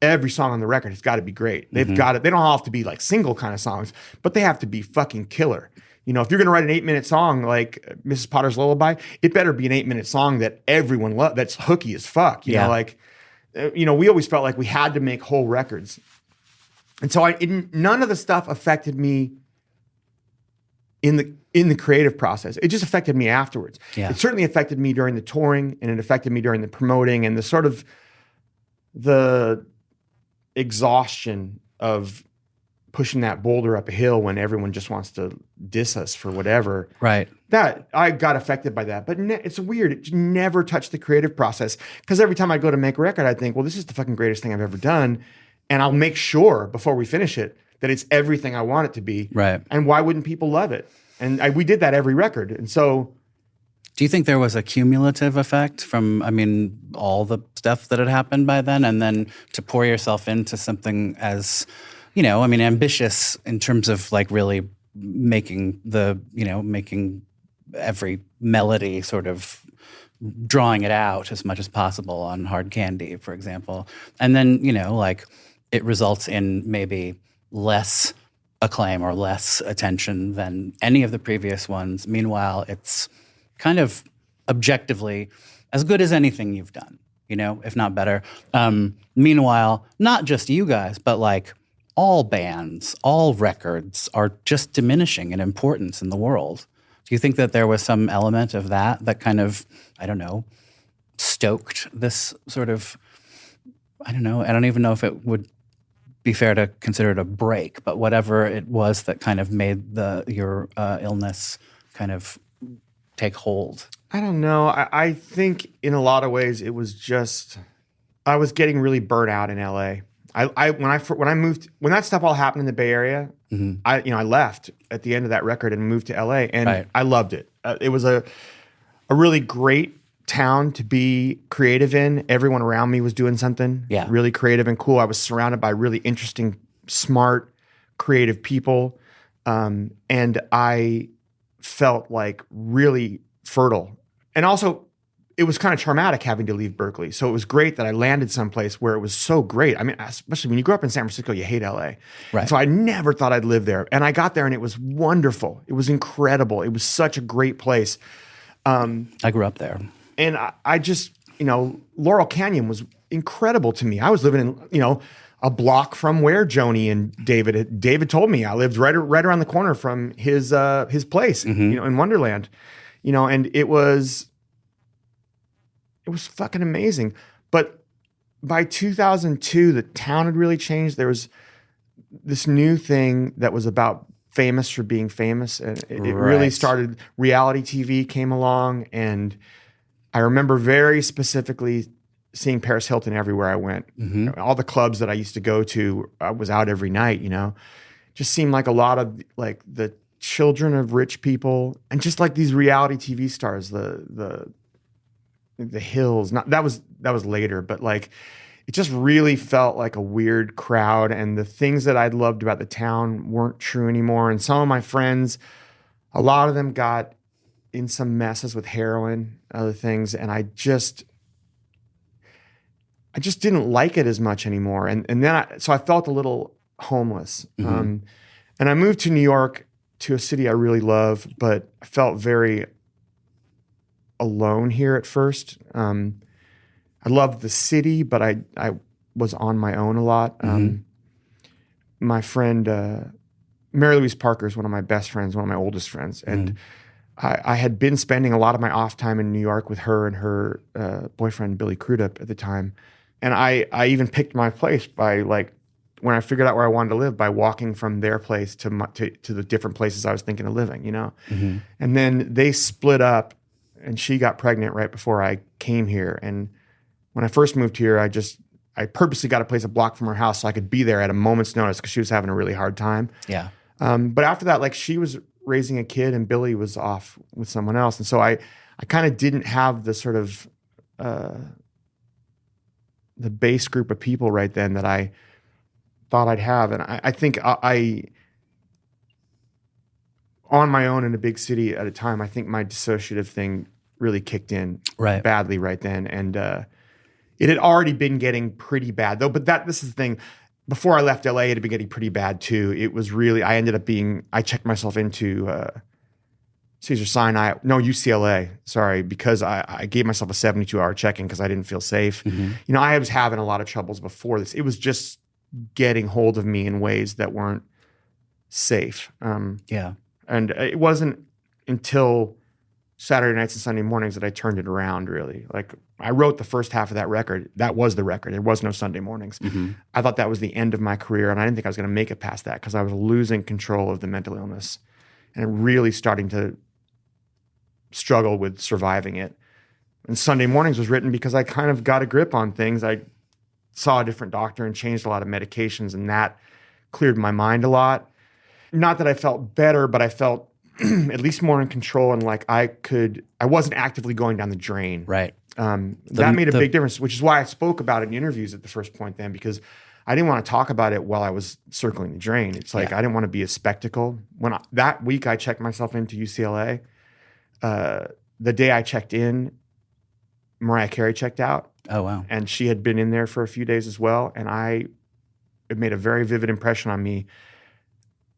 every song on the record has got to be great. They've got it. They don't have to be like single kind of songs, but they have to be fucking killer. If you're going to write an 8-minute song like Mrs. Potter's Lullaby, it better be an 8-minute song that everyone loves. That's hooky as fuck. We always felt like we had to make whole records. And so none of the stuff affected me in the creative process. It just affected me afterwards. Yeah. It certainly affected me during the touring, and it affected me during the promoting and the sort of the exhaustion of pushing that boulder up a hill when everyone just wants to diss us for whatever. Right. That I got affected by that, but it's weird. It never touched the creative process because every time I go to make a record, I think, well, this is the fucking greatest thing I've ever done. And I'll make sure before we finish it that it's everything I want it to be. Right. And why wouldn't people love it? And we did that every record. And so, do you think there was a cumulative effect from, all the stuff that had happened by then, and then to pour yourself into something as, ambitious in terms of like really making every melody sort of drawing it out as much as possible on Hard Candy, for example. And then, it results in maybe less acclaim or less attention than any of the previous ones. Meanwhile, it's kind of objectively as good as anything you've done, if not better. Meanwhile, not just you guys, but like all bands, all records are just diminishing in importance in the world. Do you think that there was some element of that kind of, I don't know, stoked this sort of, I don't know, I don't even know if it would be fair to consider it a break, but whatever it was that kind of made your illness kind of take hold? I don't know. I think in a lot of ways it was just, I was getting really burnt out in LA. When I moved, when that stuff all happened in the Bay Area, I left at the end of that record and moved to LA, and I loved it. It was a really great town to be creative in. Everyone around me was doing something really creative and cool. I was surrounded by really interesting, smart, creative people, and I felt like really fertile. And also, it was kind of traumatic having to leave Berkeley. So it was great that I landed someplace where it was so great. I mean, especially when you grow up in San Francisco, you hate LA. Right. So I never thought I'd live there. And I got there and it was wonderful. It was incredible. It was such a great place. I grew up there. And I just, Laurel Canyon was incredible to me. I was living in, a block from where Joni and David told me I lived right around the corner from his place, in Wonderland, and it was fucking amazing. But by 2002, the town had really changed. There was this new thing that was about famous for being famous. And it really started, reality TV came along. And I remember very specifically seeing Paris Hilton everywhere I went. All the clubs that I used to go to, I was out every night, just seemed like a lot of like the children of rich people and just like these reality TV stars, the Hills. That was later, but like it just really felt like a weird crowd, and the things that I'd loved about the town weren't true anymore. And some of my friends, a lot of them got in some messes with heroin, other things, and I just didn't like it as much anymore. And then so I felt a little homeless. And I moved to New York, to a city I really love, but I felt very alone here at first. I loved the city, but I was on my own a lot. My friend, Mary Louise Parker, is one of my best friends, one of my oldest friends. And I had been spending a lot of my off time in New York with her and her boyfriend, Billy Crudup, at the time. And I even picked my place by like, when I figured out where I wanted to live, by walking from their place to the different places I was thinking of living, And then they split up, and she got pregnant right before I came here. And when I first moved here, I purposely got a place a block from her house so I could be there at a moment's notice because she was having a really hard time. Yeah. But after that, like, she was raising a kid and Billy was off with someone else. And so I kind of didn't have the sort of the base group of people right then that I thought I'd have. And I think I on my own in a big city at a time, I think my dissociative thing really kicked in badly right then. And it had already been getting pretty bad though. But this is the thing. Before I left LA, it had been getting pretty bad too. It was really, I checked myself into UCLA, sorry, because I gave myself a 72-hour check-in because I didn't feel safe. I was having a lot of troubles before this. It was just getting hold of me in ways that weren't safe. And it wasn't until Saturday nights and Sunday mornings that I turned it around, really. Like, I wrote the first half of that record. That was the record. There was no Sunday mornings. I thought that was the end of my career, and I didn't think I was going to make it past that because I was losing control of the mental illness and really starting to struggle with surviving it. And Sunday mornings was written because I kind of got a grip on things. I saw a different doctor and changed a lot of medications, and that cleared my mind a lot. Not that I felt better, but I felt at least more in control, and like I wasn't actively going down the drain. Right. That made a big difference, which is why I spoke about it in interviews at the first point then, because I didn't want to talk about it while I was circling the drain. It's like, I didn't want to be a spectacle. That week I checked myself into UCLA, the day I checked in, Mariah Carey checked out. Oh, wow. And she had been in there for a few days as well. And it made a very vivid impression on me.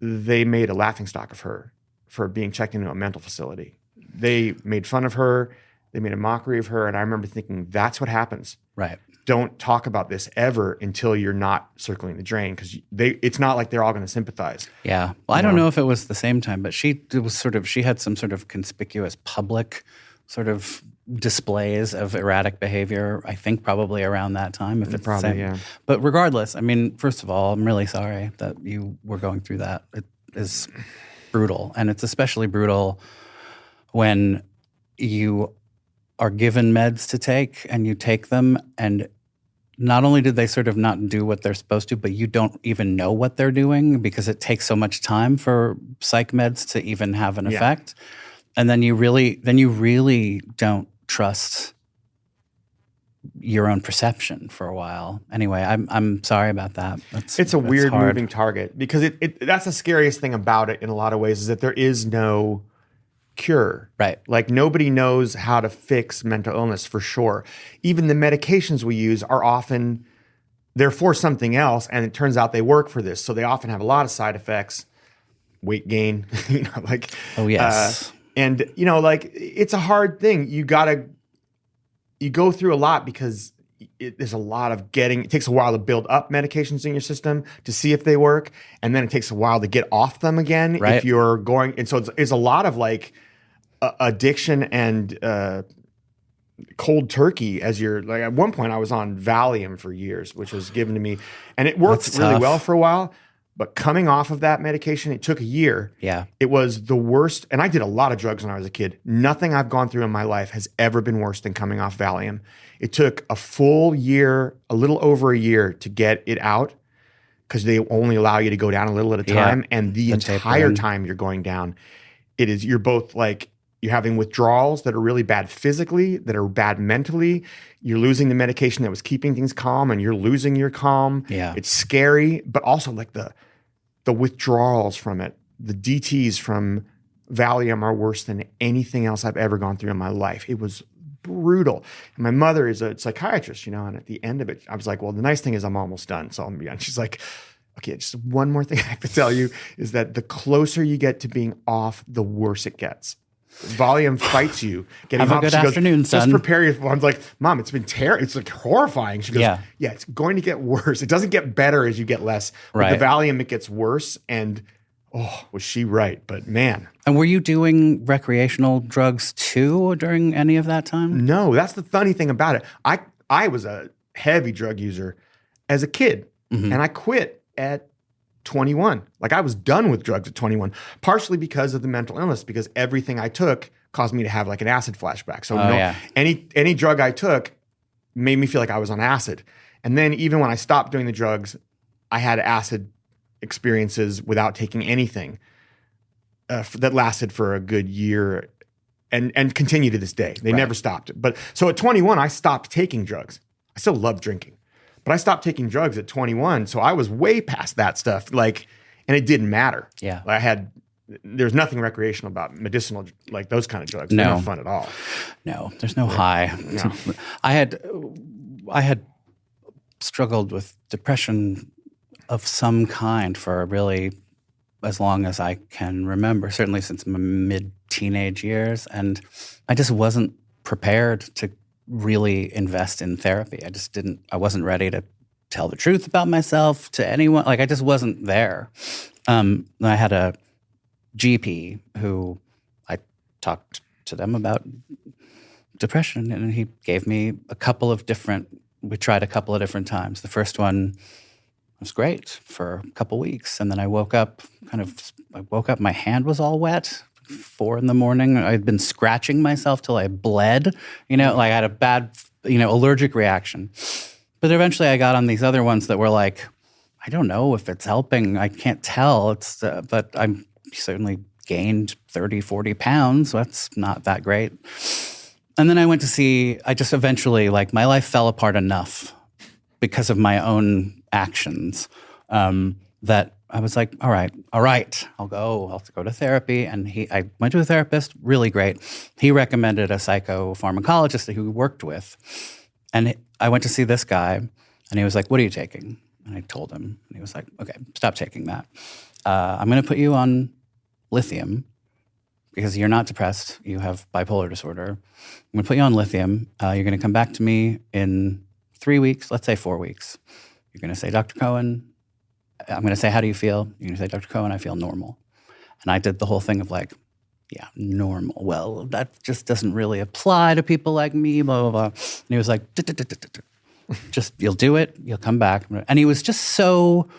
They made a laughingstock of her for being checked into a mental facility. They made fun of her. They made a mockery of her. And I remember thinking, that's what happens. Right. Don't talk about this ever until you're not circling the drain, because it's not like they're all going to sympathize. Yeah. Well, I don't know if it was the same time, but she had some sort of conspicuous public sort of displays of erratic behavior, I think probably around that time, if it's probably, the same. Yeah. But regardless, I mean, first of all, I'm really sorry that you were going through that. It is brutal. And it's especially brutal when you are given meds to take and you take them, and not only did they sort of not do what they're supposed to, but you don't even know what they're doing because it takes so much time for psych meds to even have an effect. And then you really don't trust your own perception for a while. Anyway, I'm sorry about that. It's a weird moving target, because that's the scariest thing about it in a lot of ways, is that there is no cure. Right. Like, nobody knows how to fix mental illness for sure. Even the medications we use are often, they're for something else, and it turns out they work for this. So they often have a lot of side effects, weight gain, oh yes. And it's a hard thing. You go through a lot, because there's a lot of it takes a while to build up medications in your system to see if they work. And then it takes a while to get off them again. Right. If you're going, and so it's a lot of addiction and cold turkey as you're at one point I was on Valium for years, which was given to me, and it worked really well for a while. But coming off of that medication, it took a year. Yeah. It was the worst. And I did a lot of drugs when I was a kid. Nothing I've gone through in my life has ever been worse than coming off Valium. It took a full year, a little over a year, to get it out, because they only allow you to go down a little at a time. Yeah. And the entire time you're going down, you're both you're having withdrawals that are really bad physically, that are bad mentally. You're losing the medication that was keeping things calm, and you're losing your calm. Yeah. It's scary, but also the withdrawals from it, the DTs from Valium are worse than anything else I've ever gone through in my life. It was brutal. And my mother is a psychiatrist, and at the end of it, I was like, well, the nice thing is I'm almost done. So I'm gonna be honest. She's like, okay, just one more thing I have to tell you is that the closer you get to being off, the worse it gets. Valium fights you. Have a good afternoon, son. Just prepare you. I'm like, Mom, it's been terrible. It's horrifying. She goes, yeah, it's going to get worse. It doesn't get better as you get less. With the Valium, it gets worse. And was she right? But man. And were you doing recreational drugs too during any of that time? No, that's the funny thing about it. I was a heavy drug user as a kid, and I quit at 21. I was done with drugs at 21, partially because of the mental illness, because everything I took caused me to have an acid flashback. So any drug I took made me feel like I was on acid. And then even when I stopped doing the drugs, I had acid experiences without taking anything that lasted for a good year and continue to this day. They never stopped. But so at 21, I stopped taking drugs. I still love drinking. But I stopped taking drugs at 21, so I was way past that stuff. And it didn't matter. Yeah, there's nothing recreational about medicinal, those kind of drugs. No, they're not fun at all. No, there's no high. No. I had struggled with depression of some kind for really as long as I can remember. Certainly since my mid-teenage years, and I just wasn't prepared to really invest in therapy. I wasn't ready to tell the truth about myself to anyone. I just wasn't there. I had a GP who I talked to them about depression, and he gave me we tried a couple of different times. The first one was great for a couple weeks, and then I woke up, my hand was all wet. 4 a.m. I'd been scratching myself till I bled, I had a bad, allergic reaction. But eventually I got on these other ones that were I don't know if it's helping. I can't tell. But I'm certainly gained 30, 40 pounds. So that's not that great. And then I just eventually, my life fell apart enough because of my own actions that I was like, all right, I'll go to therapy. And I went to a therapist, really great. He recommended a psychopharmacologist that he worked with. And I went to see this guy, and he was like, what are you taking? And I told him, and he was like, okay, stop taking that. I'm going to put you on Lithium because you're not depressed. You have bipolar disorder. I'm going to put you on lithium. You're going to come back to me in 3 weeks, let's say 4 weeks. You're going to say, Dr. Cohen, I'm going to say, how do you feel? You're going to say, Dr. Cohen, I feel normal. And I did the whole thing of like, yeah, normal. Well, that just doesn't really apply to people like me, blah, blah, blah. And he was like, just, you'll do it. You'll come back. And he was just so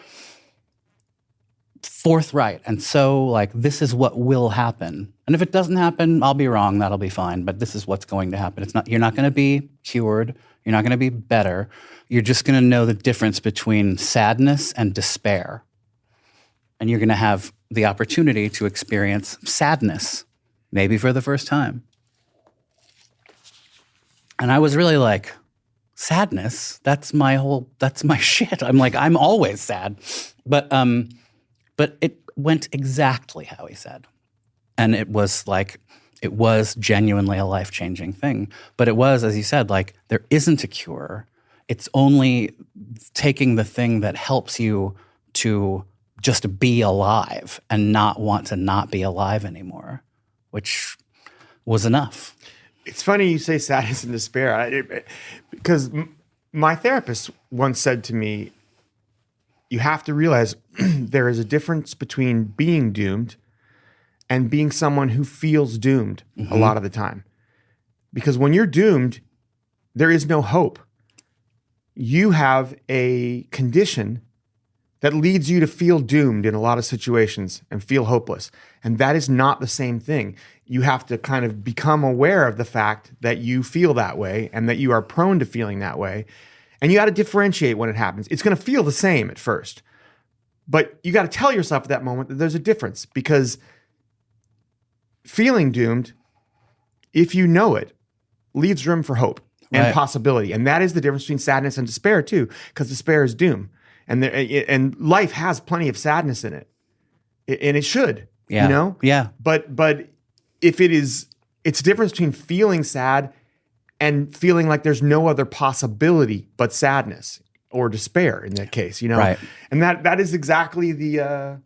forthright and so like, this is what will happen. And if it doesn't happen, I'll be wrong. That'll be fine. But this is what's going to happen. You're not going to be cured. You're not going to be better. You're just going to know the difference between sadness and despair. And you're going to have the opportunity to experience sadness, maybe for the first time. And I was really like, sadness? That's my shit. I'm like, I'm always sad. But it went exactly how he said. And it was genuinely a life-changing thing. But it was, as you said, like, there isn't a cure. It's only taking the thing that helps you to just be alive and not want to not be alive anymore, which was enough. It's funny you say sadness and despair, because my therapist once said to me, you have to realize there is a difference between being doomed and being someone who feels doomed a lot of the time. Because when you're doomed, there is no hope. You have a condition that leads you to feel doomed in a lot of situations and feel hopeless. And that is not the same thing. You have to kind of become aware of the fact that you feel that way and that you are prone to feeling that way. And you got to differentiate when it happens. It's going to feel the same at first. But you got to tell yourself at that moment that there's a difference, because feeling doomed, if you know it, leaves room for hope and possibility. And that is the difference between sadness and despair too, because despair is doom. And life has plenty of sadness in it. And it should, you know? Yeah. But if it's the difference between feeling sad and feeling like there's no other possibility but sadness or despair in that case, you know? Right. And that is exactly the,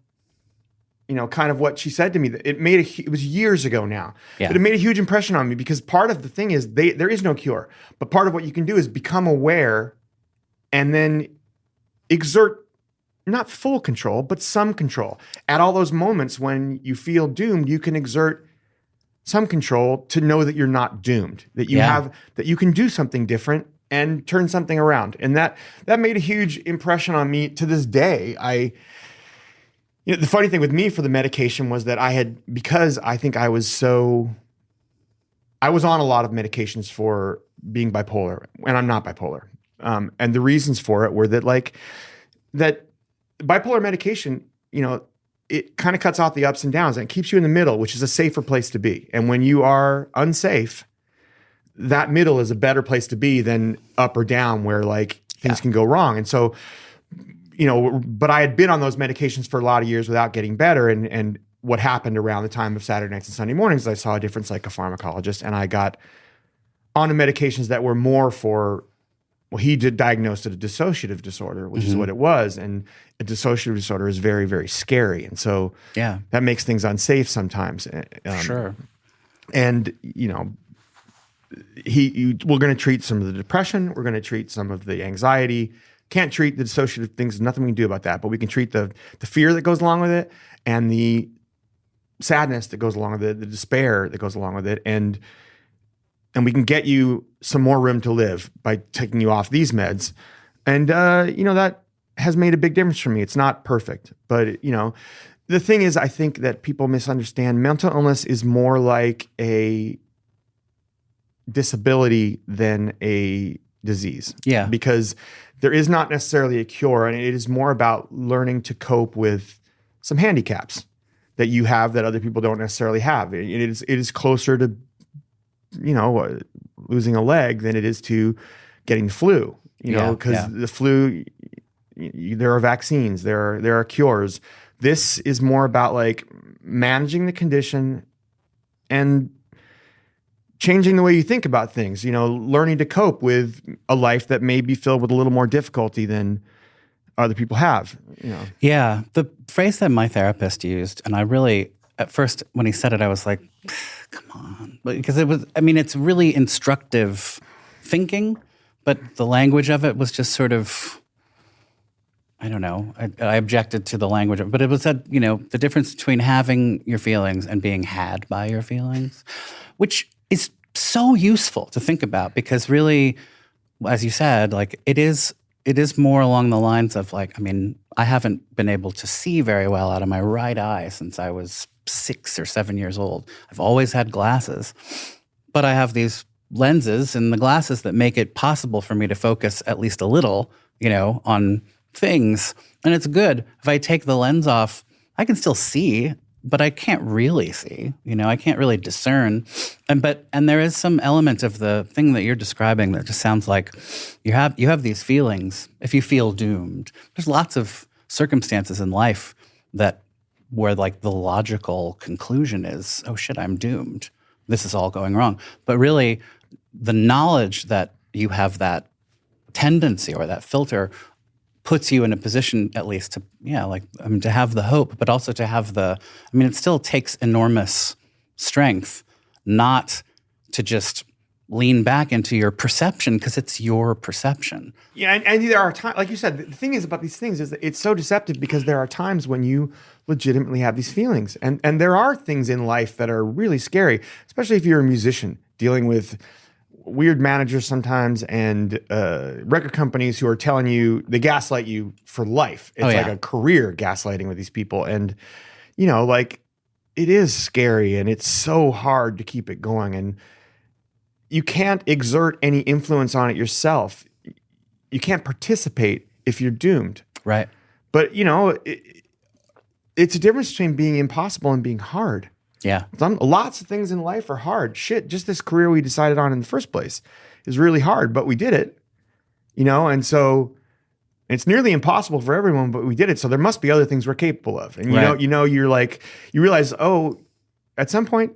kind of what she said to me. It was years ago now, but it made a huge impression on me, because part of the thing is there is no cure, but part of what you can do is become aware and then exert not full control, but some control. At all those moments when you feel doomed, you can exert some control to know that you're not doomed, that you can do something different and turn something around. And that made a huge impression on me to this day. The funny thing with me for the medication was that because I think I was on a lot of medications for being bipolar, and I'm not bipolar. And the reasons for it were that bipolar medication, it kind of cuts off the ups and downs and it keeps you in the middle, which is a safer place to be. And when you are unsafe, that middle is a better place to be than up or down, where things can go wrong. And so, but I had been on those medications for a lot of years without getting better. And what happened around the time of Saturday nights and Sunday mornings, I saw a different psychopharmacologist, and I got on medications that were more for, he diagnosed it a dissociative disorder, which is what it was. And a dissociative disorder is very, very scary. And so that makes things unsafe sometimes. Sure. And, we're going to treat some of the depression. We're going to treat some of the anxiety. Can't treat the dissociative things. Nothing we can do about that. But we can treat the fear that goes along with it, and the sadness that goes along with it, the despair that goes along with it. And we can get you some more room to live by taking you off these meds. And, that has made a big difference for me. It's not perfect, but, the thing is, I think that people misunderstand mental illness is more like a disability than a disease. Yeah. Because there is not necessarily a cure, and it is more about learning to cope with some handicaps that you have that other people don't necessarily have. It is closer to losing a leg than it is to getting the flu, because the flu, there are vaccines, there are cures. This is more about managing the condition and changing the way you think about things, learning to cope with a life that may be filled with a little more difficulty than other people have, Yeah. The phrase that my therapist used, and I really, at first when he said it, I was like, come on. Because it's really instructive thinking, but the language of it was just sort of, I don't know. I objected to the language, but it was that, the difference between having your feelings and being had by your feelings, which is so useful to think about because really, as you said, like it is more along the lines of like, I haven't been able to see very well out of my right eye since I was 6 or 7 years old. I've always had glasses, but I have these lenses in the glasses that make it possible for me to focus at least a little, on things. And it's good. If I take the lens off, I can still see, but I can't really see. I can't really discern. And there is some element of the thing that you're describing that just sounds like you have these feelings if you feel doomed. There's lots of circumstances in life where like the logical conclusion is, oh shit, I'm doomed. This is all going wrong. But really, the knowledge that you have that tendency or that filter puts you in a position at least to, to have the hope, but also to have it still takes enormous strength not to just lean back into your perception because it's your perception. Yeah, and there are times, like you said, the thing is about these things is that it's so deceptive because there are times when you legitimately have these feelings. And there are things in life that are really scary, especially if you're a musician dealing with weird managers sometimes and record companies who are telling you, they gaslight you for life. It's like a career gaslighting with these people. And, like it is scary and it's so hard to keep it going. And you can't exert any influence on it yourself. You can't participate if you're doomed. Right. But, it's a difference between being impossible and being hard. Yeah. Lots of things in life are hard. Shit, just this career we decided on in the first place is really hard, but we did it, and so it's nearly impossible for everyone, but we did it. So there must be other things we're capable of. And you're like, you realize, at some point,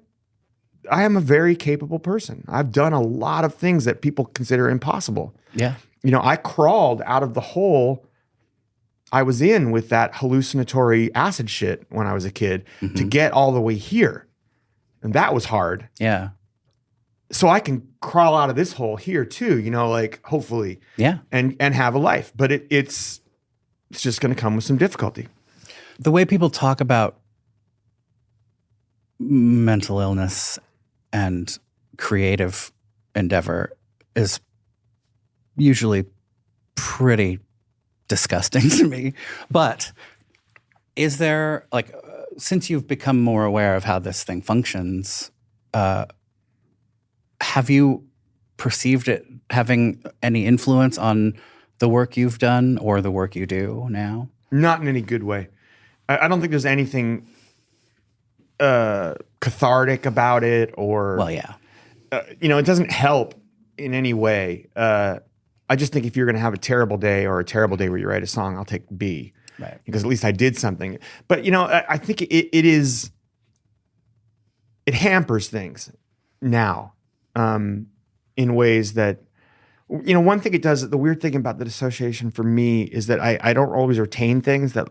I am a very capable person. I've done a lot of things that people consider impossible. Yeah. I crawled out of the hole I was in with that hallucinatory acid shit when I was a kid to get all the way here. And that was hard. Yeah. So I can crawl out of this hole here too, hopefully. Yeah. And have a life. But it's just going to come with some difficulty. The way people talk about mental illness and creative endeavor is usually pretty disgusting to me. But is there, since you've become more aware of how this thing functions, have you perceived it having any influence on the work you've done or the work you do now? Not in any good way. I don't think there's anything cathartic about it or... Well, yeah. It doesn't help in any way. I just think if you're going to have a terrible day or a terrible day where you write a song, I'll take B. Right. Because at least I did something. But, I think it hampers things now in ways that, one thing it does, the weird thing about the dissociation for me is that I don't always retain things that,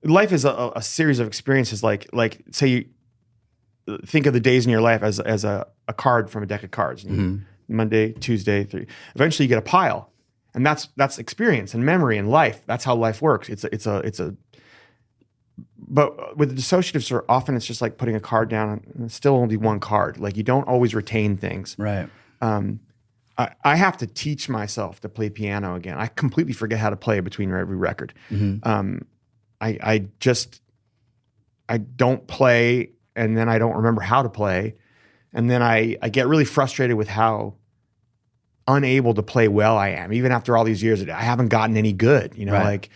life is a series of experiences. Like say you think of the days in your life as a card from a deck of cards. Monday, Tuesday, 3. Eventually you get a pile. And that's experience and memory and life. That's how life works. But with the dissociatives, often it's just like putting a card down and it's still only one card. Like you don't always retain things. Right. I have to teach myself to play piano again. I completely forget how to play between every record. I don't play and then I don't remember how to play. And then I get really frustrated with how unable to play well I am. Even after all these years, I haven't gotten any good, right.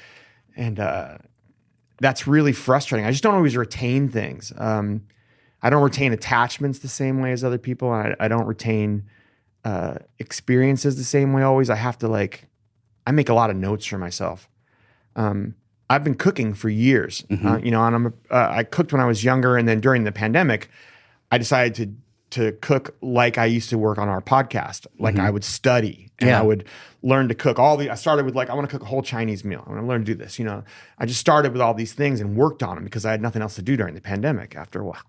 That's really frustrating. I just don't always retain things. I don't retain attachments the same way as other people. I don't retain experiences the same way always. I have to I make a lot of notes for myself. I've been cooking for years, and I cooked when I was younger. And then during the pandemic, I decided to cook like I used to work on our podcast. I would study and I would learn to cook I started with I want to cook a whole Chinese meal. I want to learn to do this. I just started with all these things and worked on them because I had nothing else to do during the pandemic after a while.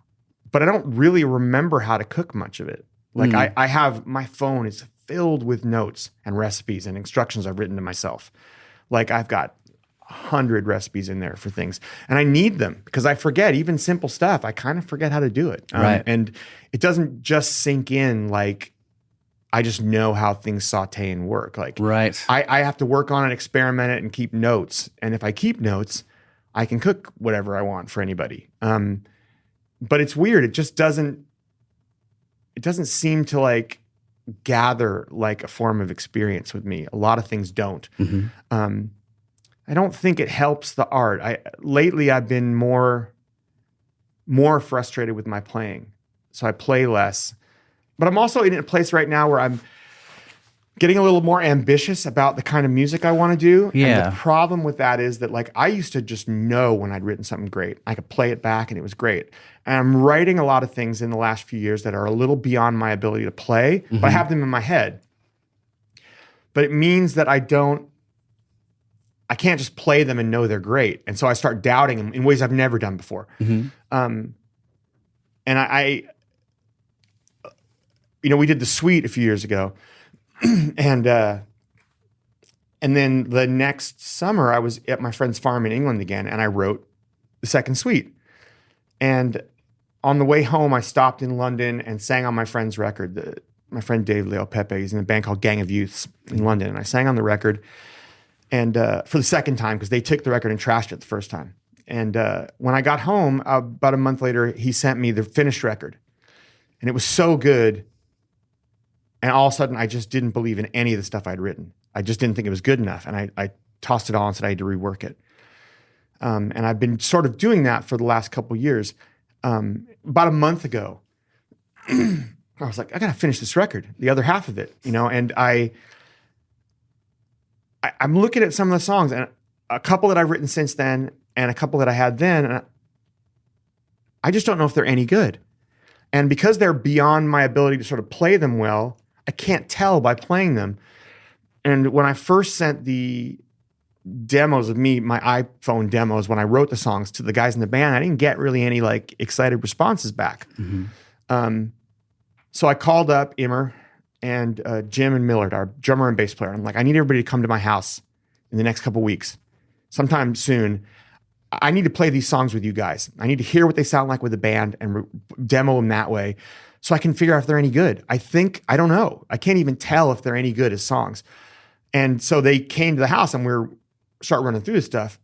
but I don't really remember how to cook much of it. Like I have, my phone is filled with notes and recipes and instructions I've written to myself. Like I've got 100 recipes in there for things, and I need them because I forget even simple stuff. I kind of forget how to do it. Right. And it doesn't just sink in like I just know how things saute and work. Like right. I have to work on it, experiment it, and keep notes. And if I keep notes, I can cook whatever I want for anybody. But it's weird. It just doesn't seem to like gather like a form of experience with me. A lot of things don't. I don't think it helps the art. Lately I've been more frustrated with my playing. So I play less. But I'm also in a place right now where I'm getting a little more ambitious about the kind of music I want to do. Yeah. And the problem with that is that like I used to just know when I'd written something great. I could play it back and it was great. And I'm writing a lot of things in the last few years that are a little beyond my ability to play, but I have them in my head. But it means that I can't just play them and know they're great. And so I start doubting them in ways I've never done before. And I we did the suite a few years ago. And then the next summer I was at my friend's farm in England again, and I wrote the second suite. And on the way home, I stopped in London and sang on my friend's record. My friend Dave Leo Pepe, he's in a band called Gang of Youths in London. And I sang on the record. And for the second time, because they took the record and trashed it the first time. And when I got home, about a month later, he sent me the finished record. And it was so good. And all of a sudden, I just didn't believe in any of the stuff I'd written. I just didn't think it was good enough. And I tossed it all and said I had to rework it. And I've been sort of doing that for the last couple of years. About a month ago, I was like, I got to finish this record, the other half of it, and I'm looking at some of the songs, and a couple that I've written since then and a couple that I had then, and I just don't know if they're any good. And because they're beyond my ability to sort of play them well, I can't tell by playing them. And when I first sent the demos of me, my iPhone demos, when I wrote the songs to the guys in the band, I didn't get really any like excited responses back. So I called up Immer and Jim and Millard, our drummer and bass player. I'm like, I need everybody to come to my house in the next couple weeks, sometime soon. I need to play these songs with you guys. I need to hear what they sound like with the band and demo them that way so I can figure out if they're any good. I don't know. I can't even tell if they're any good as songs. And so they came to the house and we're start running through this stuff,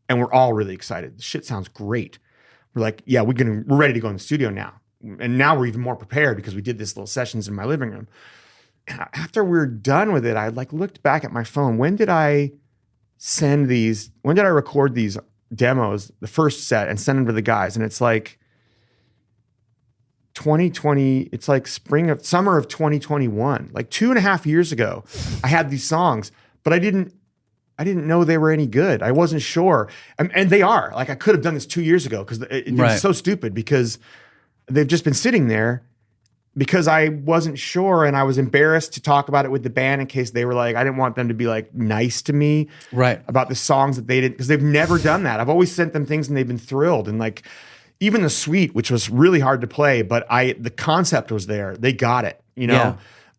and we're all really excited. The shit sounds great. We're like, yeah, we're ready to go in the studio now. And now we're even more prepared because we did this little sessions in my living room. And after we were done with it, I like looked back at my phone. When did I record these demos, the first set, and send them to the guys? And it's like 2020, it's like summer of 2021, like 2.5 years ago, I had these songs, but I didn't know they were any good. I wasn't sure. And they are. Like I could have done this 2 years ago because it was so stupid because they've just been sitting there because I wasn't sure and I was embarrassed to talk about it with the band in case they were like, I didn't want them to be like nice to me about the songs that they didn't, because they've never done that. I've always sent them things and they've been thrilled. And like even the suite, which was really hard to play, but the concept was there. They got it,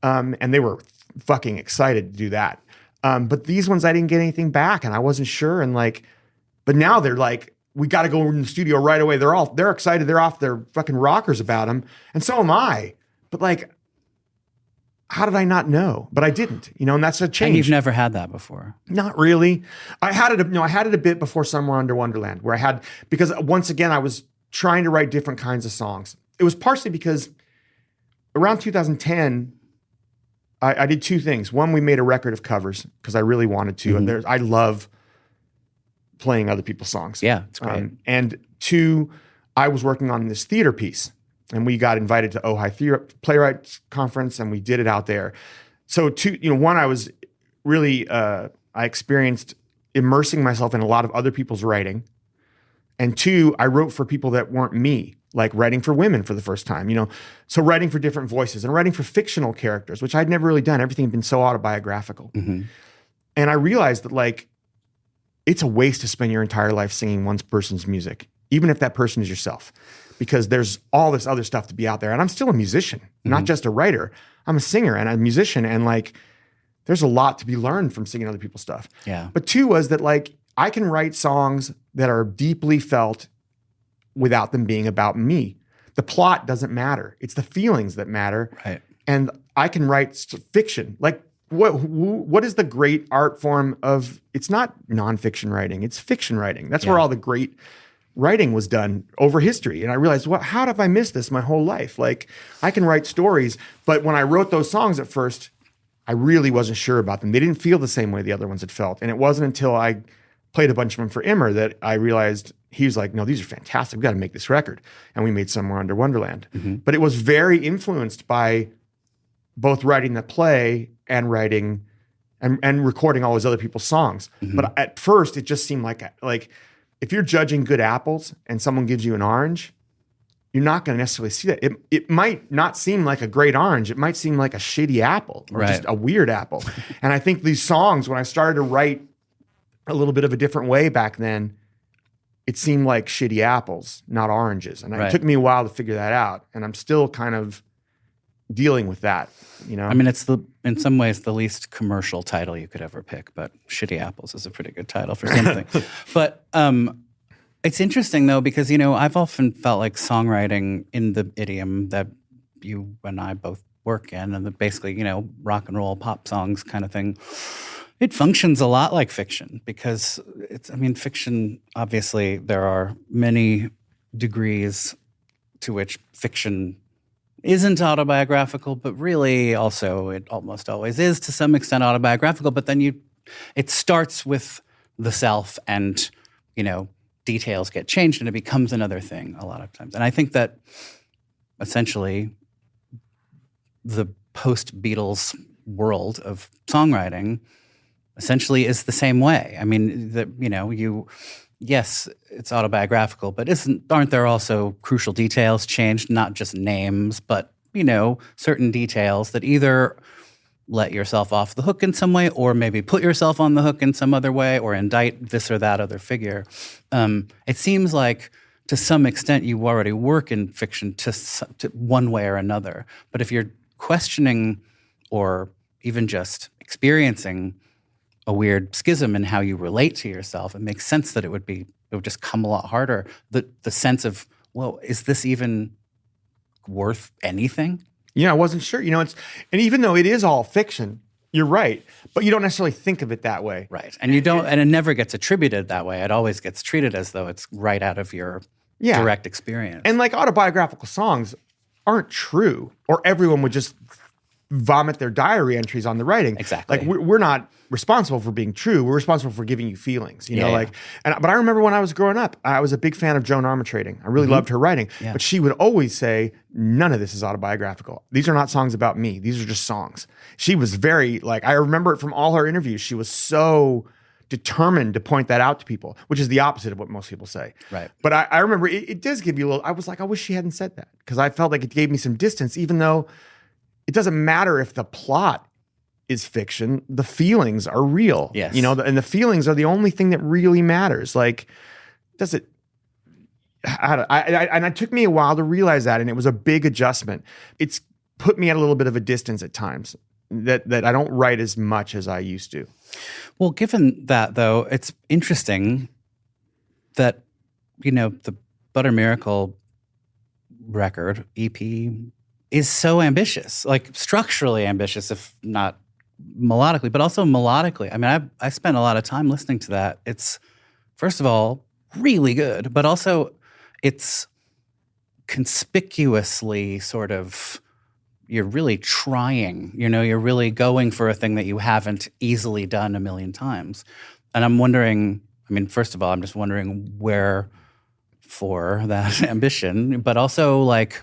and they were fucking excited to do that. But these ones, I didn't get anything back and I wasn't sure. And like, but now they're like, we got to go in the studio right away. They're excited. They're off their fucking rockers about them. And so am I. But like, how did I not know? But I didn't, and that's a change. And you've never had that before? Not really. I had it a bit before Somewhere Under Wonderland, where because once again, I was trying to write different kinds of songs. It was partially because around 2010, I did two things. One, we made a record of covers because I really wanted to. And I love playing other people's songs. Yeah, it's great. And two, I was working on this theater piece, and we got invited to Ojai Theater Playwrights Conference, and we did it out there. So one, I was really, I experienced immersing myself in a lot of other people's writing. And two, I wrote for people that weren't me, like writing for women for the first time, So writing for different voices and writing for fictional characters, which I'd never really done. Everything had been so autobiographical. And I realized that like, it's a waste to spend your entire life singing one person's music, even if that person is yourself. because there's all this other stuff to be out there. And I'm still a musician, not just a writer. I'm a singer and a musician. And like, there's a lot to be learned from singing other people's stuff. Yeah. But two was that like, I can write songs that are deeply felt without them being about me. The plot doesn't matter. It's the feelings that matter. Right. And I can write fiction. Like what is the great art form of, it's not nonfiction writing, it's fiction writing. That's where all the great writing was done over history. And I realized, how have I missed this my whole life? Like I can write stories, but when I wrote those songs at first, I really wasn't sure about them. They didn't feel the same way the other ones had felt. And it wasn't until I played a bunch of them for Immer that I realized, he was like, no, these are fantastic. We've got to make this record. And we made Somewhere Under Wonderland. But it was very influenced by both writing the play and writing and recording all those other people's songs. But at first it just seemed like if you're judging good apples and someone gives you an orange, you're not going to necessarily see that. It might not seem like a great orange. It might seem like a shitty apple or just a weird apple. And I think these songs, when I started to write a little bit of a different way back then, it seemed like shitty apples, not oranges. And it took me a while to figure that out. And I'm still kind of dealing with that, you know? I mean, it's in some ways the least commercial title you could ever pick, but Shitty Apples is a pretty good title for something. But it's interesting though, because, you know, I've often felt like songwriting in the idiom that you and I both work in, and that basically, you know, rock and roll pop songs kind of thing, it functions a lot like fiction because fiction, obviously there are many degrees to which fiction isn't autobiographical, but really also it almost always is to some extent autobiographical. But then it starts with the self and, you know, details get changed and it becomes another thing a lot of times. And I think that essentially the post-Beatles world of songwriting essentially is the same way. I mean, yes, it's autobiographical, but aren't there also crucial details changed, not just names, but, you know, certain details that either let yourself off the hook in some way or maybe put yourself on the hook in some other way or indict this or that other figure. It seems like to some extent you already work in fiction to one way or another. But if you're questioning or even just experiencing a weird schism in how you relate to yourself, it makes sense that it would just come a lot harder. The sense of, well, is this even worth anything? Yeah, I wasn't sure. You know, and even though it is all fiction, you're right, but you don't necessarily think of it that way. Right. And you don't, and it never gets attributed that way. It always gets treated as though it's right out of your direct experience. And like autobiographical songs aren't true, or everyone would just vomit their diary entries on the writing. Exactly. Like we're not responsible for being true. We're responsible for giving you feelings, you know, like, but I remember when I was growing up, I was a big fan of Joan Armatrading. I really loved her writing, but she would always say, none of this is autobiographical. These are not songs about me. These are just songs. She was very I remember it from all her interviews. She was so determined to point that out to people, which is the opposite of what most people say. Right. But I remember it does give you a little, I was like, I wish she hadn't said that, because I felt like it gave me some distance, even though it doesn't matter if the plot is fiction, the feelings are real. Yes. You know, and the feelings are the only thing that really matters. Like, does it, and it took me a while to realize that, and it was a big adjustment. It's put me at a little bit of a distance at times, that I don't write as much as I used to. Well, given that, though, it's interesting that, you know, the Butter Miracle record, EP, is so ambitious, like structurally ambitious, if not melodically, but also melodically. I mean, I spent a lot of time listening to that. It's, first of all, really good, but also it's conspicuously sort of, you're really trying, you know, you're really going for a thing that you haven't easily done a million times. And I'm wondering, I mean, first of all, I'm just wondering where for that ambition, but also like,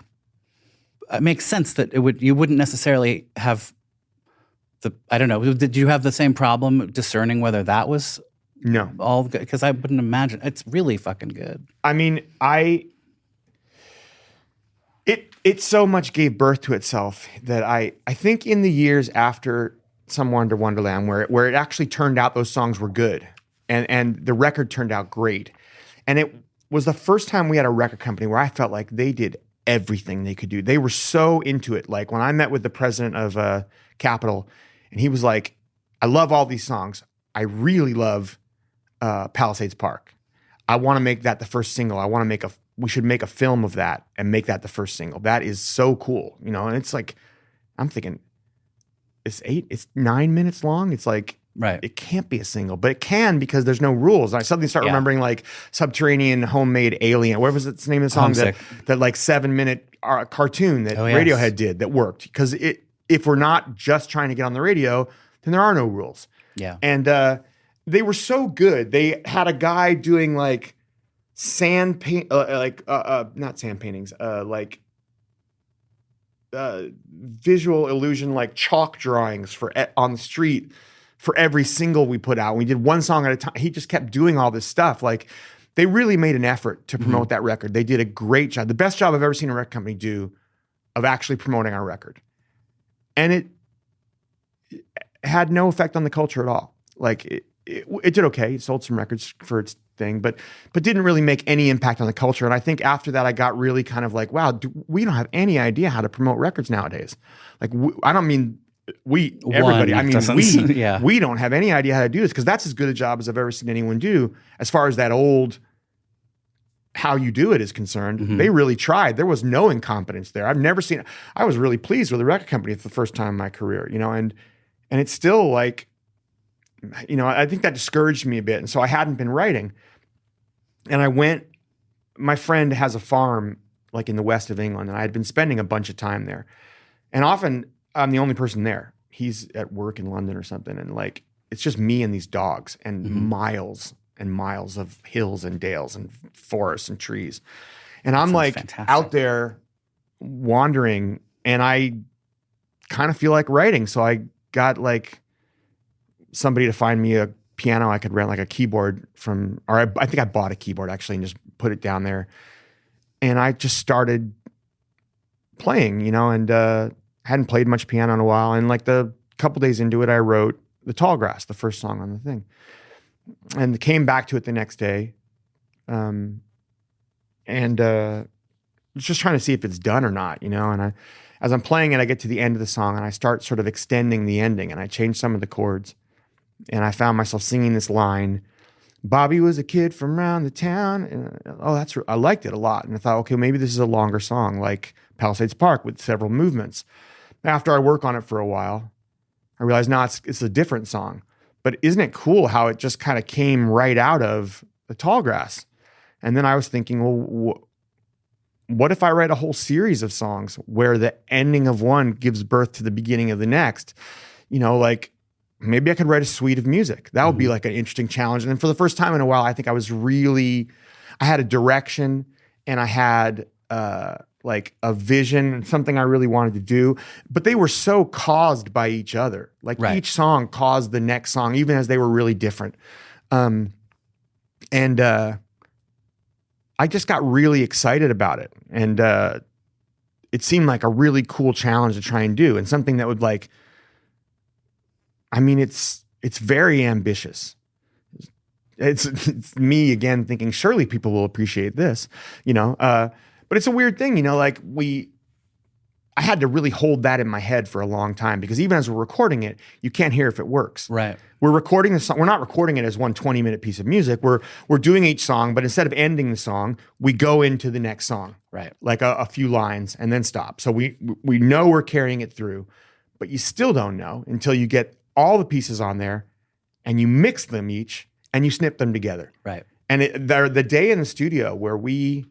it makes sense that you wouldn't necessarily have I don't know, did you have the same problem discerning whether that was all good? Because I wouldn't imagine. It's really fucking good. I mean, it so much gave birth to itself that I think in the years after Somewhere Under Wonderland, where it actually turned out those songs were good and the record turned out great. And it was the first time we had a record company where I felt like they did everything they could do. They were so into it. Like when I met with the president of Capitol, and he was like, I love all these songs. I really love Palisades Park. I want to make that the first single. We should make a film of that and make that the first single. That is so cool, you know? And it's like, I'm thinking, it's 9 minutes long. It's like, right. It can't be a single, but it can because there's no rules. And I suddenly start remembering like Subterranean Homemade Alien. What was its name of the song? That like 7-minute cartoon that Radiohead did that worked. Because if we're not just trying to get on the radio, then there are no rules. Yeah. And they were so good. They had a guy doing like not sand paintings, visual illusion, like chalk drawings on the street for every single we put out. We did one song at a time. He just kept doing all this stuff. Like they really made an effort to promote that record. They did a great job. The best job I've ever seen a record company do of actually promoting our record. And it had no effect on the culture at all. Like it did okay. It sold some records for its thing, but didn't really make any impact on the culture. And I think after that, I got really kind of like, wow, we don't have any idea how to promote records nowadays. Like I don't mean everybody. I mean, we don't have any idea how to do this because that's as good a job as I've ever seen anyone do as far as that old how you do it is concerned. Mm-hmm. They really tried. There was no incompetence there. I've never seen it. I was really pleased with the record company for the first time in my career, you know, and it's still like, you know, I think that discouraged me a bit. And so I hadn't been writing. And my friend has a farm like in the west of England, and I had been spending a bunch of time there. And often I'm the only person there. He's at work in London or something. And like, it's just me and these dogs and miles and miles of hills and dales and forests and trees. And I'm like out there wandering, and I kind of feel like writing. So I got like somebody to find me a piano I could rent, like a keyboard I think I bought a keyboard actually and just put it down there. And I just started playing, you know, and hadn't played much piano in a while. And like the couple days into it, I wrote The Tall Grass, the first song on the thing, and came back to it the next day. And just trying to see if it's done or not, you know, and as I'm playing it, I get to the end of the song and I start sort of extending the ending, and I change some of the chords, and I found myself singing this line, Bobby was a kid from around the town. And, I liked it a lot. And I thought, okay, maybe this is a longer song like Palisades Park with several movements. After I work on it for a while, I realized, no, it's a different song. But isn't it cool how it just kind of came right out of The Tall Grass? And then I was thinking, well, what if I write a whole series of songs where the ending of one gives birth to the beginning of the next? You know, like maybe I could write a suite of music. That would be like an interesting challenge. And then for the first time in a while, I think I had a direction, and I had like a vision, something I really wanted to do, but they were so caused by each other. Like each song caused the next song, even as they were really different. And I just got really excited about it. And it seemed like a really cool challenge to try and do, and something that would like, I mean, it's very ambitious. It's me again thinking, surely people will appreciate this, you know? But it's a weird thing, you know, like I had to really hold that in my head for a long time, because even as we're recording it, you can't hear if it works. Right. We're recording the song. We're not recording it as one 20-minute piece of music. We're doing each song, but instead of ending the song, we go into the next song. Right. Like a few lines and then stop. So we know we're carrying it through, but you still don't know until you get all the pieces on there and you mix them each and you snip them together. Right. And the day in the studio where we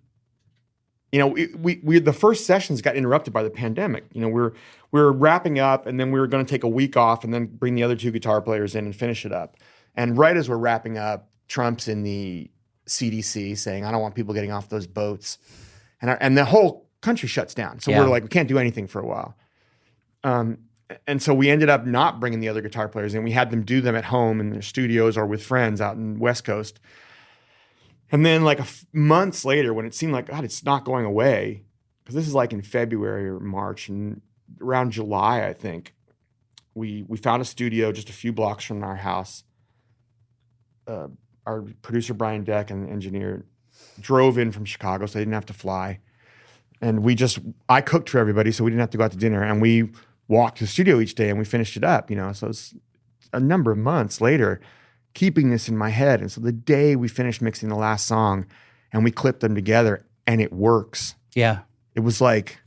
the first sessions got interrupted by the pandemic. You know, we're wrapping up, and then we were going to take a week off and then bring the other two guitar players in and finish it up. And right as we're wrapping up, Trump's in the CDC saying, I don't want people getting off those boats. And the whole country shuts down. So we're like, we can't do anything for a while. And so we ended up not bringing the other guitar players in. We had them do them at home in their studios or with friends out in West Coast. And then like months later, when it seemed like, God, it's not going away, because this is like in February or March, and around July, I think, we found a studio just a few blocks from our house. Our producer, Brian Deck, and the engineer, drove in from Chicago, so they didn't have to fly. And I cooked for everybody, so we didn't have to go out to dinner. And we walked to the studio each day and we finished it up, So it's a number of months later, keeping this in my head. And so the day we finished mixing the last song and we clipped them together and it works. Yeah. It was like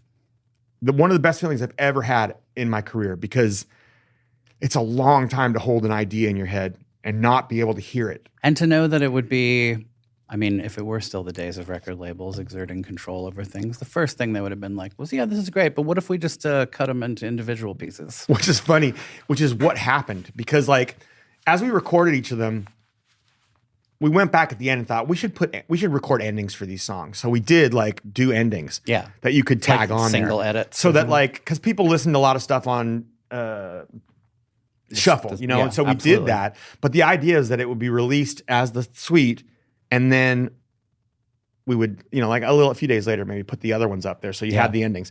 one of the best feelings I've ever had in my career, because it's a long time to hold an idea in your head and not be able to hear it. And to know that it would be, if it were still the days of record labels exerting control over things, the first thing they would have been like was, yeah, this is great, but what if we just cut them into individual pieces? Which is funny, which is what happened. Because as we recorded each of them, we went back at the end and thought we should record endings for these songs. So we did do endings that you could tag on single there. edits. So that because people listen to a lot of stuff on shuffle, and so we did that. But the idea is that it would be released as the suite, and then we would, a few days later, maybe put the other ones up there. So you had the endings.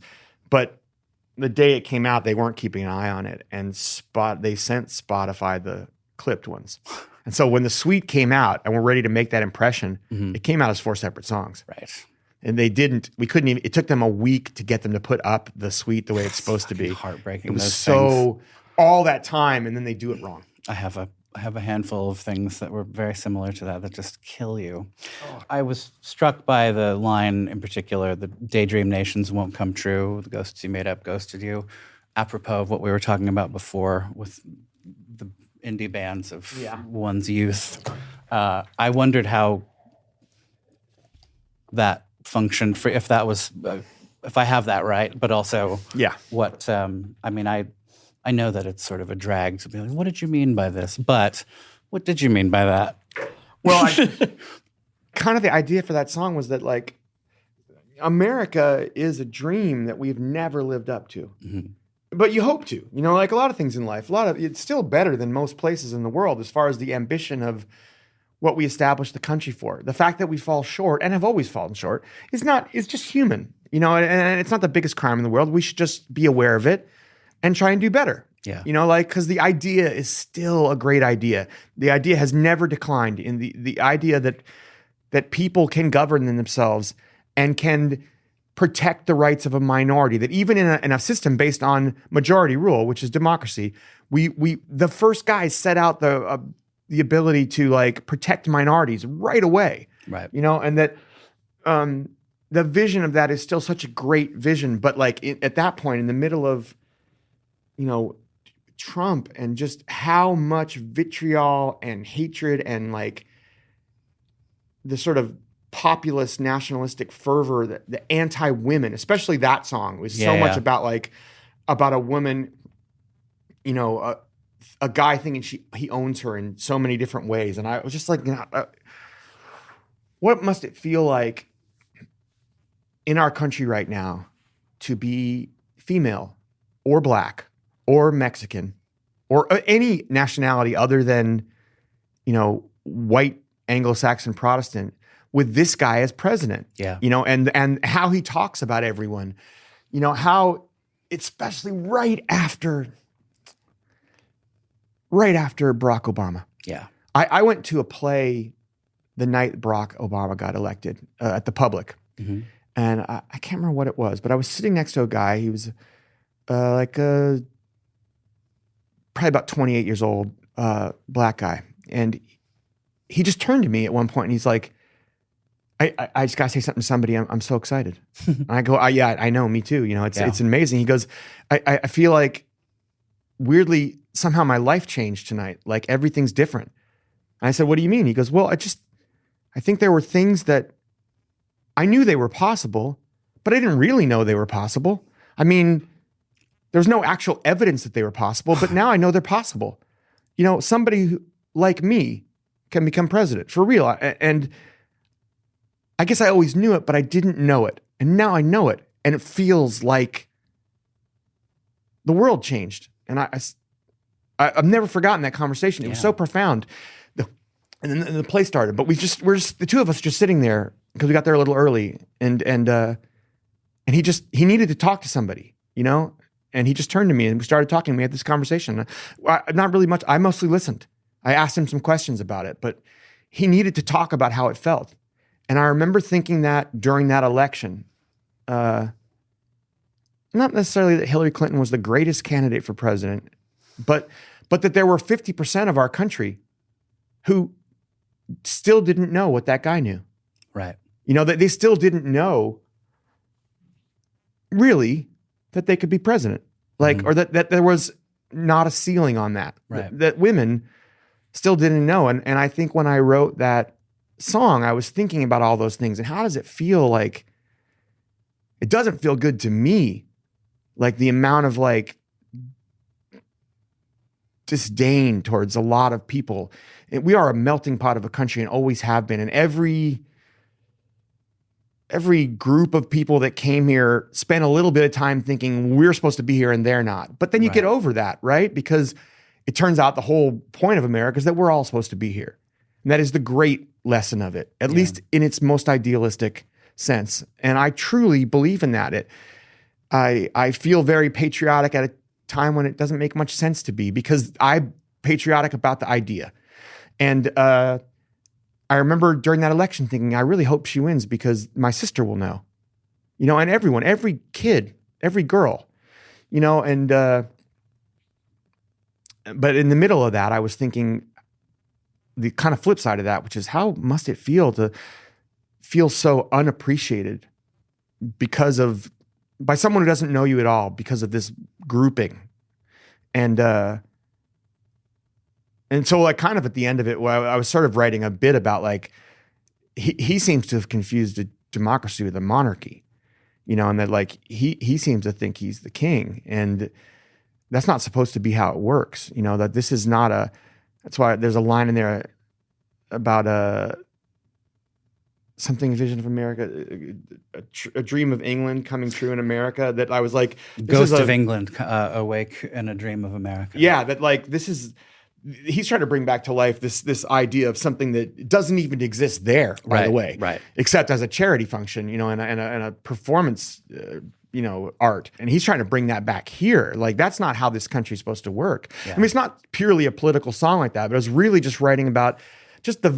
But the day it came out, they weren't keeping an eye on it. And they sent Spotify the clipped ones. And so when the suite came out and we're ready to make that impression, it came out as 4 separate songs. Right. And we couldn't even, it took them a week to get them to put up the suite the way it's supposed to be. Heartbreaking. It was all that time, and then they do it wrong. I have a handful of things that were very similar to that just kill you. Oh. I was struck by the line in particular, the daydream nations won't come true, the ghosts you made up ghosted you, apropos of what we were talking about before with the indie bands of one's youth. I wondered how that functioned, if that was, if I have that right, but also what, I know that it's sort of a drag to be like, what did you mean by this? But what did you mean by that? Well, kind of the idea for that song was that America is a dream that we've never lived up to. Mm-hmm. But you hope to, like a lot of things in life, it's still better than most places in the world as far as the ambition of what we established the country for. The fact that we fall short and have always fallen short it's just human, and it's not the biggest crime in the world. We should just be aware of it and try and do better. Yeah. Because the idea is still a great idea. The idea has never declined in the idea that people can govern themselves and can protect the rights of a minority, that even in a system based on majority rule, which is democracy, the first guys set out the ability to protect minorities right away. Right. And that the vision of that is still such a great vision, but at that point in the middle of Trump and just how much vitriol and hatred and the sort of populist nationalistic fervor, the anti-women, especially that song was so much about about a woman, a guy thinking he owns her in so many different ways. And I was just what must it feel like in our country right now to be female or black or Mexican or any nationality other than, white Anglo-Saxon Protestant, with this guy as president, and how he talks about everyone, how, especially right after Barack Obama. Yeah. I went to a play the night Barack Obama got elected at the Public. Mm-hmm. And I can't remember what it was, but I was sitting next to a guy. He was probably about 28 years old, black guy. And he just turned to me at one point and he's like, I just got to say something to somebody. I'm so excited. And I go, yeah, I know, me too. It's amazing. He goes, I feel like weirdly, somehow my life changed tonight. Everything's different. And I said, what do you mean? He goes, well, I think there were things that I knew they were possible, but I didn't really know they were possible. There's no actual evidence that they were possible, but now I know they're possible. Somebody like me can become president for real. And I guess I always knew it, but I didn't know it. And now I know it. And it feels like the world changed. And I've never forgotten that conversation. It was so profound. And then the play started, but we're just the two of us just sitting there because we got there a little early. And he needed to talk to somebody, and he just turned to me and we started talking. We had this conversation. Not really much. I mostly listened. I asked him some questions about it, but he needed to talk about how it felt. And I remember thinking that during that election, not necessarily that Hillary Clinton was the greatest candidate for president, but that there were 50% of our country who still didn't know what that guy knew. Right. That they still didn't know really that they could be president. Or that there was not a ceiling on that. Right. That women still didn't know. And I think when I wrote that song, I was thinking about all those things. And how does it feel like? It doesn't feel good to me. Like the amount of disdain towards a lot of people. And we are a melting pot of a country and always have been. And every group of people that came here spent a little bit of time thinking we're supposed to be here and they're not. But then you get over that, right? Because it turns out the whole point of America is that we're all supposed to be here. And that is the great lesson of it, at least in its most idealistic sense. And I truly believe in that. I feel very patriotic at a time when it doesn't make much sense to be, because I'm patriotic about the idea. And I remember during that election thinking, I really hope she wins because my sister will know, and everyone, every kid, every girl, and, but in the middle of that, I was thinking the kind of flip side of that, which is how must it feel to feel so unappreciated by someone who doesn't know you at all because of this grouping. And so kind of at the end of it, I was sort of writing a bit about he seems to have confused a democracy with a monarchy, and that he seems to think he's the king, and that's not supposed to be how it works. That this is not that's why there's a line in there about something vision of America, a dream of England coming true in America, that I was like, Ghost of England awake in a dream of America. Yeah. That this is, he's trying to bring back to life this idea of something that doesn't even exist there, by the way, except as a charity function, and a performance, art. And he's trying to bring that back here. That's not how this country's supposed to work. Yeah. I mean, it's not purely a political song like that, but I was really just writing about just the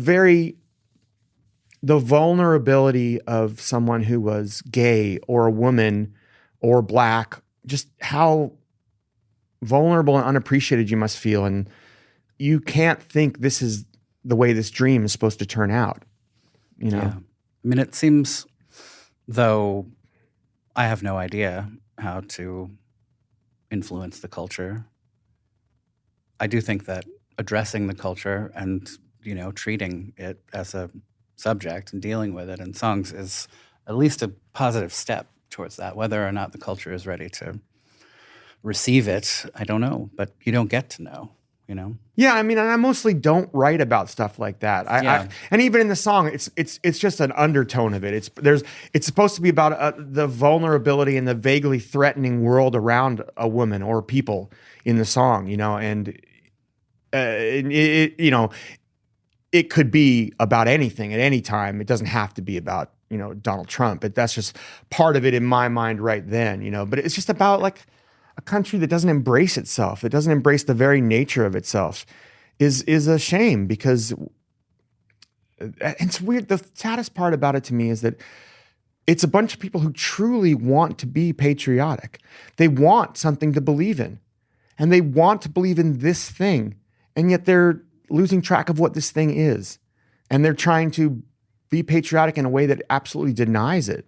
vulnerability of someone who was gay or a woman or black, just how vulnerable and unappreciated you must feel. And you can't think this is the way this dream is supposed to turn out, Yeah. I mean, it seems, though I have no idea how to influence the culture, I do think that addressing the culture and, treating it as a subject and dealing with it in songs is at least a positive step towards that. Whether or not the culture is ready to receive it, I don't know, but you don't get to know, Yeah, I mean, and I mostly don't write about stuff like that. And even in the song, it's just an undertone of it. It's supposed to be about the vulnerability and the vaguely threatening world around a woman or people in the song, and it could be about anything at any time. It doesn't have to be about, Donald Trump, but that's just part of it in my mind right then, but it's just about a country that doesn't embrace itself. It doesn't embrace the very nature of itself is a shame, because it's weird. The saddest part about it to me is that it's a bunch of people who truly want to be patriotic. They want something to believe in, and they want to believe in this thing. And yet they're losing track of what this thing is. And they're trying to be patriotic in a way that absolutely denies it.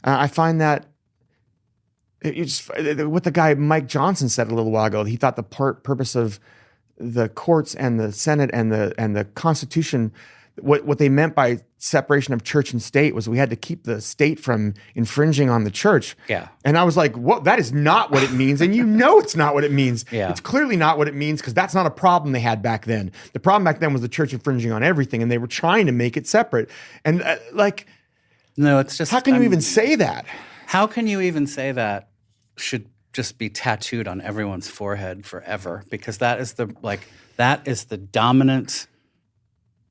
I find that what the guy Mike Johnson said a little while ago, he thought the purpose of the courts and the Senate and the Constitution, what they meant by separation of church and state was we had to keep the state from infringing on the church. Yeah. And I was like, well, that is not what it means. And it's not what it means. Yeah. It's clearly not what it means, because that's not a problem they had back then. The problem back then was the church infringing on everything, and they were trying to make it separate. And no, it's just, how can you even say that? How can you even say that should just be tattooed on everyone's forehead forever? Because that is the dominant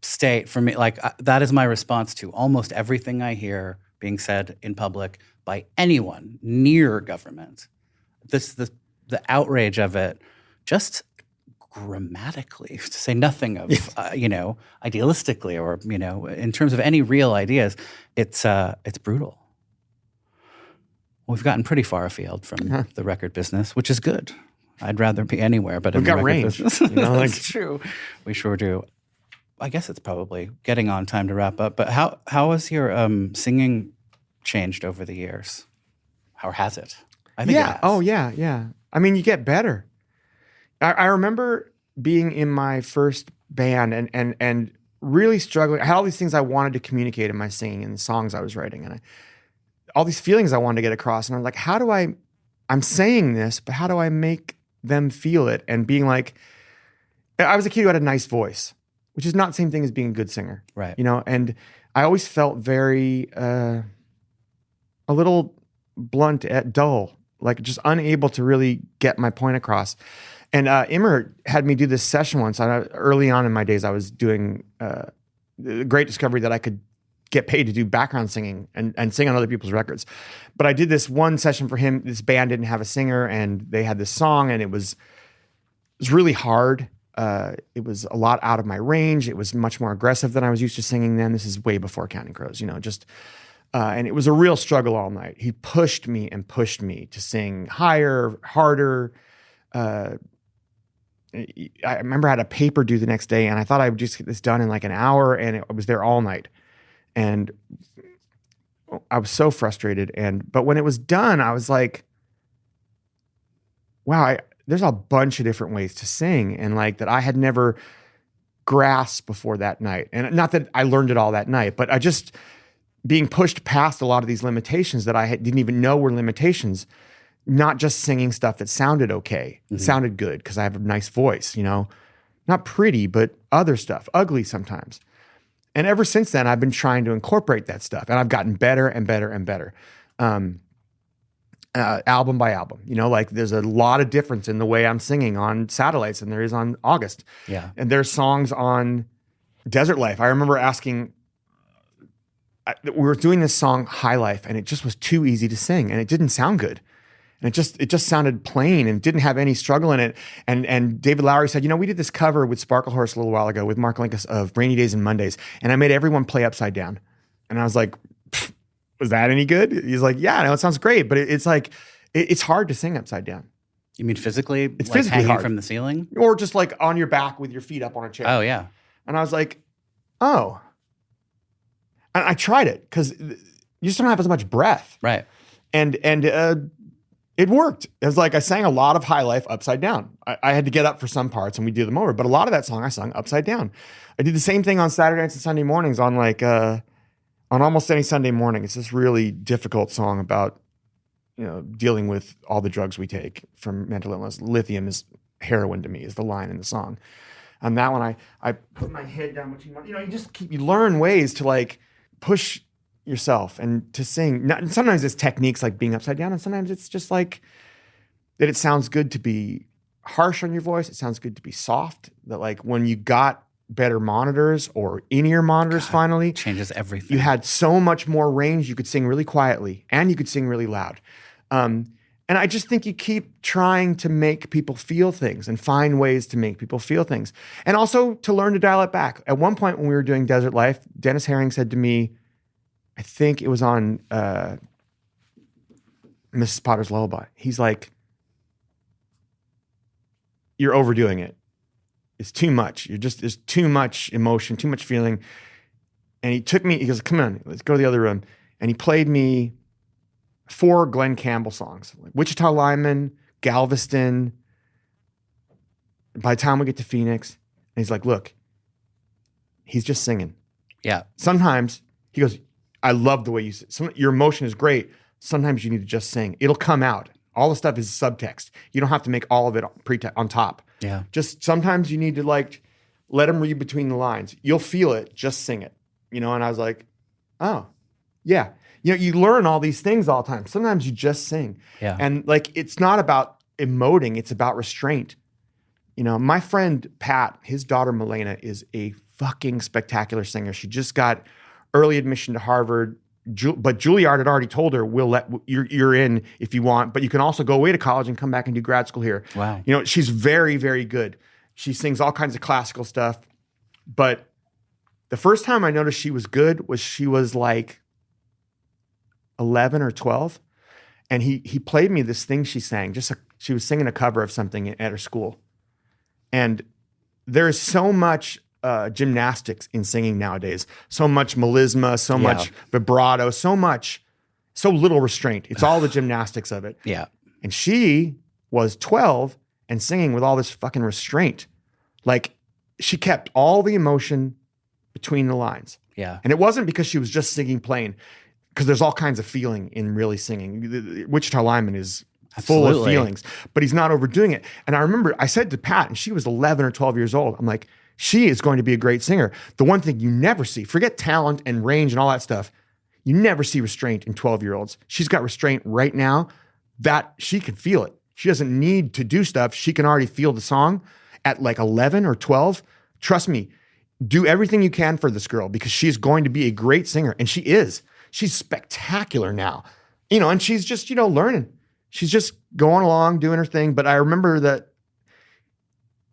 state for me. That is my response to almost everything I hear being said in public by anyone near government. The outrage of it just grammatically, to say nothing of, idealistically or, in terms of any real ideas, it's brutal. We've gotten pretty far afield from the record business, which is good. I'd rather be anywhere but in the record business. That's true. We sure do. I guess it's probably getting on time to wrap up, but how has your singing changed over the years? How has it? I think it has. Oh, yeah. I mean, you get better. I remember being in my first band and really struggling. I had all these things I wanted to communicate in my singing and the songs I was writing, and all these feelings I wanted to get across. And I'm like, I'm saying this, but how do I make them feel it? And being like, I was a kid who had a nice voice, which is not the same thing as being a good singer. Right. And I always felt very, a little blunt, dull, like just unable to really get my point across. And Immer had me do this session once. Early on in my days, I was doing the great discovery that I could get paid to do background singing and sing on other people's records. But I did this one session for him. This band didn't have a singer, and they had this song, and it was really hard. It was a lot out of my range. It was much more aggressive than I was used to singing then. This is way before Counting Crows, and it was a real struggle all night. He pushed me to sing higher, harder. I remember I had a paper due the next day, and I thought I would just get this done in like an hour, and I was there all night. And I was so frustrated. But when it was done, I was like, wow, there's a bunch of different ways to sing, and like that I had never grasped before that night. And not that I learned it all that night, but I just being pushed past a lot of these limitations that I didn't even know were limitations. Not just singing stuff that sounded okay. It sounded good because I have a nice voice, not pretty, but other stuff, ugly sometimes. And ever since then, I've been trying to incorporate that stuff, and I've gotten better and better and better. Album by album, like there's a lot of difference in the way I'm singing on Satellites than there is on August. Yeah. And there's songs on Desert Life. I remember asking, we were doing this song High Life, and it just was too easy to sing, and it didn't sound good. And it just sounded plain and didn't have any struggle in it. And David Lowery said, we did this cover with Sparkle Horse a little while ago with Mark Linkus of Rainy Days and Mondays, and I made everyone play upside down. And I was like, was that any good? He's like, yeah, no, it sounds great, but it's like, it's hard to sing upside down. You mean physically? It's like physically hanging hard. From the ceiling? Or just like on your back with your feet up on a chair. Oh, yeah. And I was like, oh. And I tried it because you just don't have as much breath. Right. And it worked. It was like I sang a lot of High Life upside down. I had to get up for some parts and we do them over, but a lot of that song I sung upside down. I did the same thing on Saturday nights and Sunday mornings on on almost any Sunday morning. It's this really difficult song about dealing with all the drugs we take from mental illness. Lithium is heroin to me is the line in the song. On that one, I put my head down between my, you learn ways to like push yourself and to sing. Sometimes it's techniques like being upside down, and sometimes it's just like that it sounds good to be harsh on your voice. It sounds good to be soft. That like when you got better monitors or in-ear monitors finally. Changes everything. You had so much more range. You could sing really quietly and you could sing really loud. And I just think you keep trying to make people feel things and find ways to make people feel things. And also to learn to dial it back. At one point when we were doing Desert Life, Dennis Herring said to me, I think it was on Mrs. Potter's Lullaby. He's like, you're overdoing it. It's too much. There's too much emotion, too much feeling. And he goes, come on, let's go to the other room. And he played me 4 Glenn Campbell songs, like Wichita Lineman, Galveston, By the Time We Get to Phoenix. And he's like, look, he's just singing. Yeah. Sometimes he goes, I love the way you sing. Your emotion is great. Sometimes you need to just sing. It'll come out. All the stuff is subtext. You don't have to make all of it on top. Yeah. Just sometimes you need to like let him read between the lines. You'll feel it. Just sing it. And I was like, oh, yeah. You learn all these things all the time. Sometimes you just sing. Yeah. And like, it's not about emoting. It's about restraint. My friend Pat, his daughter Milena is a fucking spectacular singer. She just got early admission to Harvard, but Juilliard had already told her, you're in if you want, but you can also go away to college and come back and do grad school here. Wow. She's very, very good. She sings all kinds of classical stuff. But the first time I noticed she was good was she was like 11 or 12. And he played me this thing she sang. She was singing a cover of something at her school. And there is so much gymnastics in singing nowadays. So much melisma, so much vibrato, so little restraint. It's all the gymnastics of it. Yeah. And she was 12 and singing with all this fucking restraint. Like, she kept all the emotion between the lines. Yeah. And it wasn't because she was just singing plain, because there's all kinds of feeling in really singing. Wichita Lineman is full of feelings, but he's not overdoing it. And I remember I said to Pat, and she was 11 or 12 years old, I'm like, she is going to be a great singer. The one thing you never see, forget talent and range and all that stuff, you never see restraint in 12-year-olds. She's got restraint right now that she can feel it. She doesn't need to do stuff. She can already feel the song at like 11 or 12. Trust me, do everything you can for this girl, because she's going to be a great singer. And she is. She's spectacular now, and she's just, learning. She's just going along, doing her thing. But I remember that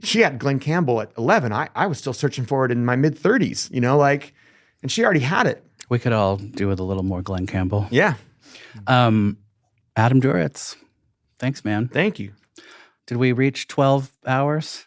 she had Glenn Campbell at 11. I was still searching for it in my mid 30s, and she already had it. We could all do with a little more Glenn Campbell. Yeah. Adam Duritz. Thanks, man. Thank you. Did we reach 12 hours?